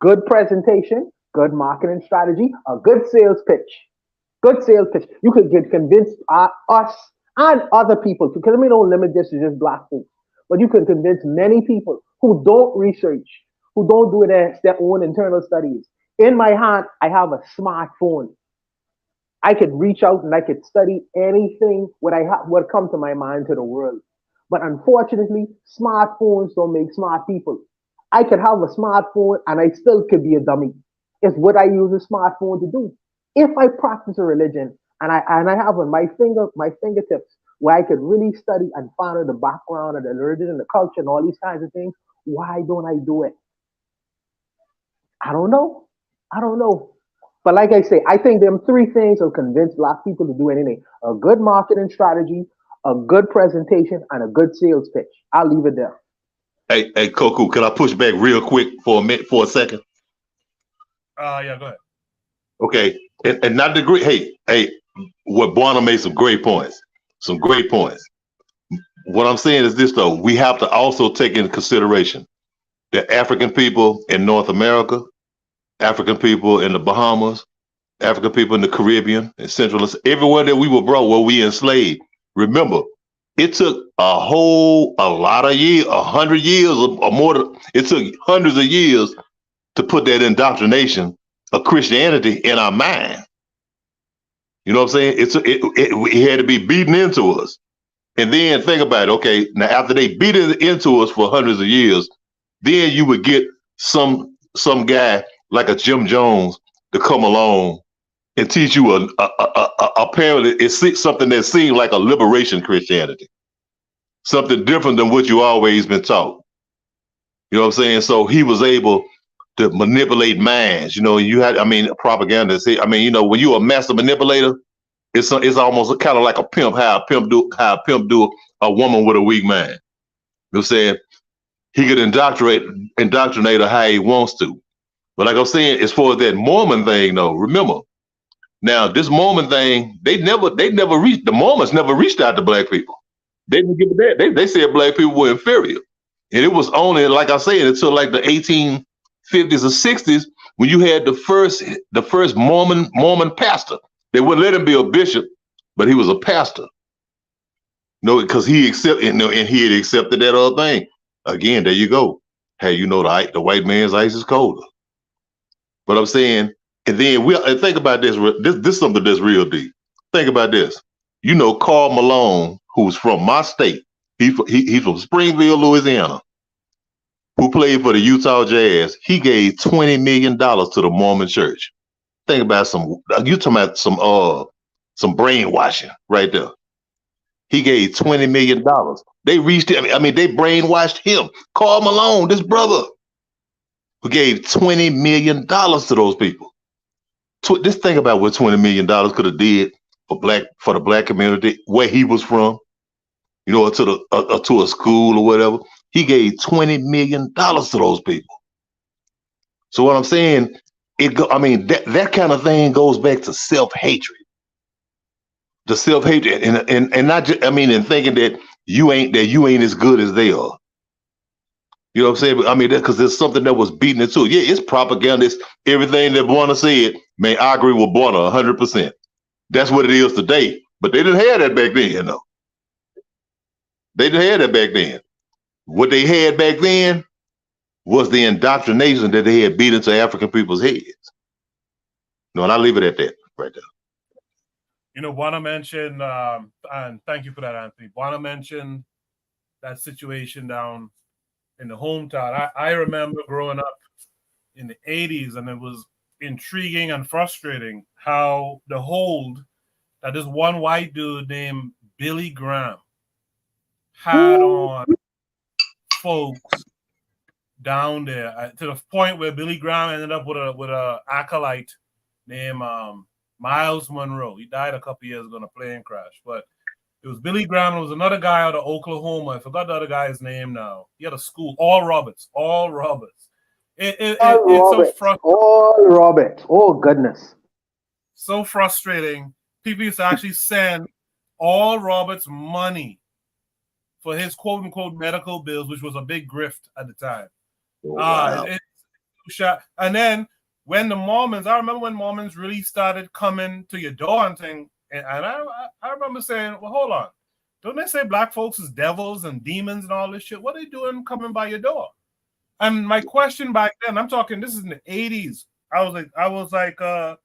Good presentation, good marketing strategy, a good sales pitch. Good sales pitch. You could get convinced us and other people, because we don't limit this to just black folks, but you can convince many people who don't research, who don't do their own internal studies. In my hand, I have a smartphone. I could reach out and I could study anything what come to my mind to the world. But unfortunately, smartphones don't make smart people. I could have a smartphone and I still could be a dummy. It's what I use a smartphone to do. If I practice a religion and I have on my fingertips where I could really study and find out the background of the religion and the culture and all these kinds of things, why don't I do it? I don't know. But like I say, I think them three things will convince black people to do anything. A good marketing strategy, a good presentation, and a good sales pitch. I'll leave it there. Hey, Coco, can I push back real quick for a second? Yeah, go ahead. Okay, and not the great. Hey, what Buana made some great points. What I'm saying is this though: we have to also take into consideration the African people in North America, African people in the Bahamas, African people in the Caribbean and Central, everywhere that we were brought, where we enslaved. Remember, it took a lot of years, 100 years or more. It took hundreds of years to put that indoctrination of Christianity in our mind. You know what I'm saying? It had to be beaten into us. And then think about it. Okay, now after they beat it into us for hundreds of years, then you would get some guy like a Jim Jones to come along and teach you apparently it's something that seemed like a liberation Christianity, something different than what you always been taught. You know what I'm saying? So he was able to manipulate minds. You know, propaganda. When you're a master manipulator, it's almost kind of like a pimp. How a pimp do a woman with a weak mind. You know what I'm saying? He could indoctrinate her how he wants to. But like I'm saying, as far as that Mormon thing, though, remember, now this Mormon thing, the Mormons never reached out to black people. They didn't give a damn. They said black people were inferior. And it was only, like I said, until like the 1850s or 60s when you had the first Mormon pastor. They wouldn't let him be a bishop, but he was a pastor. No, because he accepted, and he had accepted that other thing. Again, there you go. Hey, the white man's ice is colder. But I'm saying, and then and think about this. This is something that's real deep. Think about this. Karl Malone, who's from my state. He's from Springville, Louisiana, who played for the Utah Jazz. He gave $20 million to the Mormon church. Think about you talking about some brainwashing right there. He gave $20 million. They reached him. They brainwashed him. Karl Malone, this brother, who gave $20 million to those people. Just think about what $20 million could have did for the black community where he was from, to a school or whatever. He gave $20 million to those people. So what I'm saying, that kind of thing goes back to self-hatred. The self-hatred and not just, and thinking that you ain't as good as they are. You know what I'm saying? Because there's something that was beaten into it. Yeah, it's propaganda. It's everything that Buana said. Man, I agree with Buana 100%. That's what it is today. But they didn't have that back then, though. They didn't have that back then. What they had back then was the indoctrination that they had beat into African people's heads. And I leave it at that right there. Buana mentioned, and thank you for that, Anthony. Buana mentioned that situation down in the hometown. I remember growing up in the 80s, and it was intriguing and frustrating how the hold that this one white dude named Billy Graham had on folks down there, to the point where Billy Graham ended up with a acolyte named Miles Monroe. He died a couple years ago in a plane crash, but it was Billy Graham. There was another guy out of Oklahoma. I forgot the other guy's name now. He had a school. All Roberts. All Roberts. Oh, goodness. So frustrating. People used to actually send all Robert's money for his quote unquote medical bills, which was a big grift at the time. Wow. And then when the Mormons, I remember when Mormons really started coming to your door and saying, and I remember saying, well, hold on. Don't they say black folks is devils and demons and all this shit? What are they doing coming by your door? And my question back then, I'm talking, this is in the 80s. I was like a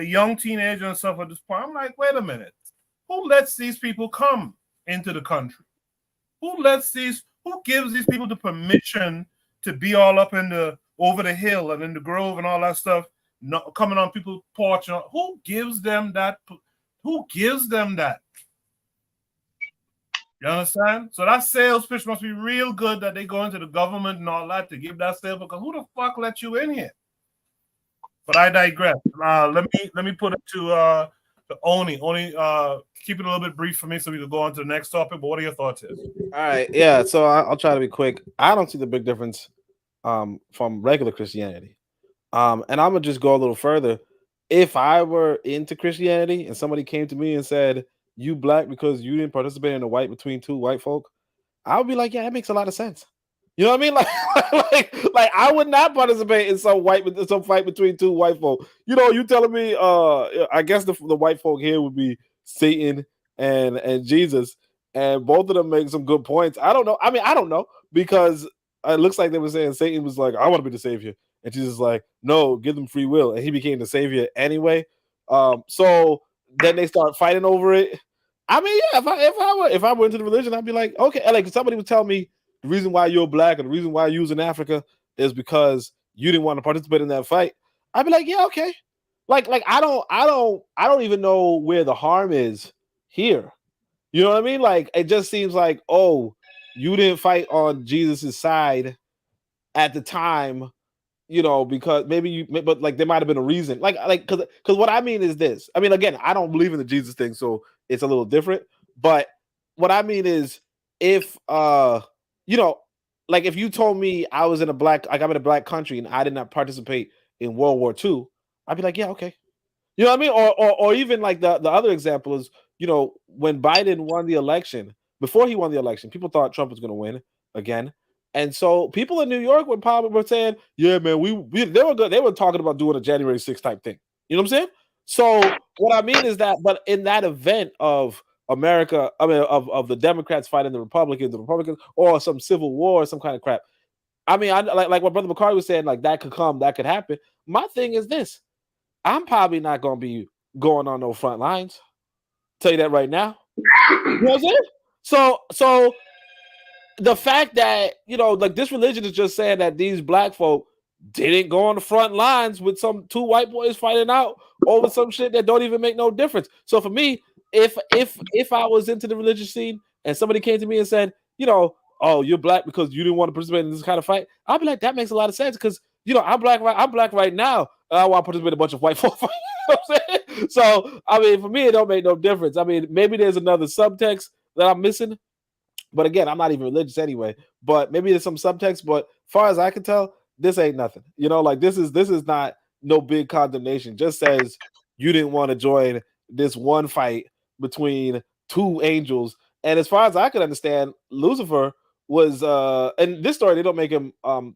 young teenager and stuff at this point. I'm like, wait a minute. Who lets these people come into the country? Who gives these people the permission to be all up in the over the hill and in the grove and all that stuff, coming on people's porch? Who gives them that? Who gives them that? You understand? So that sales pitch must be real good that they go into the government and all that to give that sale, because who the fuck let you in here? But I digress. Let me put it to Oni. Oni, keep it a little bit brief for me so we can go on to the next topic. But what are your thoughts here? All right, yeah. So I'll try to be quick. I don't see the big difference from regular Christianity. And I'm gonna just go a little further. If I were into Christianity and somebody came to me and said, "You black because you didn't participate in the fight between two white folk," I would be like, "Yeah, that makes a lot of sense." You know what I mean? Like I would not participate in some fight between two white folk. You know, you telling me? I guess the white folk here would be Satan and Jesus, and both of them make some good points. I don't know. I mean, I don't know, because it looks like they were saying Satan was like, "I want to be the savior," and Jesus is like, "No, give them free will," and he became the savior anyway. So then they start fighting over it. I mean, yeah, if I were into the religion, I'd be like, okay, like somebody would tell me the reason why you're black and the reason why you was in Africa is because you didn't want to participate in that fight. I'd be like, yeah, okay. Like I don't even know where the harm is here. You know what I mean? Like it just seems like, oh, you didn't fight on Jesus's side at the time, you know, because but like there might have been a reason. Like because what I mean is this. I mean, again, I don't believe in the Jesus thing, so it's a little different. But what I mean is, if you know, like if you told me I'm in a black country and I did not participate in World War II, I'd be like, yeah, okay. You know what I mean? Or even like the other example is, you know, when Biden won the election, before he won the election, people thought Trump was going to win again. And so people in New York were saying, yeah, man, they were good. They were talking about doing a January 6th type thing. You know what I'm saying? So what I mean is that, but in that event of America, I mean, of the Democrats fighting the Republicans, or some civil war or some kind of crap. I mean, like what Brother McCarty was saying, like that could happen. My thing is this. I'm probably not going to be going on no front lines. Tell you that right now. You know what I'm saying? So the fact that, you know, like this religion is just saying that these black folk didn't go on the front lines with some two white boys fighting out over some shit that don't even make no difference. So for me, if I was into the religious scene and somebody came to me and said, you know, oh, you're black because you didn't want to participate in this kind of fight, I'd be like, that makes a lot of sense, because, you know, I'm black right now. I want to participate in a bunch of white folk. You know what I'm saying? So I mean, for me, it don't make no difference. I mean, maybe there's another subtext that I'm missing. But again, I'm not even religious anyway. But maybe there's some subtext. But as far as I can tell, this ain't nothing. You know, like this is not no big condemnation. Just says you didn't want to join this one fight between two angels. And as far as I can understand, Lucifer was and this story, they don't make him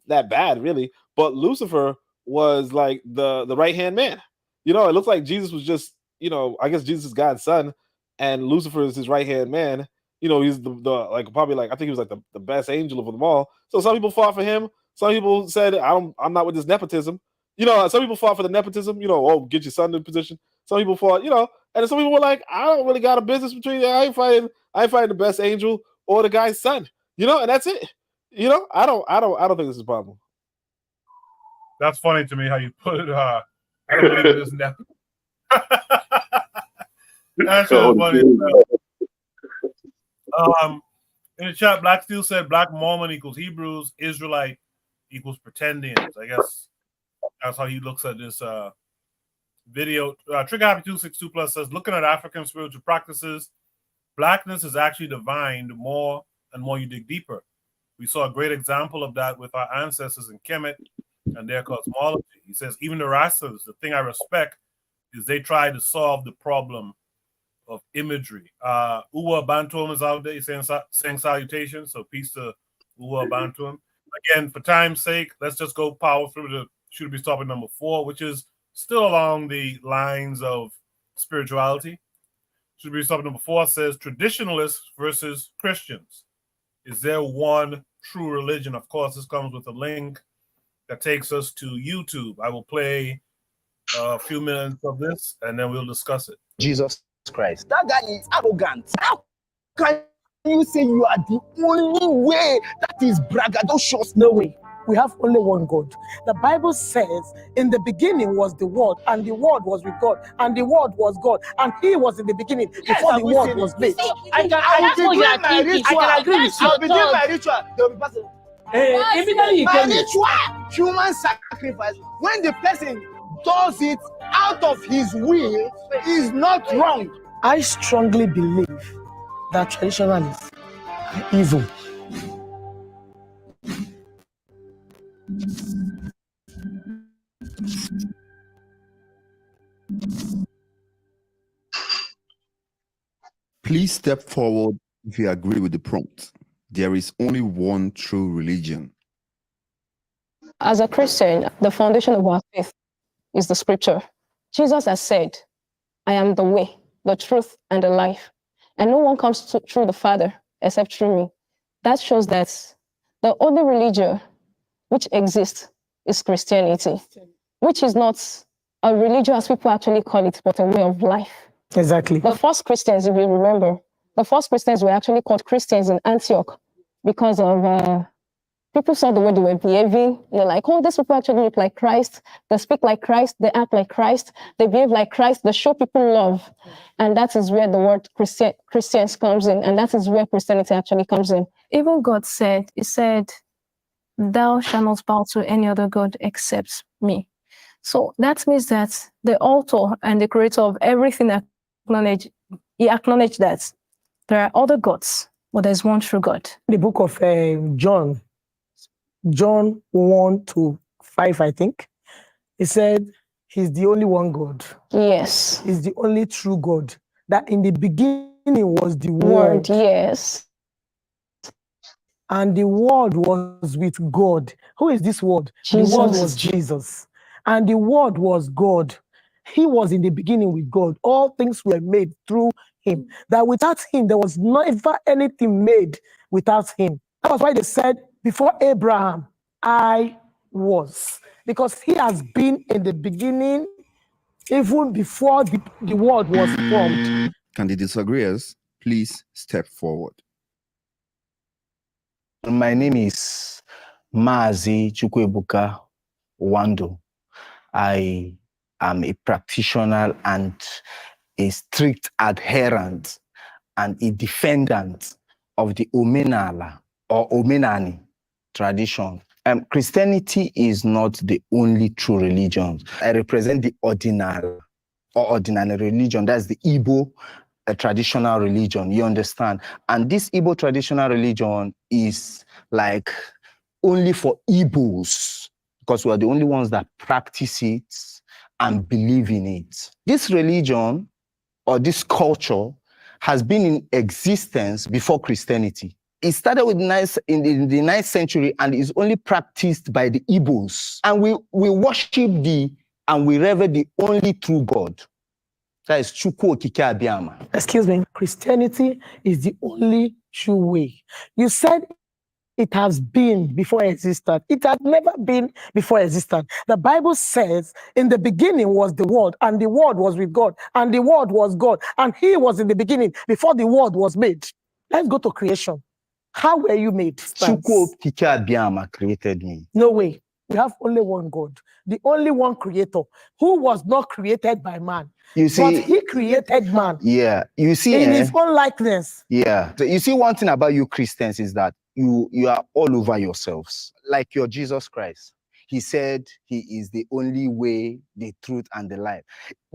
that bad really, but Lucifer was like the right-hand man. You know, it looks like Jesus was just, you know, I guess Jesus is God's son and Lucifer is his right-hand man. You know, he's the like probably like I think he was like the best angel of them all. So some people fought for him. Some people said I'm not with this nepotism. You know, some people fought for the nepotism. You know, oh, get your son in position. Some people fought, you know, and some people were like, I don't really got a business between. I ain't fighting the best angel or the guy's son. You know, and that's it. You know, I don't think this is a problem. That's funny to me how you put it. I don't believe in this nepotism. That's so funny. In the chat, Black Steel said Black Mormon equals Hebrews, Israelite equals pretendians. I guess that's how he looks at this video. Trigger Happy 262 Plus says, looking at African spiritual practices, blackness is actually divine the more and more you dig deeper. We saw a great example of that with our ancestors in Kemet and their cosmology. He says, even the Rastas, the thing I respect is they try to solve the problem of imagery. Uwa Bantuam is out there saying salutations, so peace to Uwa Bantuam. Again, for time's sake, let's just go power through to should be stopping number 4, which is still along the lines of spirituality. Should be stopping number 4 says traditionalists versus Christians. Is there one true religion? Of course, this comes with a link that takes us to YouTube. I will play a few minutes of this and then we'll discuss it. Jesus Christ. That guy is arrogant. How can you say you are the only way? That is braggadocious. No way. We have only one God. The Bible says, in the beginning was the Word, and the Word was with God, and the Word was God, and He was in the beginning before the Word was made. I will be doing my ritual. I will be doing my ritual. They will be passing. Immediately my ritual, human sacrifice. When the person does it out of his will, is not wrong. I strongly believe that traditionalists are evil. Please step forward if you agree with the prompt. There is only one true religion. As a Christian, the foundation of our faith is the scripture. Jesus has said, I am the way, the truth, and the life. And no one comes through the Father except through me. That shows that the only religion which exists is Christianity, which is not a religion as people actually call it, but a way of life. Exactly. The first Christians, if you remember, the first Christians were actually called Christians in Antioch because of people saw the way they were behaving. They're like, oh, these people actually look like Christ. They speak like Christ. They act like Christ. They behave like Christ. They show people love. And that is where the word Christians comes in. And that is where Christianity actually comes in. Even God said, He said, thou shalt not bow to any other God except me. So that means that the author and the creator of everything he acknowledged that there are other gods, but there's one true God. The book of John 1-5, I think, it said he's the only one God. Yes. He's the only true God. That in the beginning was the Word. Yes. And the Word was with God. Who is this Word? Jesus. The Word was Jesus. And the Word was God. He was in the beginning with God. All things were made through Him. That without Him, there was never anything made without Him. That was why they said, before Abraham, I was. Because He has been in the beginning, even before the world was formed. Can the disagreeers please step forward? My name is Mazi Chukwuebuka Wando. I am a practitioner and a strict adherent and a defendant of the Omenala or Omenani tradition. Christianity is not the only true religion. I represent the ordinary religion. That's the Igbo traditional religion, you understand? And this Igbo traditional religion is like only for Igbos, because we are the only ones that practice it and believe in it. This religion or this culture has been in existence before Christianity. It started with in the 9th century and is only practiced by the Igbos. And we worship and we revere the only true God. That is Chukwu Okike Abiyama. Excuse me. Christianity is the only true way. You said it has been before it existed. It had never been before it existed. The Bible says, in the beginning was the Word, and the Word was with God, and the Word was God, and He was in the beginning before the world was made. Let's go to creation. How were you made? Chukwu Okike Abiyama created me. No way. We have only one God, the only one creator, who was not created by man. You see, but He created man. Yeah, you see, in His own likeness. Yeah, so you see, one thing about you Christians is that you are all over yourselves, like your Jesus Christ. He said He is the only way, the truth, and the life.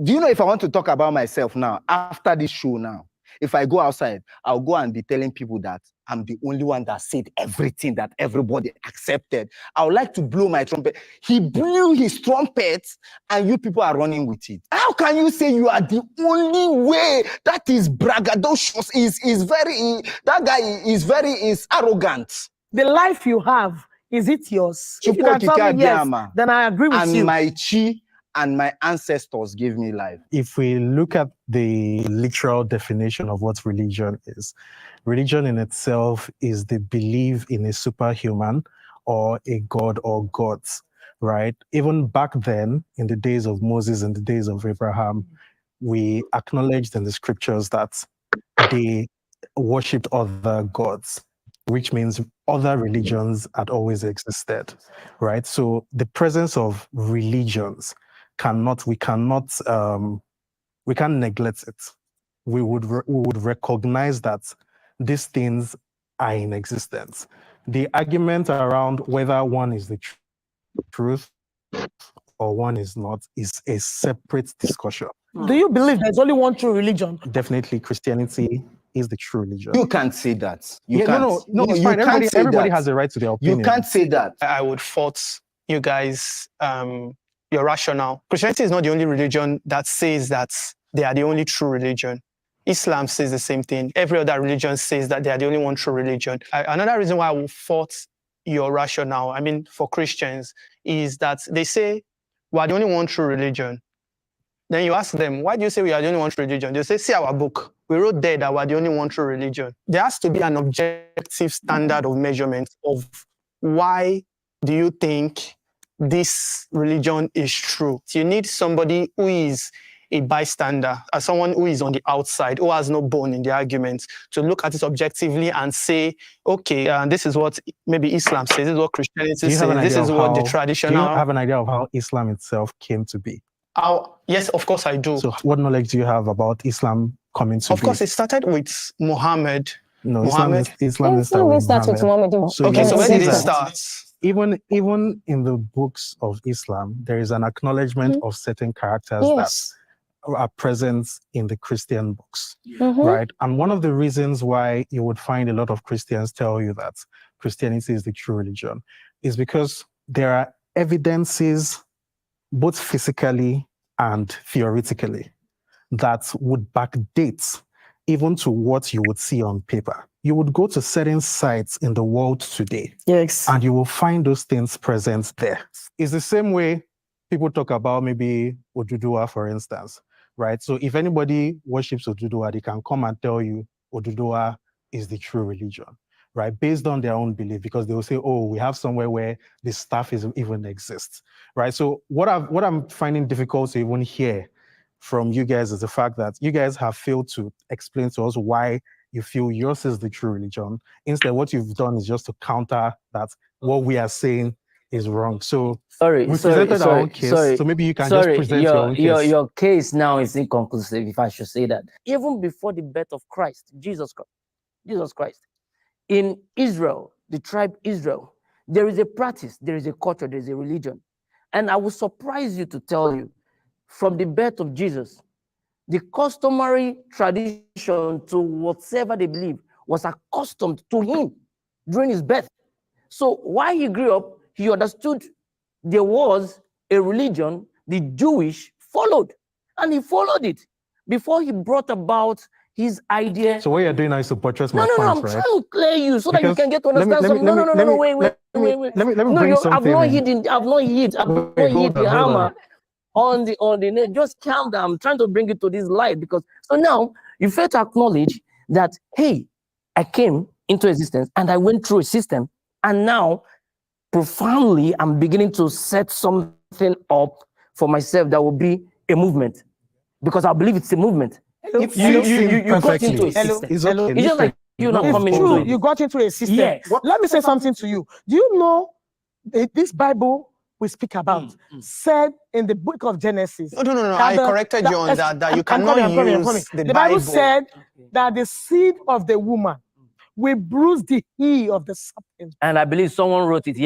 Do you know, if I want to talk about myself now, after this show now, if I go outside, I'll go and be telling people that I'm the only one that said everything that everybody accepted. I would like to blow my trumpet. He blew his trumpet and you people are running with it. How can you say you are the only way? That is braggadocious. That guy is arrogant. The life you have, is it yours? If you can tell me yes, then I agree with you. And my chi and my ancestors gave me life. If we look at the literal definition of what religion is, religion in itself is the belief in a superhuman or a god or gods, right? Even back then, in the days of Moses and the days of Abraham, we acknowledged in the scriptures that they worshipped other gods, which means other religions had always existed, right? So the presence of religions we can't neglect it. We would recognize that these things are in existence. The argument around whether one is the truth or one is not is a separate discussion. Do you believe there's only one true religion? Definitely Christianity is the true religion. You can't say that. No, it's fine. Everybody has a right to their opinion. You can't say that. I would fault you guys, your rationale. Christianity is not the only religion that says that they are the only true religion. Islam says the same thing. Every other religion says that they are the only one true religion. Another reason why I will fault your rationale, I mean, for Christians, is that they say we are the only one true religion. Then you ask them, why do you say we are the only one true religion? They say, see our book. We wrote there that we are the only one true religion. There has to be an objective standard of measurement of why do you think this religion is true. You need somebody who is a bystander, as someone who is on the outside, who has no bone in the argument, to look at it objectively and say, okay, this is what maybe Islam says, this is what Christianity says, this is what the traditional... Do you have an idea of how Islam itself came to be? Yes, of course I do. So what knowledge do you have about Islam coming to be? Of course, it started with Muhammad. No, Muhammad. Islam started with Muhammad. So okay, so where did it start? Even in the books of Islam, there is an acknowledgement of certain characters that are present in the Christian books, right? And one of the reasons why you would find a lot of Christians tell you that Christianity is the true religion is because there are evidences, both physically and theoretically, that would backdate even to what you would see on paper. You would go to certain sites in the world today, and you will find those things present there. It's the same way people talk about maybe Oduduwa, for instance, right? So if anybody worships Oduduwa, they can come and tell you Oduduwa is the true religion, right? Based on their own belief, because they will say, oh, we have somewhere where this stuff even exists, right? So what I'm finding difficult to even hear from you guys is the fact that you guys have failed to explain to us why you feel yours is the true religion. Instead, what you've done is just to counter that what we are saying is wrong. So we presented our own case, so maybe you can just present your own case. Your case now is inconclusive, if I should say that. Even before the birth of Christ, Jesus Christ, in Israel, the tribe Israel, there is a practice, there is a culture, there is a religion. And I will surprise you to tell you, from the birth of Jesus, the customary tradition to whatever they believe was accustomed to him during his birth. So while he grew up, he understood there was a religion the Jewish followed, and he followed it before he brought about his idea. So what you're doing now is to buttress my points, I'm right? trying to clear you so that you can get to understand something. Wait. Let me bring something I've not hit the hammer on the net. Just calm down. I'm trying to bring it to this light, because so now you fail to acknowledge that, hey, I came into existence and I went through a system, and now profoundly I'm beginning to set something up for myself that will be a movement, because I believe it's a movement. If you got into a system. It's just like you're not coming into it. You got into a system. Yes. Let me say something to you. Do you know this Bible we speak about said in the book of Genesis? No. I corrected you on that you cannot use the Bible. Bible said that the seed of the woman will bruise the heel of the serpent. And I believe someone wrote it,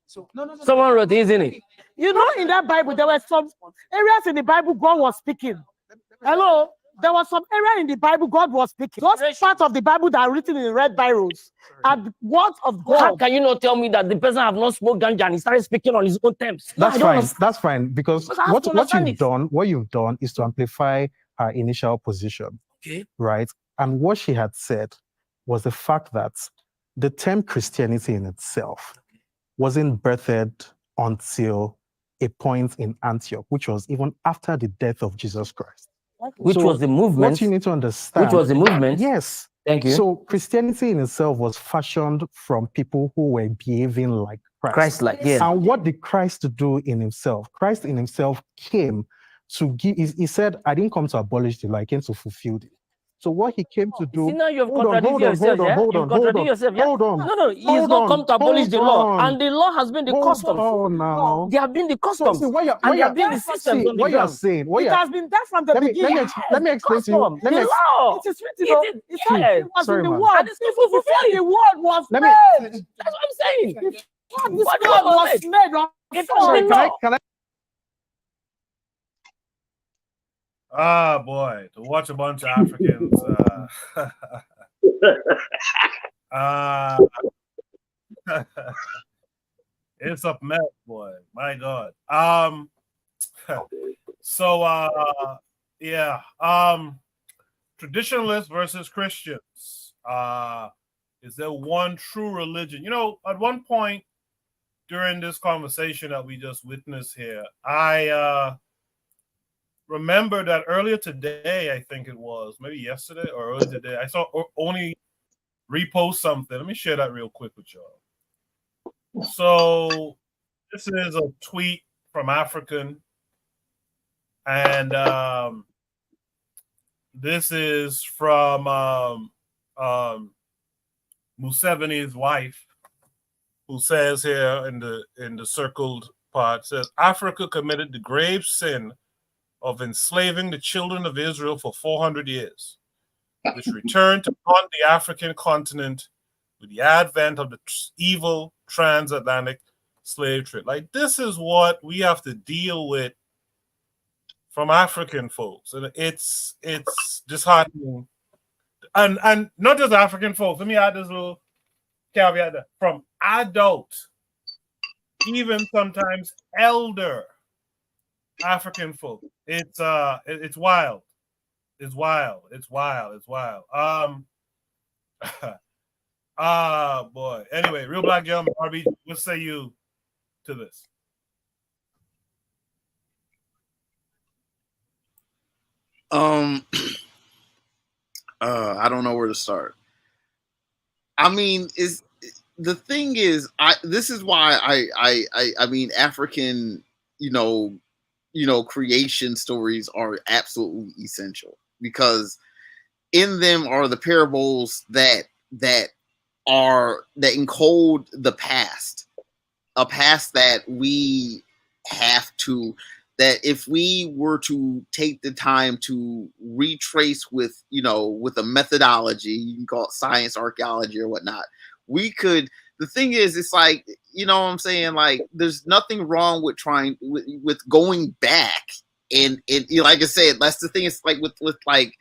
Someone wrote it, isn't it? You know, in that Bible, there were some areas in the Bible God was speaking. Hello? There was some area in the Bible God was speaking. Those parts of the Bible that are written in red birals are the words of God. How can you not tell me that the person have not smoked ganja and he started speaking on his own terms? That's fine. That's fine because I have to understand what you've done is to amplify her initial position. Okay. Right. And what she had said was the fact that the term Christianity in itself wasn't birthed until a point in Antioch, which was even after the death of Jesus Christ. Which was the movement. What you need to understand. Which was the movement. Yes. Thank you. So Christianity in itself was fashioned from people who were behaving like Christ. Christ-like, yeah. And what did Christ do in himself? Christ in himself came to give, he said, I didn't come to abolish the law, I came to fulfill it. So what he came to do. See, now you have contradicted yourself. You've contradicted yourself. Yeah? Hold on. No, he's not come to abolish the law. And the law has been the custom. Now. They have been the customs. So and they have been the systems on the what you're ground. saying. It has been there from the beginning. Let me explain to you. The law. It is written. It was in the word. And it's people Before the word was made. That's what I'm saying. This word was made. Can I? Ah, boy, to watch a bunch of Africans. It's a mess, boy. My God. Yeah. Traditionalists versus Christians. Is there one true religion? You know, at one point during this conversation that we just witnessed here, I remember that earlier today, I think it was, maybe yesterday or earlier today, I saw only repost something. Let me share that real quick with y'all. So this is a tweet from African, and this is from Museveni's wife, who says here in the circled part, says Africa committed the grave sin of enslaving the children of Israel for 400 years, which returned to haunt the African continent with the advent of the evil transatlantic slave trade. Like, this is what we have to deal with from African folks, and it's disheartening. And not just African folks. Let me add this little caveat there. From adult, even sometimes elder African folk. It's wild. It's wild. It's wild. It's wild. Boy. Anyway, Real Black Gentleman, RB, what say you to this? I don't know where to start. I mean, the thing is, this is why I mean, African, creation stories are absolutely essential, because in them are the parables that encode the past, a past that we have to, that if we were to take the time to retrace with a methodology, you can call it science, archaeology, or whatnot, we could. The thing is, it's like, what I'm saying? Like, there's nothing wrong with trying with going back and like I said, that's the thing. It's like with like,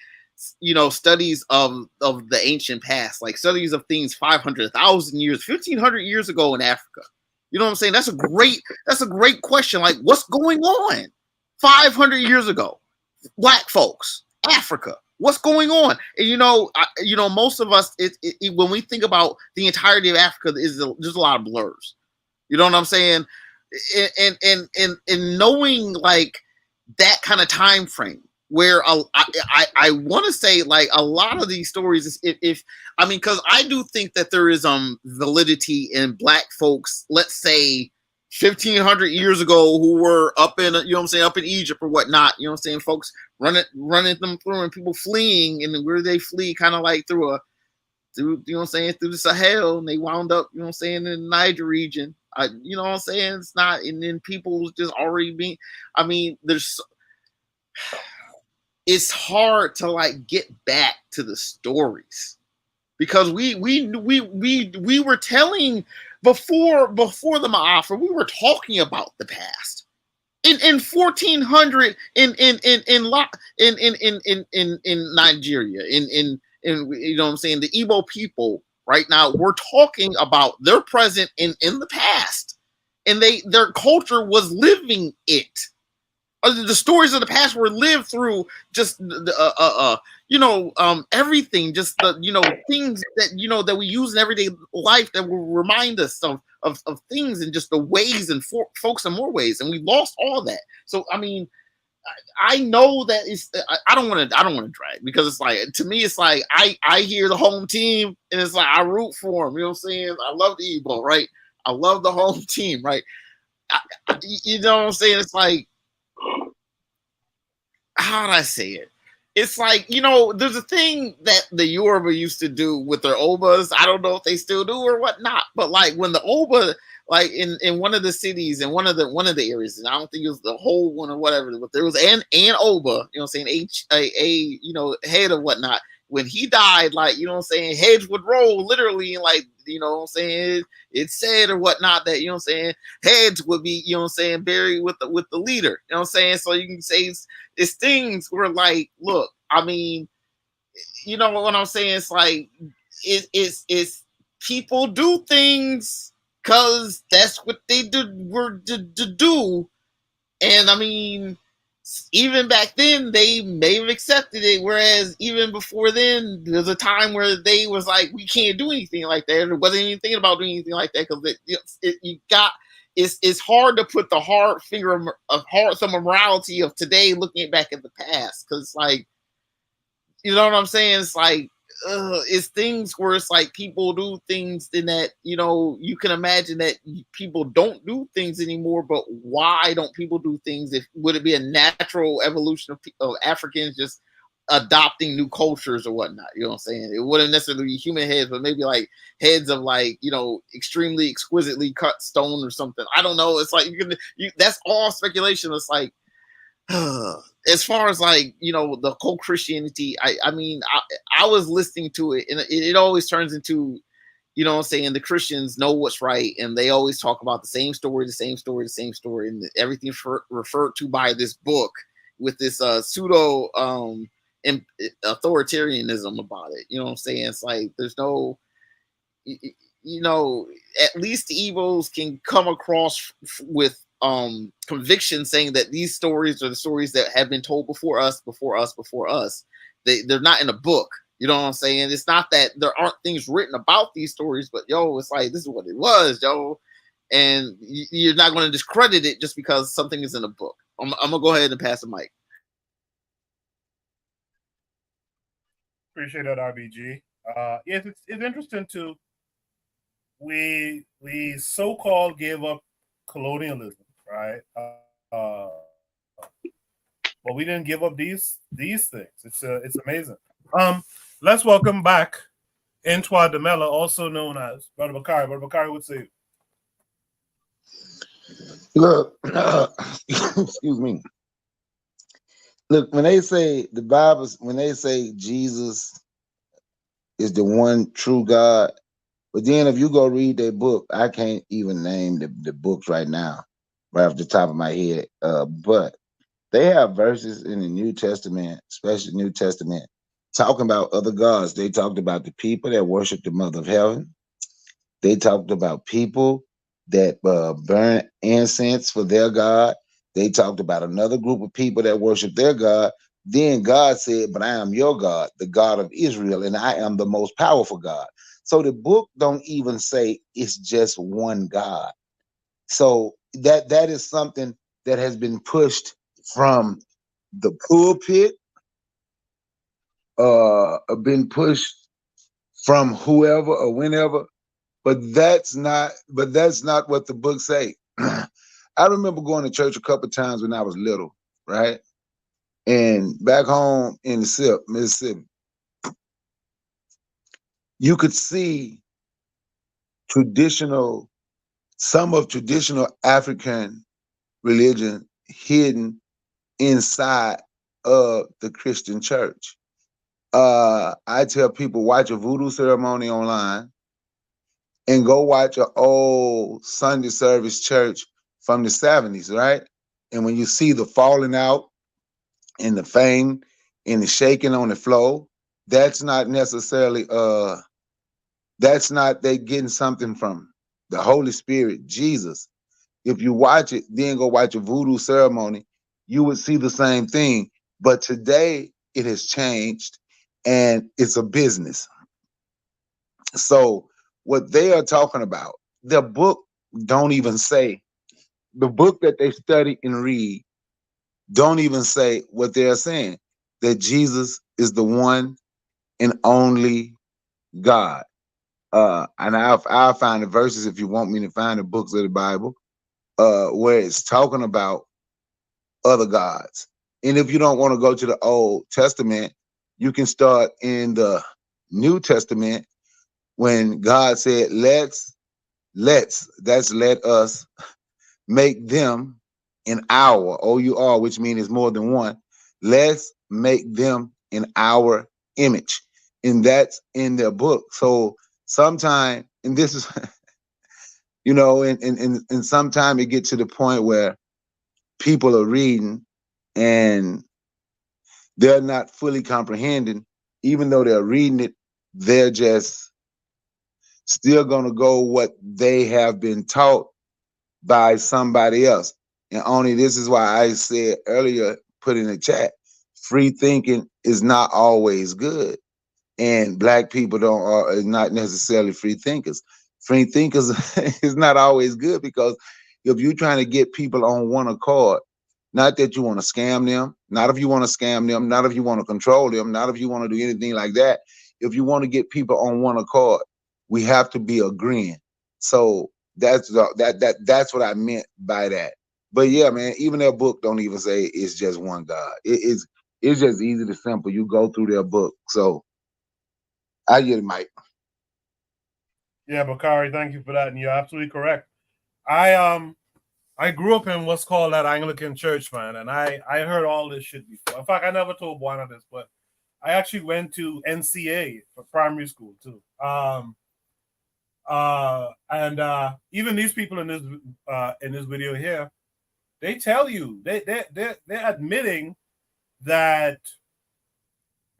studies of the ancient past, like studies of things 500,000 years, 1,500 years ago in Africa. You know what I'm saying? That's a great question. Like, what's going on 500 years ago? Black folks, Africa. What's going on? And most of us, when we think about the entirety of Africa, there's a lot of blurs. You know what I'm saying? And knowing like that kind of time frame, where I want to say, like, a lot of these stories, because I do think that there is validity in Black folks, let's say 1,500 years ago, who were up in up in Egypt or whatnot, folks running them through, and people fleeing, and where they flee, kind of like through the Sahel, and they wound up in the Niger region. It's not, and then people just already being, it's hard to like get back to the stories, because we were telling before the Ma'afra, we were talking about the past, in 1400 in Nigeria, in you know what I'm saying, the Igbo people right now, we're talking about they're present in the past, and their culture was living it. The stories of the past were lived through just everything, just the things that that we use in everyday life that will remind us of things, and just the ways and folks in more ways, and we lost all that. So I mean, I know that it's I don't want to drag, because it's like, to me it's like I hear the home team and it's like I root for them. You know what I'm saying? I love the Igbo, right? I love the home team, right? You know what I'm saying? It's like, how do I say it? It's like, there's a thing that the Yoruba used to do with their Obas. I don't know if they still do or whatnot, but like when the Oba, like in one of the cities, in one of the areas, and I don't think it was the whole one or whatever, but there was an Oba, you know what I'm saying, head or whatnot. When he died, like, you know what I'm saying, heads would roll literally, and like, you know what I'm saying, it said or whatnot that, you know what I'm saying, heads would be, you know what I'm saying, buried with the leader. You know what I'm saying? So you can say it's things where, like, look, I mean, you know what I'm saying? It's like it's people do things because that's what they were to do. And I mean, even back then they may have accepted it, whereas even before then there's a time where they was like, we can't do anything like that. There wasn't even thinking about doing anything like that, because it's hard to put the hard finger of some morality of today looking back at the past, because like, you know what I'm saying, it's like it's things where it's like people do things in that, you can imagine that people don't do things anymore, but why don't people do things? Would it be a natural evolution of Africans just adopting new cultures or whatnot? You know what I'm saying? It wouldn't necessarily be human heads, but maybe like heads of like, extremely exquisitely cut stone or something. I don't know. It's like that's all speculation. It's like, as far as like, the whole Christianity, I mean, I was listening to it, and it always turns into, you know what I'm saying, the Christians know what's right, and they always talk about the same story, and everything's referred to by this book with this pseudo authoritarianism about it. You know what I'm saying? It's like there's no, at least the Igbos can come across with conviction, saying that these stories are the stories that have been told before us. They're not in a book. You know what I'm saying? It's not that there aren't things written about these stories, but it's like, this is what it was, and you're not going to discredit it just because something is in a book. I'm gonna go ahead and pass the mic. Appreciate that, RBG. Yes, it's interesting too. We so-called gave up colonialism, right? But we didn't give up these things. It's amazing. Let's welcome back Antoine Demella, also known as Brother Bakari. Brother Bakari, what say you? Look, excuse me. Look, when they say the Bible, when they say Jesus is the one true God, but then if you go read their book, I can't even name the books right now, right off the top of my head. But they have verses in the New Testament, especially New Testament, talking about other gods. They talked about the people that worship the Mother of Heaven. They talked about people that burn incense for their God. They talked about another group of people that worship their God. Then God said, but I am your God, the God of Israel, and I am the most powerful God. So the book don't even say it's just one God. So that is something that has been pushed from the pulpit, been pushed from whoever or whenever, but that's not what the book say. I remember going to church a couple of times when I was little, right? And back home in the SIP, Mississippi, you could see some of traditional African religion hidden inside of the Christian church. I tell people, watch a voodoo ceremony online and go watch an old Sunday service church from the 70s, right? And when you see the falling out and the faint and the shaking on the floor, that's not necessarily that's not they getting something from the Holy Spirit, Jesus. If you watch it, then go watch a voodoo ceremony, you would see the same thing. But today it has changed and it's a business. So what they are talking about, the book don't even say, the book that they study and read don't even say what they're saying, that Jesus is the one and only God. And I'll find the verses if you want me to find the books of the Bible, where it's talking about other gods. And if you don't want to go to the Old Testament, you can start in the New Testament when God said, let's, that's let us make them in our, O-U-R, which means it's more than one. Let's make them in our image. And that's in their book. So sometime, and this is, you know, and sometime it gets to the point where people are reading and they're not fully comprehending, even though they're reading it, they're just still going to go what they have been taught by somebody else. And only this is why I said earlier, put in the chat, free thinking is not always good. And black people are not necessarily free thinkers. Free thinkers is not always good, because if you're trying to get people on one accord, not that you want to scam them, not if you want to scam them, not if you want to control them, not if you want to do anything like that. If you want to get people on one accord, we have to be agreeing. So that's what I meant by that. But yeah, man, even their book don't even say it's just one God. It's just easy to simple. You go through their book. So I get it, Mike. Yeah, Bakari, thank you for that. And you're absolutely correct. I grew up in what's called that Anglican church, man, and I heard all this shit before. In fact, I never told Buana this, but I actually went to NCA for primary school too. Even these people in this video here, they tell you they're admitting that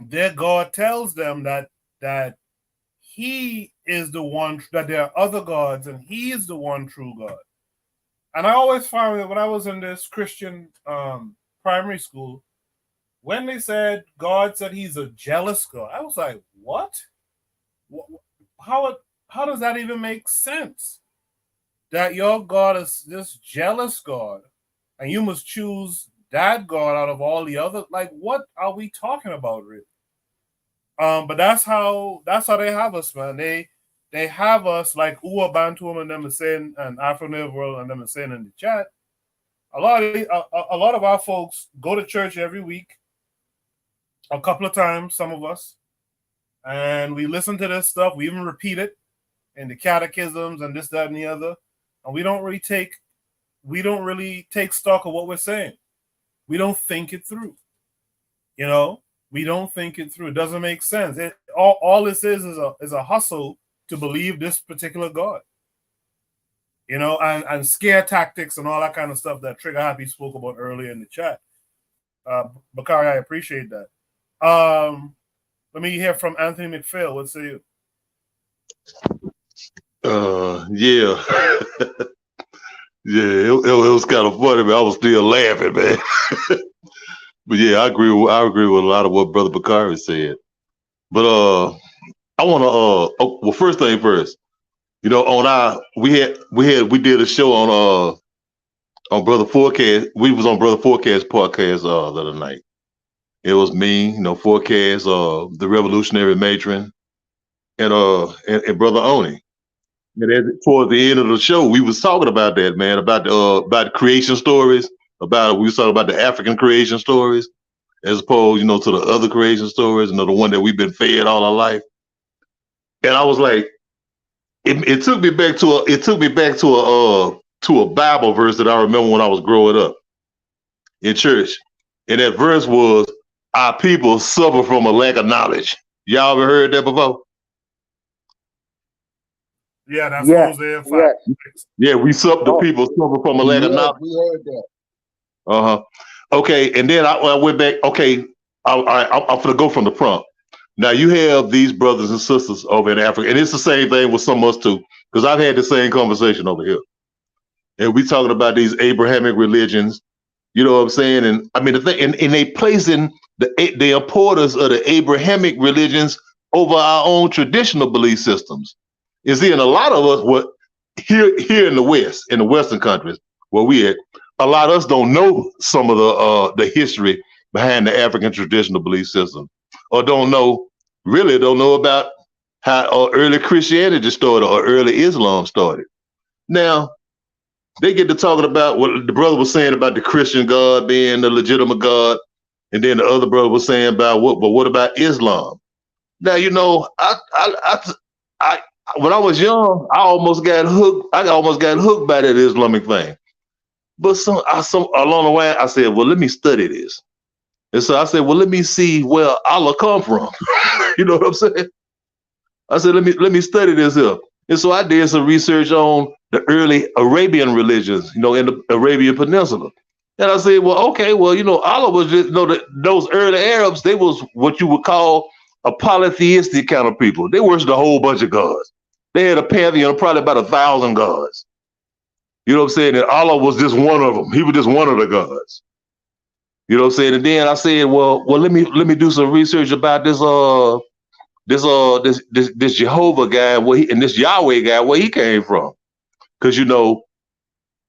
their God tells them that he is the one, that there are other gods and he is the one true God. And I always found that when I was in this Christian primary school, when they said God said he's a jealous God, I was like, what? How does that even make sense? That your God is this jealous God and you must choose that God out of all the other, like, what are we talking about, really? But that's how they have us, man. They have us like Ua Bantuum and them are saying, and Afro World and them are saying in the chat. A lot of our folks go to church every week, a couple of times, some of us, and we listen to this stuff. We even repeat it in the catechisms and this, that, and the other, and we don't really take stock of what we're saying. We don't think it through. You know, we don't think it through. It doesn't make sense. All this is a hustle to believe this particular God. You know, and scare tactics and all that kind of stuff that Trigger Happy spoke about earlier in the chat. Bakari, I appreciate that. Let me hear from Anthony McPhail. What say you? Yeah. Yeah, it was kind of funny, man. I was still laughing, man. But yeah, I agree with a lot of what Brother Bakari said. But I want to well, first thing first, you know, we did a show on Brother Forecast. We was on Brother Forecast podcast the other night. It was me, you know, Forecast, the Revolutionary Matron, and Brother Oni. And towards the end of the show, we was talking about that, man, about creation stories. We was talking about the African creation stories, as opposed, you know, to the other creation stories, you know, the one that we've been fed all our life. And I was like, it took me back to a Bible verse that I remember when I was growing up in church. And that verse was, "Our people suffer from a lack of knowledge." Y'all ever heard that before? Yeah, that's Hosea 5. Yeah, the people suffer from a lack of knowledge. We heard that. Okay, and then I went back. Okay, I'm gonna go from the prompt. Now you have these brothers and sisters over in Africa, and it's the same thing with some of us too, because I've had the same conversation over here, and we talking about these Abrahamic religions. You know what I'm saying? And I mean the thing, and they placing the importance of the Abrahamic religions over our own traditional belief systems. You see, and a lot of us, what here in the West, in the Western countries where we at, a lot of us don't know some of the history behind the African traditional belief system, or don't know about how early Christianity started or early Islam started. Now, they get to talking about what the brother was saying about the Christian God being the legitimate God, and then the other brother was saying about what about Islam? Now, you know, I when I was young, I almost got hooked. I almost got hooked by that Islamic thing. But some along the way, I said, well, let me study this. And so I said, well, let me see where Allah come from. You know what I'm saying? I said, let me study this here. And so I did some research on the early Arabian religions, you know, in the Arabian Peninsula. And I said, well, okay, well, you know, Allah was just, you know, those early Arabs, they was what you would call a polytheistic kind of people. They worshiped a whole bunch of gods. They had a pantheon of probably about 1,000 gods. You know what I'm saying? And Allah was just one of them. He was just one of the gods. You know what I'm saying? And then I said, well, let me do some research about this Jehovah guy, and this Yahweh guy, where he came from. Because, you know,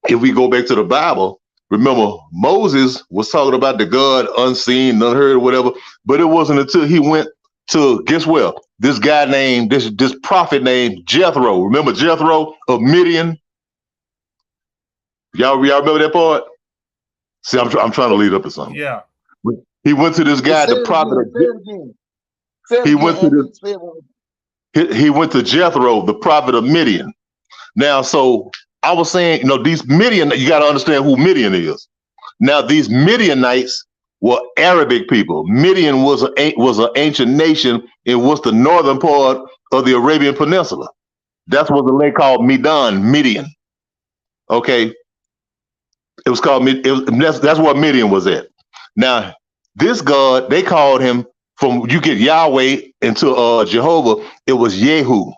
if we go back to the Bible, remember Moses was talking about the God unseen, unheard, whatever. But it wasn't until he went to, guess what? This guy named, this prophet named Jethro. Remember Jethro of Midian? Y'all remember that part? See, I'm trying to lead up to something. Yeah. He went to this guy, the prophet of he went to Jethro, the prophet of Midian. Now, so I was saying, you know, these Midian, you got to understand who Midian is. Now, these Midianites were Arabic people. Midian was an ancient nation in what's the northern part of the Arabian Peninsula. That's what the land called Midian. Okay. It was called, that's what Midian was at. Now, this God, they called him, from you get Yahweh into Jehovah, it was Yehu.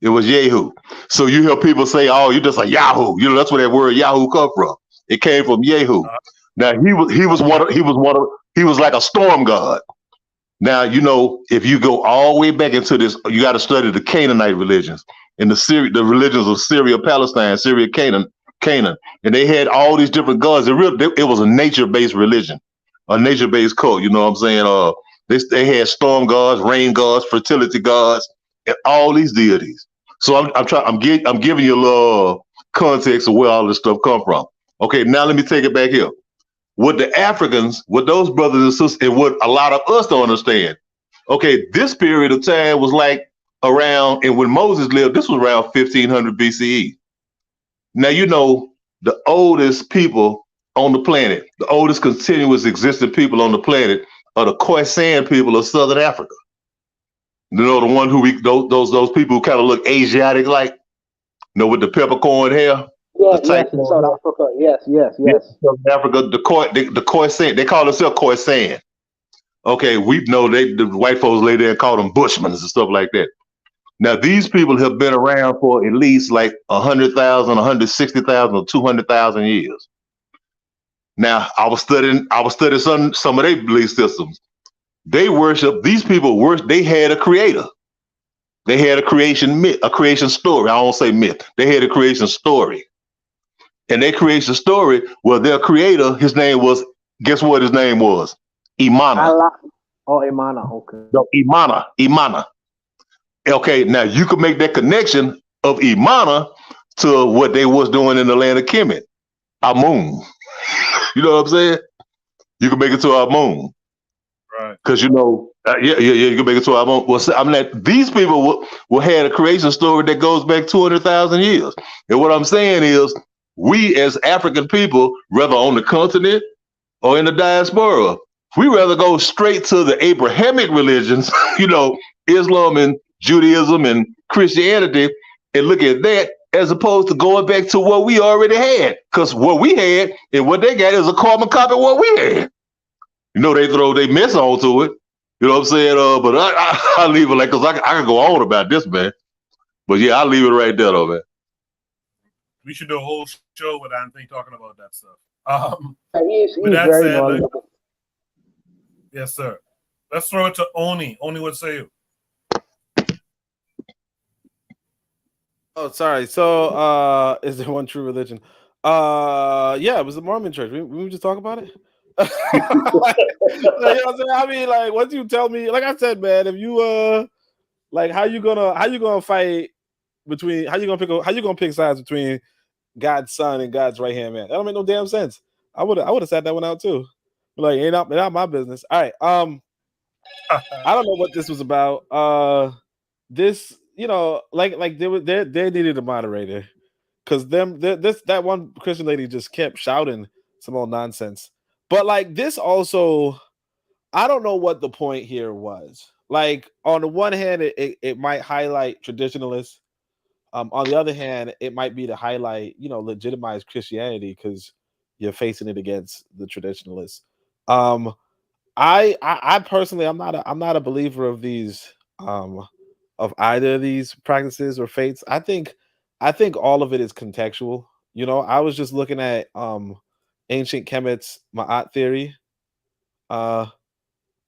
It was Yehu. So you hear people say, oh, you're just a Yahoo. You know, that's where that word Yahoo come from. It came from Yehu. Now he was like a storm god. Now, you know, if you go all the way back into this, you got to study the Canaanite religions and the religions of Syria, Palestine, Syria, Canaan. And they had all these different gods. It was a nature-based religion, a nature-based cult. You know what I'm saying? They had storm gods, rain gods, fertility gods, and all these deities. So I'm giving you a little context of where all this stuff come from. Okay, now let me take it back here. What the Africans, what those brothers and sisters, and what a lot of us don't understand. Okay, this period of time was like around, and when Moses lived, this was around 1500 BCE. Now, you know, the oldest people on the planet, the oldest continuous existing people on the planet are the KWAZ people of Southern Africa. You know, the one those people who kind of look Asiatic like, you know, with the peppercorn hair. Yes, in South Africa. Yes. South Africa, the KWAZ, they call themselves KWAZ. Okay, we know the white folks lay there and call them Bushmen and stuff like that. Now, these people have been around for at least like 100,000, 160,000, or 200,000 years. Now, I was studying some of their belief systems. They worship, these people worship, they had a creator. They had a creation myth, a creation story. I don't say myth. They had a creation story. And their creation story, well, their creator, his name was, guess what his name was? Imana. Oh, Imana, okay. No, Imana. Okay, now you could make that connection of Imana to what they was doing in the land of Kemet, Amun. You know what I'm saying? You can make it to Amun. Right. Because, you know, you can make it to Amun. Well, I'm like, these people will have a creation story that goes back 200,000 years. And what I'm saying is, we as African people, whether on the continent or in the diaspora, we rather go straight to the Abrahamic religions, you know, Islam and Judaism and Christianity, and look at that as opposed to going back to what we already had. Because what we had and what they got is a carbon copy of what we had. You know, they throw their mess onto it. You know what I'm saying? But I leave it like, because I can go on about this, man. But yeah, I'll leave it right there, though, man. We should do a whole show with Anthony talking about that stuff. He's with that very said, knowledgeable. yes, sir. Let's throw it to Oni. Oni, what say you? Oh, sorry. So, is there one true religion? Yeah, it was the Mormon church. We just talk about it. Like, you know what I'm saying? I mean, like, once you tell me, like I said, man, if you like, how you gonna fight between, how you gonna pick sides between God's son and God's right hand man? That don't make no damn sense. I would have sat that one out too. Like, ain't not my business. All right. I don't know what this was about. This, you know, like they needed a moderator, because that one Christian lady just kept shouting some old nonsense. But like this also, I don't know what the point here was. Like, on the one hand, it might highlight traditionalists. On the other hand, it might be to highlight, you know, legitimize Christianity, because you're facing it against the traditionalists. I personally, I'm not a believer of these of either of these practices or faiths. I think all of it is contextual. You know, I was just looking at ancient Kemet's Ma'at theory. I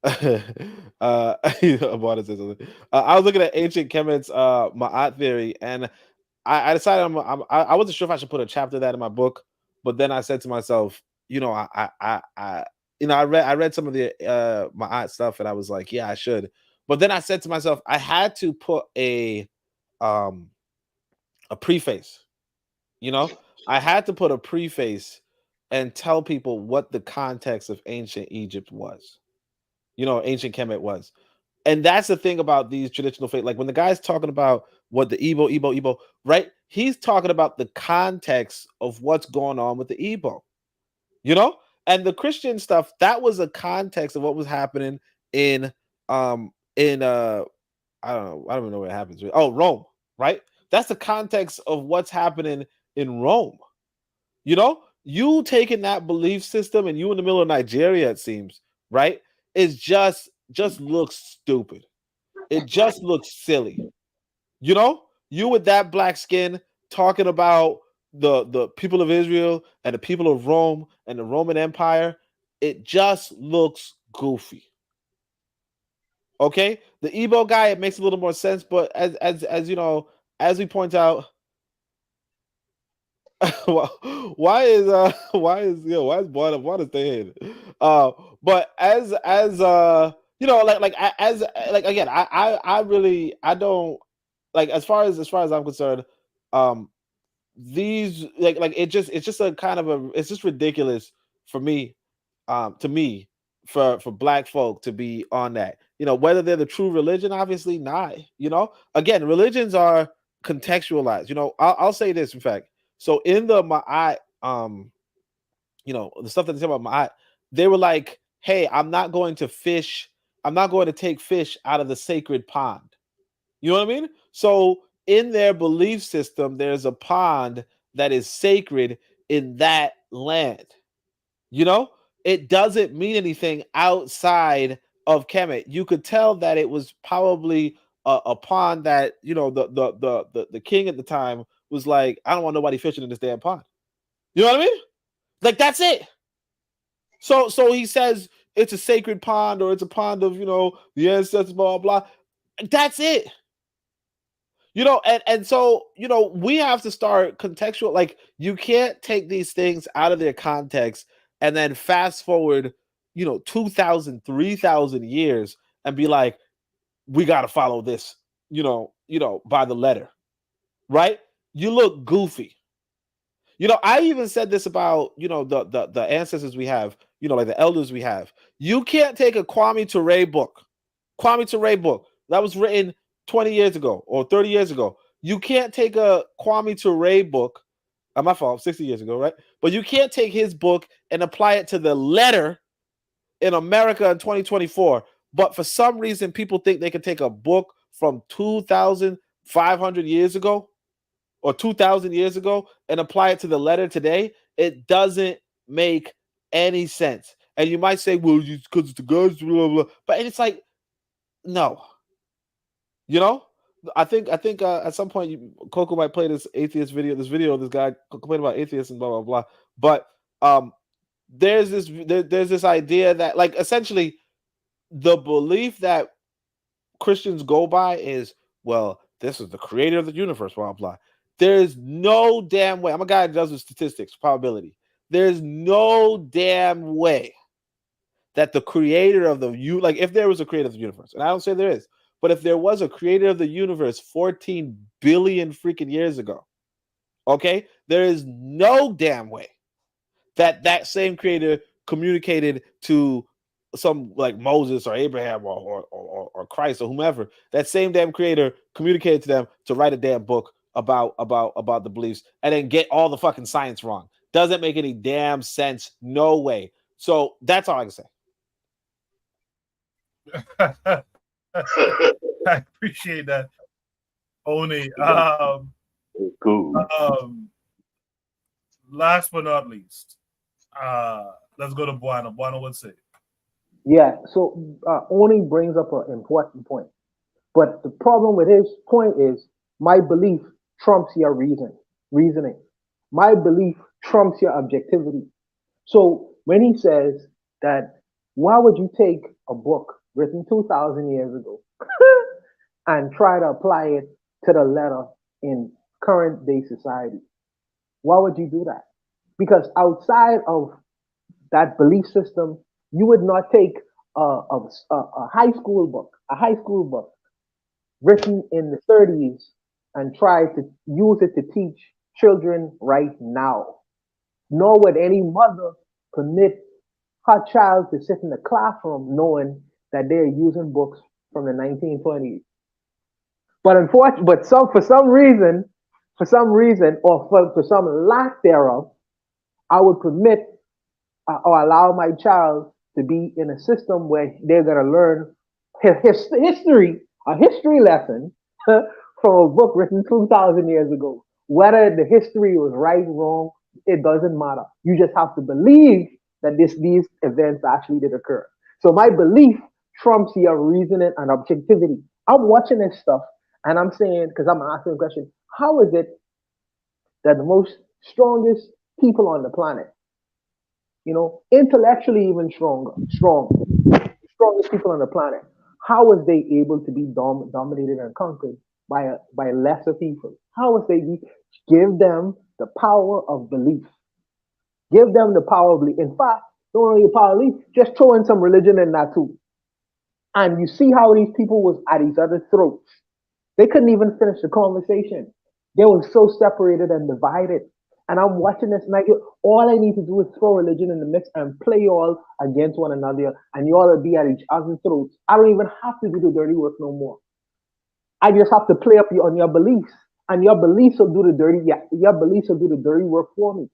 was looking at ancient Kemet's Ma'at theory, and I decided I wasn't sure if I should put a chapter of that in my book, but then I said to myself, you know, I read some of the Ma'at stuff, and I was like, yeah, I should. But then I said to myself, I had to put a preface. You know, I had to put a preface and tell people what the context of ancient Egypt was. You know, ancient Kemet was. And that's the thing about these traditional faith. Like, when the guy's talking about what the Igbo, right? He's talking about the context of what's going on with the Igbo. You know? And the Christian stuff, that was a context of what was happening in I don't even know what happens. Oh, Rome, right? That's the context of what's happening in Rome. You know, you taking that belief system and you in the middle of Nigeria, it seems, right? It's just looks stupid. It just looks silly. You know, you with that black skin talking about the people of Israel and the people of Rome and the Roman Empire, it just looks goofy. Okay, the Igbo guy, it makes a little more sense, but as you know, as we point out, why is Buana staying? But as you know, like again, I really, I don't, like, as far as I'm concerned, these it's just a kind of it's just ridiculous for me, to me, for black folk to be on that. You know, whether they're the true religion, obviously not. You know, again, religions are contextualized. You know, I'll say this, in fact. So in the Ma'at, you know, the stuff that they say about Ma'at, they were like, hey, I'm not going to take fish out of the sacred pond. You know what I mean? So in their belief system, there's a pond that is sacred in that land. You know, it doesn't mean anything outside of Kemet. You could tell that it was probably a pond that, you know, the king at the time was like, I don't want nobody fishing in this damn pond. You know what I mean? Like, that's it. So he says it's a sacred pond, or it's a pond of, you know, the ancestors, blah, blah, blah. That's it. You know, and so, you know, we have to start contextual. Like, you can't take these things out of their context and then fast forward, you know, 2,000, 3,000 years and be like, we got to follow this, you know, by the letter, right? You look goofy. You know, I even said this about, you know, the ancestors we have, you know, like the elders we have. You can't take a Kwame Ture book that was written 20 years ago or 30 years ago. You can't take a Kwame Ture book, my fault, 60 years ago, right? But you can't take his book and apply it to the letter in America in 2024. But for some reason, people think they can take a book from 2,500 years ago or 2,000 years ago and apply it to the letter today, it doesn't make any sense. And you might say, well, because it's the gods, blah, blah, blah. But it's like, no. You know? I think at some point Coco might play this atheist video, this guy complaining about atheists and blah blah blah. But there's this idea that, like, essentially the belief that Christians go by is, well, this is the creator of the universe, blah blah. There's no damn way. I'm a guy that does with statistics, probability. There's no damn way that the creator of like, if there was a creator of the universe, and I don't say there is, but if there was a creator of the universe 14 billion freaking years ago, okay, there is no damn way that that same creator communicated to some, like, Moses or Abraham or Christ or whomever. That same damn creator communicated to them to write a damn book about the beliefs and then get all the fucking science wrong. Doesn't make any damn sense. No way. So that's all I can say. I appreciate that, Oni. Cool. Last but not least, let's go to Buano. Buano would say. Yeah, so Oni brings up an important point. But the problem with his point is my belief trumps your reasoning. My belief trumps your objectivity. So when he says that, why would you take a book written 2,000 years ago and try to apply it to the letter in current day society? Why would you do that? Because outside of that belief system, you would not take a high school book written in the 30s and try to use it to teach children right now. Nor would any mother permit her child to sit in the classroom knowing that they're using books from the 1920s. But for some reason, or for some lack thereof, I would permit or allow my child to be in a system where they're going to learn a history lesson from a book written 2,000 years ago. Whether the history was right, wrong, it doesn't matter. You just have to believe that these events actually did occur. So my belief trumps your reasoning and objectivity. I'm watching this stuff and I'm saying, because I'm asking the question, how is it that the most strongest people on the planet, intellectually even strongest people on the planet, how was they able to be dominated and conquered by lesser people? How was they give them the power of belief? Give them the power of belief. In fact, don't only the power of belief, just throw in some religion in that too. And you see how these people was at each other's throats. They couldn't even finish the conversation. They were so separated and divided. And I'm watching this night. All I need to do is throw religion in the mix and play you all against one another, and you all will be at each other's throats. I don't even have to do the dirty work no more. I just have to play up on your beliefs, and your beliefs will do the dirty. Your beliefs will do the dirty work for me.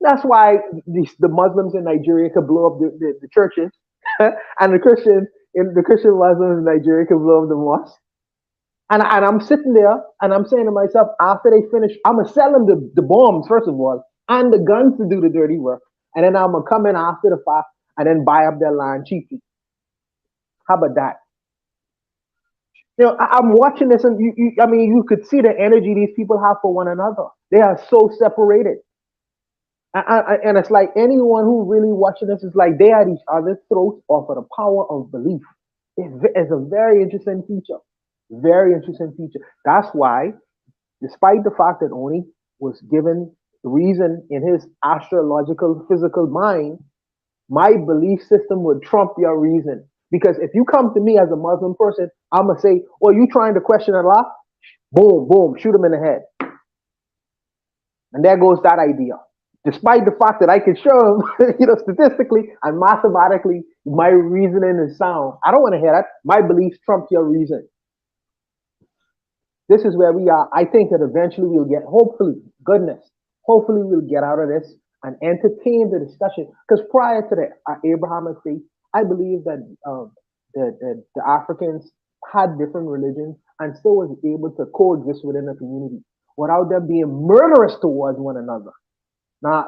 That's why the Muslims in Nigeria could blow up the churches, and the Christian Muslims in Nigeria could blow up the mosques. And I'm sitting there and I'm saying to myself, after they finish, I'm going to sell them the bombs, first of all, and the guns to do the dirty work. And then I'm going to come in after the fact and then buy up their land cheaply. How about that? I'm watching this and you could see the energy these people have for one another. They are so separated. And it's like anyone who really watching this is like they at each other's throats off of the power of belief. It's a very interesting feature. Very interesting feature. That's why, despite the fact that Oni was given reason in his astrological physical mind, my belief system would trump your reason. Because if you come to me as a Muslim person, I'm going to say, oh, you trying to question Allah? Boom, boom, shoot him in the head. And there goes that idea. Despite the fact that I can show him, statistically and mathematically, my reasoning is sound. I don't want to hear that. My beliefs trump your reason. This is where we are. I think that eventually we'll get, hopefully we'll get out of this and entertain the discussion. Because prior to the Abrahamic faith, I believe that the Africans had different religions and still was able to coexist within a community. without them being murderous towards one another. Now,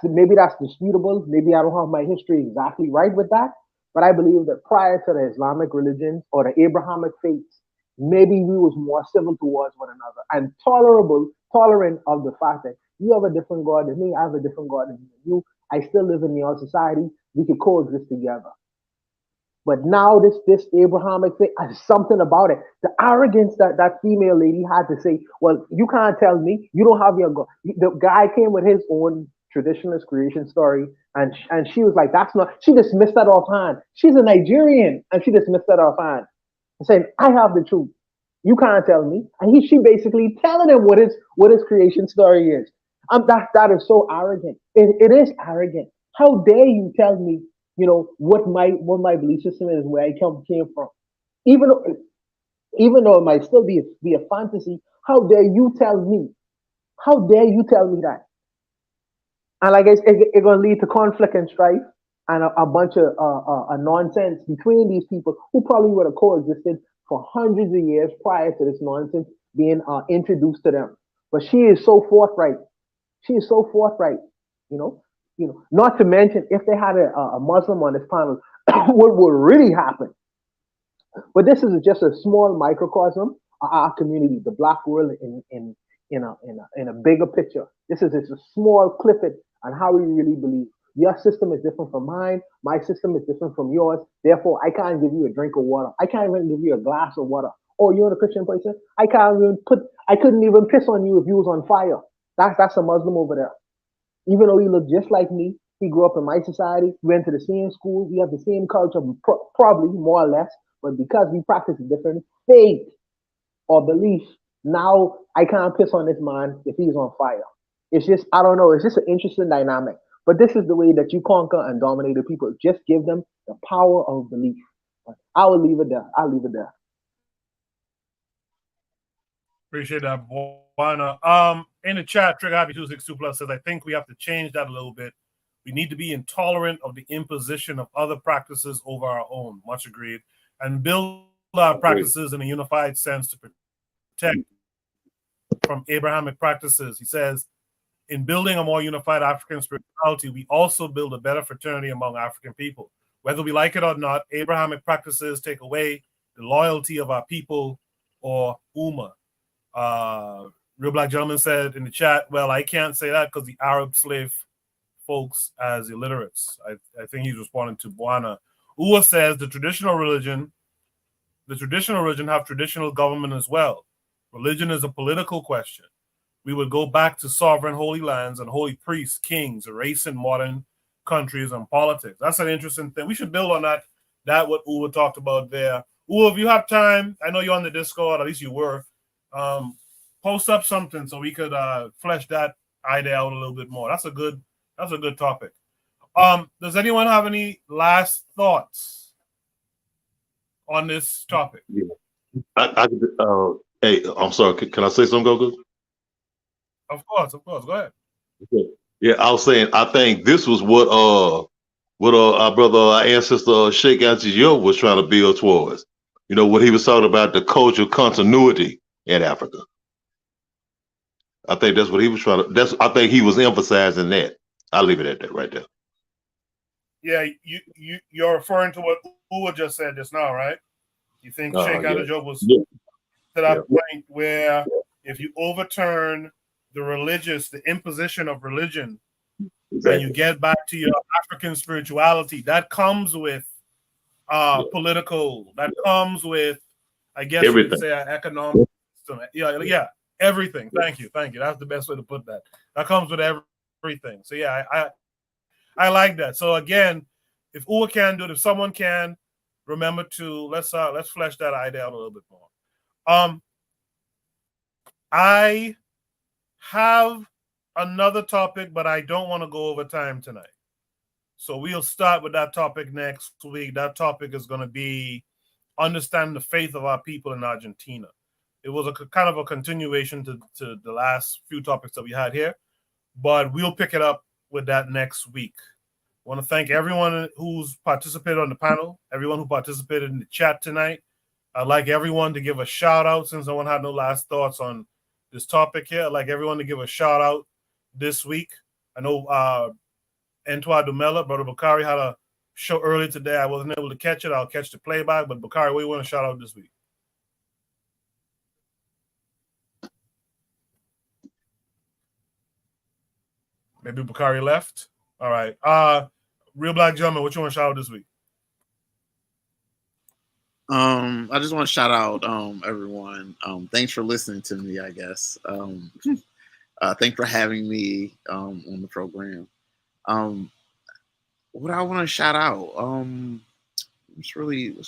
maybe that's disputable. Maybe I don't have my history exactly right with that, but I believe that prior to the Islamic religions or the Abrahamic faiths, maybe we was more civil towards one another and tolerant of the fact that you have a different God than me, I have a different God than you. I still live in your society. We could coexist together. But now this Abrahamic thing, something about it. The arrogance that female lady had to say, well, you can't tell me. You don't have your God. The guy came with his own traditionalist creation story, and she was like, that's not, she dismissed that offhand. She's a Nigerian, and she dismissed that offhand. And saying, I have the truth. You can't tell me. And she basically telling him what his creation story is. That is so arrogant. It is arrogant. How dare you tell me, what my belief system is, where I came from, even though it might still be a fantasy. How dare you tell me? How dare you tell me that? And like it's gonna lead to conflict and strife and a bunch of nonsense between these people who probably would have coexisted for hundreds of years prior to this nonsense being introduced to them. But she is so forthright. She is so forthright. Not to mention if they had a Muslim on this panel, what would really happen? But this is just a small microcosm of our community, the Black world in a bigger picture. This is just a small clipping on how we really believe. Your system is different from mine. My system is different from yours. Therefore, I can't give you a drink of water. I can't even give you a glass of water. Oh, you're a Christian person? I couldn't even piss on you if you was on fire. That's a Muslim over there. Even though he looked just like me, he grew up in my society. We went to the same school. We have the same culture, probably more or less. But because we practice a different faith or belief, now I can't piss on this man if he's on fire. It's just, I don't know. It's just an interesting dynamic. But this is the way that you conquer and dominate the people. Just give them the power of belief. I will leave it there. I'll leave it there. Appreciate that, Buana. In the chat, Trigger Happy 262 Plus says, I think we have to change that a little bit. We need to be intolerant of the imposition of other practices over our own. Much agreed. And build our practices in a unified sense to protect from Abrahamic practices. He says, in building a more unified African spirituality, we also build a better fraternity among African people. Whether we like it or not, Abrahamic practices take away the loyalty of our people or Ummah. Real Black Gentleman said in the chat, well, I can't say that because the Arab slave folks as illiterates. I think he's responding to Buana. Ua says the traditional religion have traditional government as well. Religion is a political question. We would go back to sovereign holy lands and holy priests, kings, erasing modern countries and politics. That's an interesting thing. We should build on that. That what Ua talked about there. Ua, if you have time, I know you're on the Discord, at least you were. Post up something so we could flesh that idea out a little bit more. That's a good topic. Does anyone have any last thoughts on this topic? Yeah. Hey, I'm sorry. Can I say something, Goku? Of course. Go ahead. Okay. Yeah, I was saying I think this was what our brother, our ancestor Sheikh Anta was trying to build towards. What he was talking about, the cultural continuity in Africa. I think that's what he was trying to. I think he was emphasizing that. I'll leave it at that right there. Yeah, you're referring to what Ua just said just now, right? You think Sheikh Anta was to that point where if you overturn the imposition of religion, and you get back to your African spirituality, that comes with political, that comes with, I guess you could say, economic system. Yeah, everything. Thank you. That's the best way to put that. That comes with everything. So yeah, I like that. So again, if Ua can do it, if someone can, remember to let's flesh that idea out a little bit more. I have another topic, but I don't want to go over time tonight. So we'll start with that topic next week. That topic is going to be understanding the faith of our people in Argentina. It was a kind of a continuation to the last few topics that we had here, but we'll pick it up with that next week. I want to thank everyone who's participated on the panel, everyone who participated in the chat tonight. I'd like everyone to give a shout out since no one had no last thoughts on this topic here. I'd like everyone to give a shout out this week. I know Antoine Dumella, Brother Bakari had a show early today. I wasn't able to catch it. I'll catch the playback. But Bakari, what do you want to shout out this week? Maybe Bakari left. All right. Real Black Gentleman, what you want to shout out this week? I just want to shout out everyone. Thanks for listening to me, I guess. Thanks for having me on the program. What I want to shout out? What's really the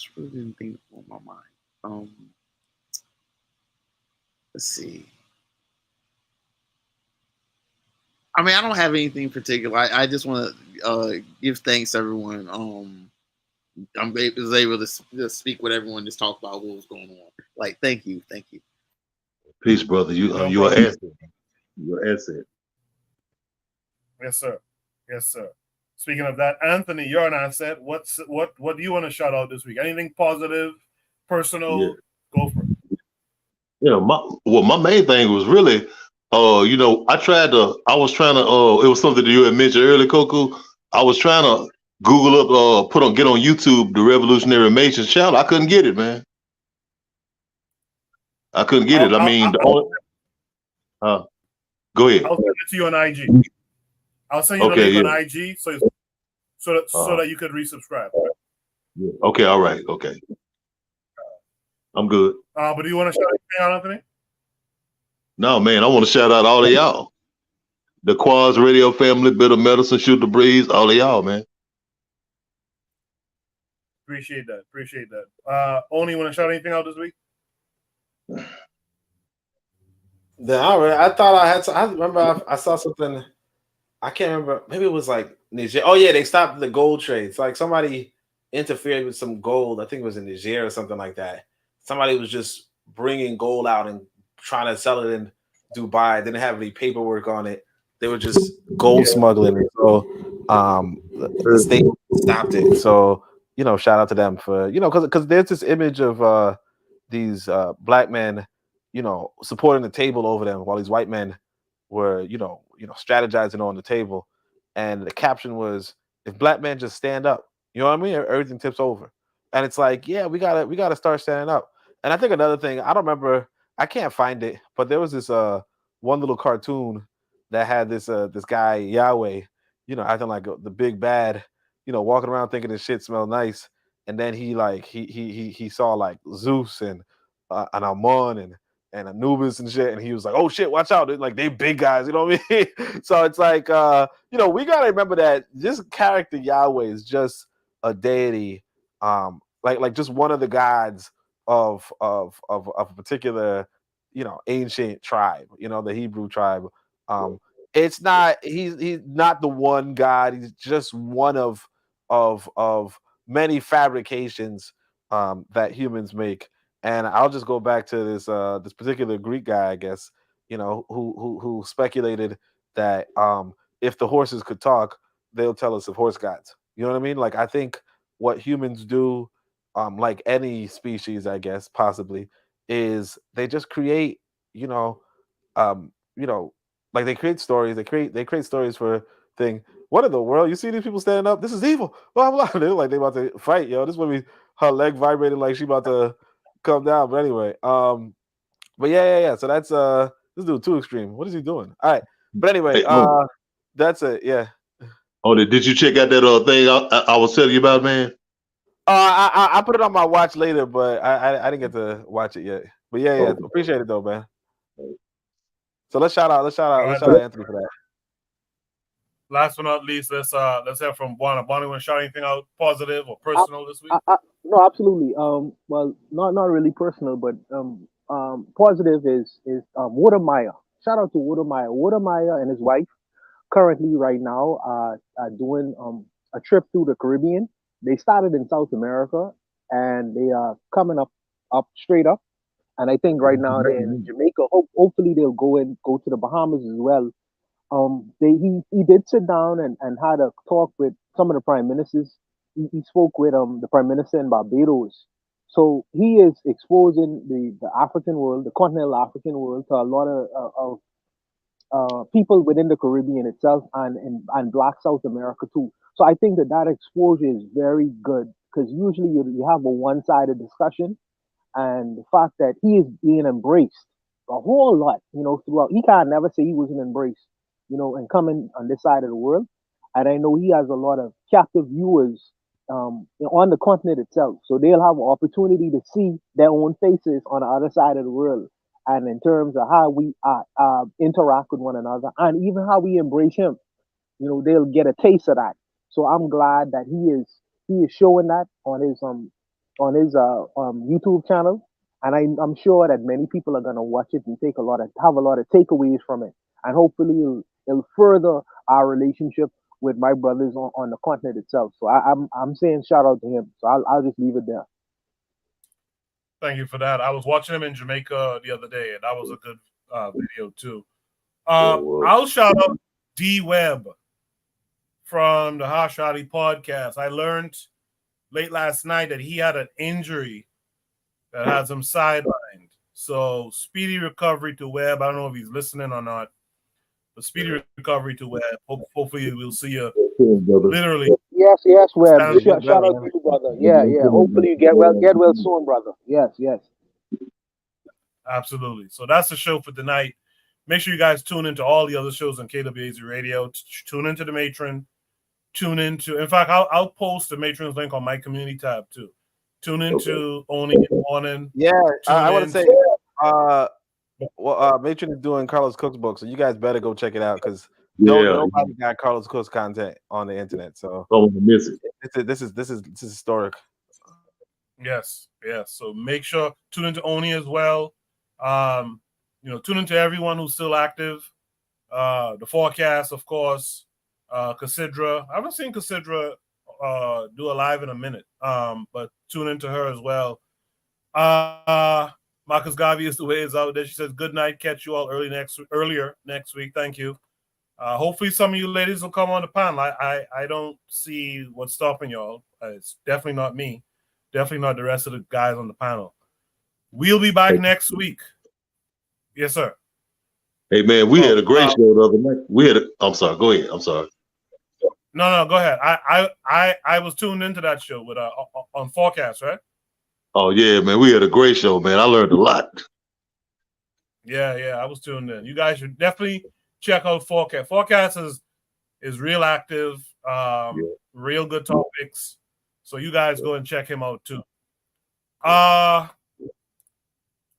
thing on my mind? Let's see. I mean, I don't have anything particular. I just want to give thanks to everyone. I was able to speak with everyone, just talk about what was going on. Like, thank you. Peace, brother. You're an asset. You're an asset. Yes, sir. Yes, sir. Speaking of that, Anthony, you're an asset. What do you want to shout out this week? Anything positive, personal? Yeah. Go for it. My main thing was really, I was trying to, it was something that you had mentioned earlier, Coco. I was trying to Google up, get on YouTube the Revolutionary Masons channel. I couldn't get it, man. I couldn't get it. I mean, go ahead. I'll send it to you on IG. I'll send you the link on IG so that you could resubscribe. Yeah. Okay, all right, okay. I'm good. But do you want to shout anything out, Anthony? No, man, I want to shout out all of y'all. The KWAZ Radio family, Bitter Medicine, Shoot the Breeze, all of y'all, man. Appreciate that. Oni, you want to shout anything out this week? I thought I had to. I remember I saw something. I can't remember. Maybe it was like Niger. Oh yeah, they stopped the gold trades. Like somebody interfered with some gold. I think it was in Niger or something like that. Somebody was just bringing gold out and trying to sell it in Dubai. Didn't have any paperwork on it. They were just gold smuggling it. So the state stopped it. So shout out to them for because there's this image of these black men, supporting the table over them while these white men were, strategizing on the table. And the caption was, if black men just stand up, you know what I mean? Everything tips over. And it's like, yeah, we gotta start standing up. And I think another thing, I don't remember, I can't find it, but there was this one little cartoon that had this guy, Yahweh, acting like the big bad, walking around thinking his shit smelled nice. And then he saw like Zeus and Amon and Anubis and shit, and he was like, "Oh shit, watch out! Like they big guys," you know what I mean? So it's like, we gotta remember that this character Yahweh is just a deity, like just one of the gods of a particular, ancient tribe, the Hebrew tribe. It's not he's not the one God. He's just one of many fabrications that humans make. And I'll just go back to this particular Greek guy, I guess, who speculated that if the horses could talk, they'll tell us of horse gods. You know what I mean? Like, I think what humans do, like any species, I guess, possibly, is they just create, like they create stories. They create stories for thing. What in the world? You see these people standing up? This is evil. Blah blah. They're like they about to fight, yo. This woman, her leg vibrated like she about to come down. But anyway, but yeah. So that's this dude too extreme. What is he doing? All right. But anyway, that's it. Yeah. Oh, did you check out that thing I was telling you about, man? I put it on my watch later, but I didn't get to watch it yet. But yeah. Appreciate it though, man. So let's shout out Anthony for that. Last but not least, let's hear from Bonnie. Bonnie, want to shout anything out positive or personal this week? No, absolutely. Well, not really personal, but positive is Watermeyer. Shout out to Watermeyer. Watermeyer and his wife currently right now are doing a trip through the Caribbean. They started in South America and they are coming up straight up. And I think right now they're in Jamaica. Hopefully they'll go to the Bahamas as well. He did sit down and had a talk with some of the prime ministers. He spoke with the prime minister in Barbados, So he is exposing the African world, the continental African world, to a lot of people within the Caribbean itself and Black South America too. So I think that exposure is very good because usually you have a one-sided discussion, and the fact that he is being embraced a whole lot, throughout. He can't never say he wasn't embraced, and coming on this side of the world. And I know he has a lot of captive viewers on the continent itself. So they'll have an opportunity to see their own faces on the other side of the world. And in terms of how we interact with one another and even how we embrace him, they'll get a taste of that. So I'm glad that he is showing that on his YouTube channel. And I'm sure that many people are going to watch it and have a lot of takeaways from it. And hopefully it'll further our relationship with my brothers on the continent itself. So I'm saying shout out to him. So I'll just leave it there. Thank you for that. I was watching him in Jamaica the other day, and that was a good video too. I'll shout out D Webb from the Hashadi podcast. I learned late last night that he had an injury that has him sidelined. So speedy recovery to Webb. I don't know if he's listening or not, but speedy recovery to Webb. Hopefully we'll see you literally. Yes, Webb. Shout out to you, brother. Yeah. Hopefully you get well soon, brother. Yes. Absolutely. So that's the show for tonight. Make sure you guys tune into all the other shows on KWAZ Radio. Tune into the Matron. In fact, I'll post the Matron's link on my community tab too. Tune into Only in the Morning. Yeah, I want to say, Matron is doing Carlos Cook's book, so you guys better go check it out because nobody got Carlos Cook's content on the internet. So miss it. This is historic. Yes. So make sure tune into Oni as well. Tune into everyone who's still active. The forecast, of course. Cassandra. I haven't seen Cassandra do a live in a minute. But tune into her as well. Marcus Gavi is the way is out there. She says, good night. Catch you all earlier next week. Thank you. Hopefully some of you ladies will come on the panel. I don't see what's stopping y'all. It's definitely not me. Definitely not the rest of the guys on the panel. We'll be back next week. Yes, sir. Hey man, we had a great show the other night. I'm sorry. Go ahead. I'm sorry. No, go ahead. I was tuned into that show with on Forecast, right? Oh yeah, man. We had a great show, man. I learned a lot. Yeah, I was tuned in. You guys should definitely check out Forecast. Forecast is real active, real good topics. So you guys go and check him out too. All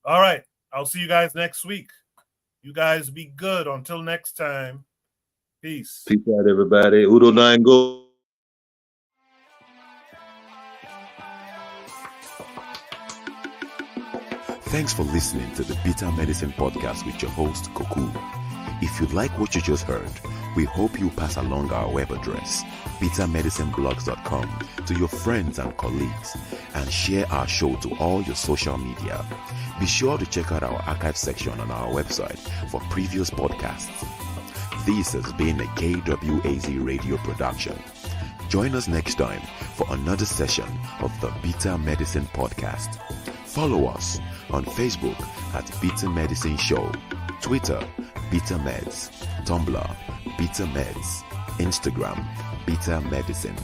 right. I'll see you guys next week. You guys be good. Until next time. Peace. Peace out, everybody. Udo Nine Go. Thanks for listening to the Bitter Medicine Podcast with your host, Koku. If you like what you just heard, we hope you pass along our web address, bittermedicineblogs.com, to your friends and colleagues, and share our show to all your social media. Be sure to check out our archive section on our website for previous podcasts. This has been a KWAZ radio production. Join us next time for another session of the Bitter Medicine Podcast. Follow us on Facebook at Bitter Medicine Show, Twitter, Bitter Meds, Tumblr, Bitter Meds, Instagram, Bitter Medicine.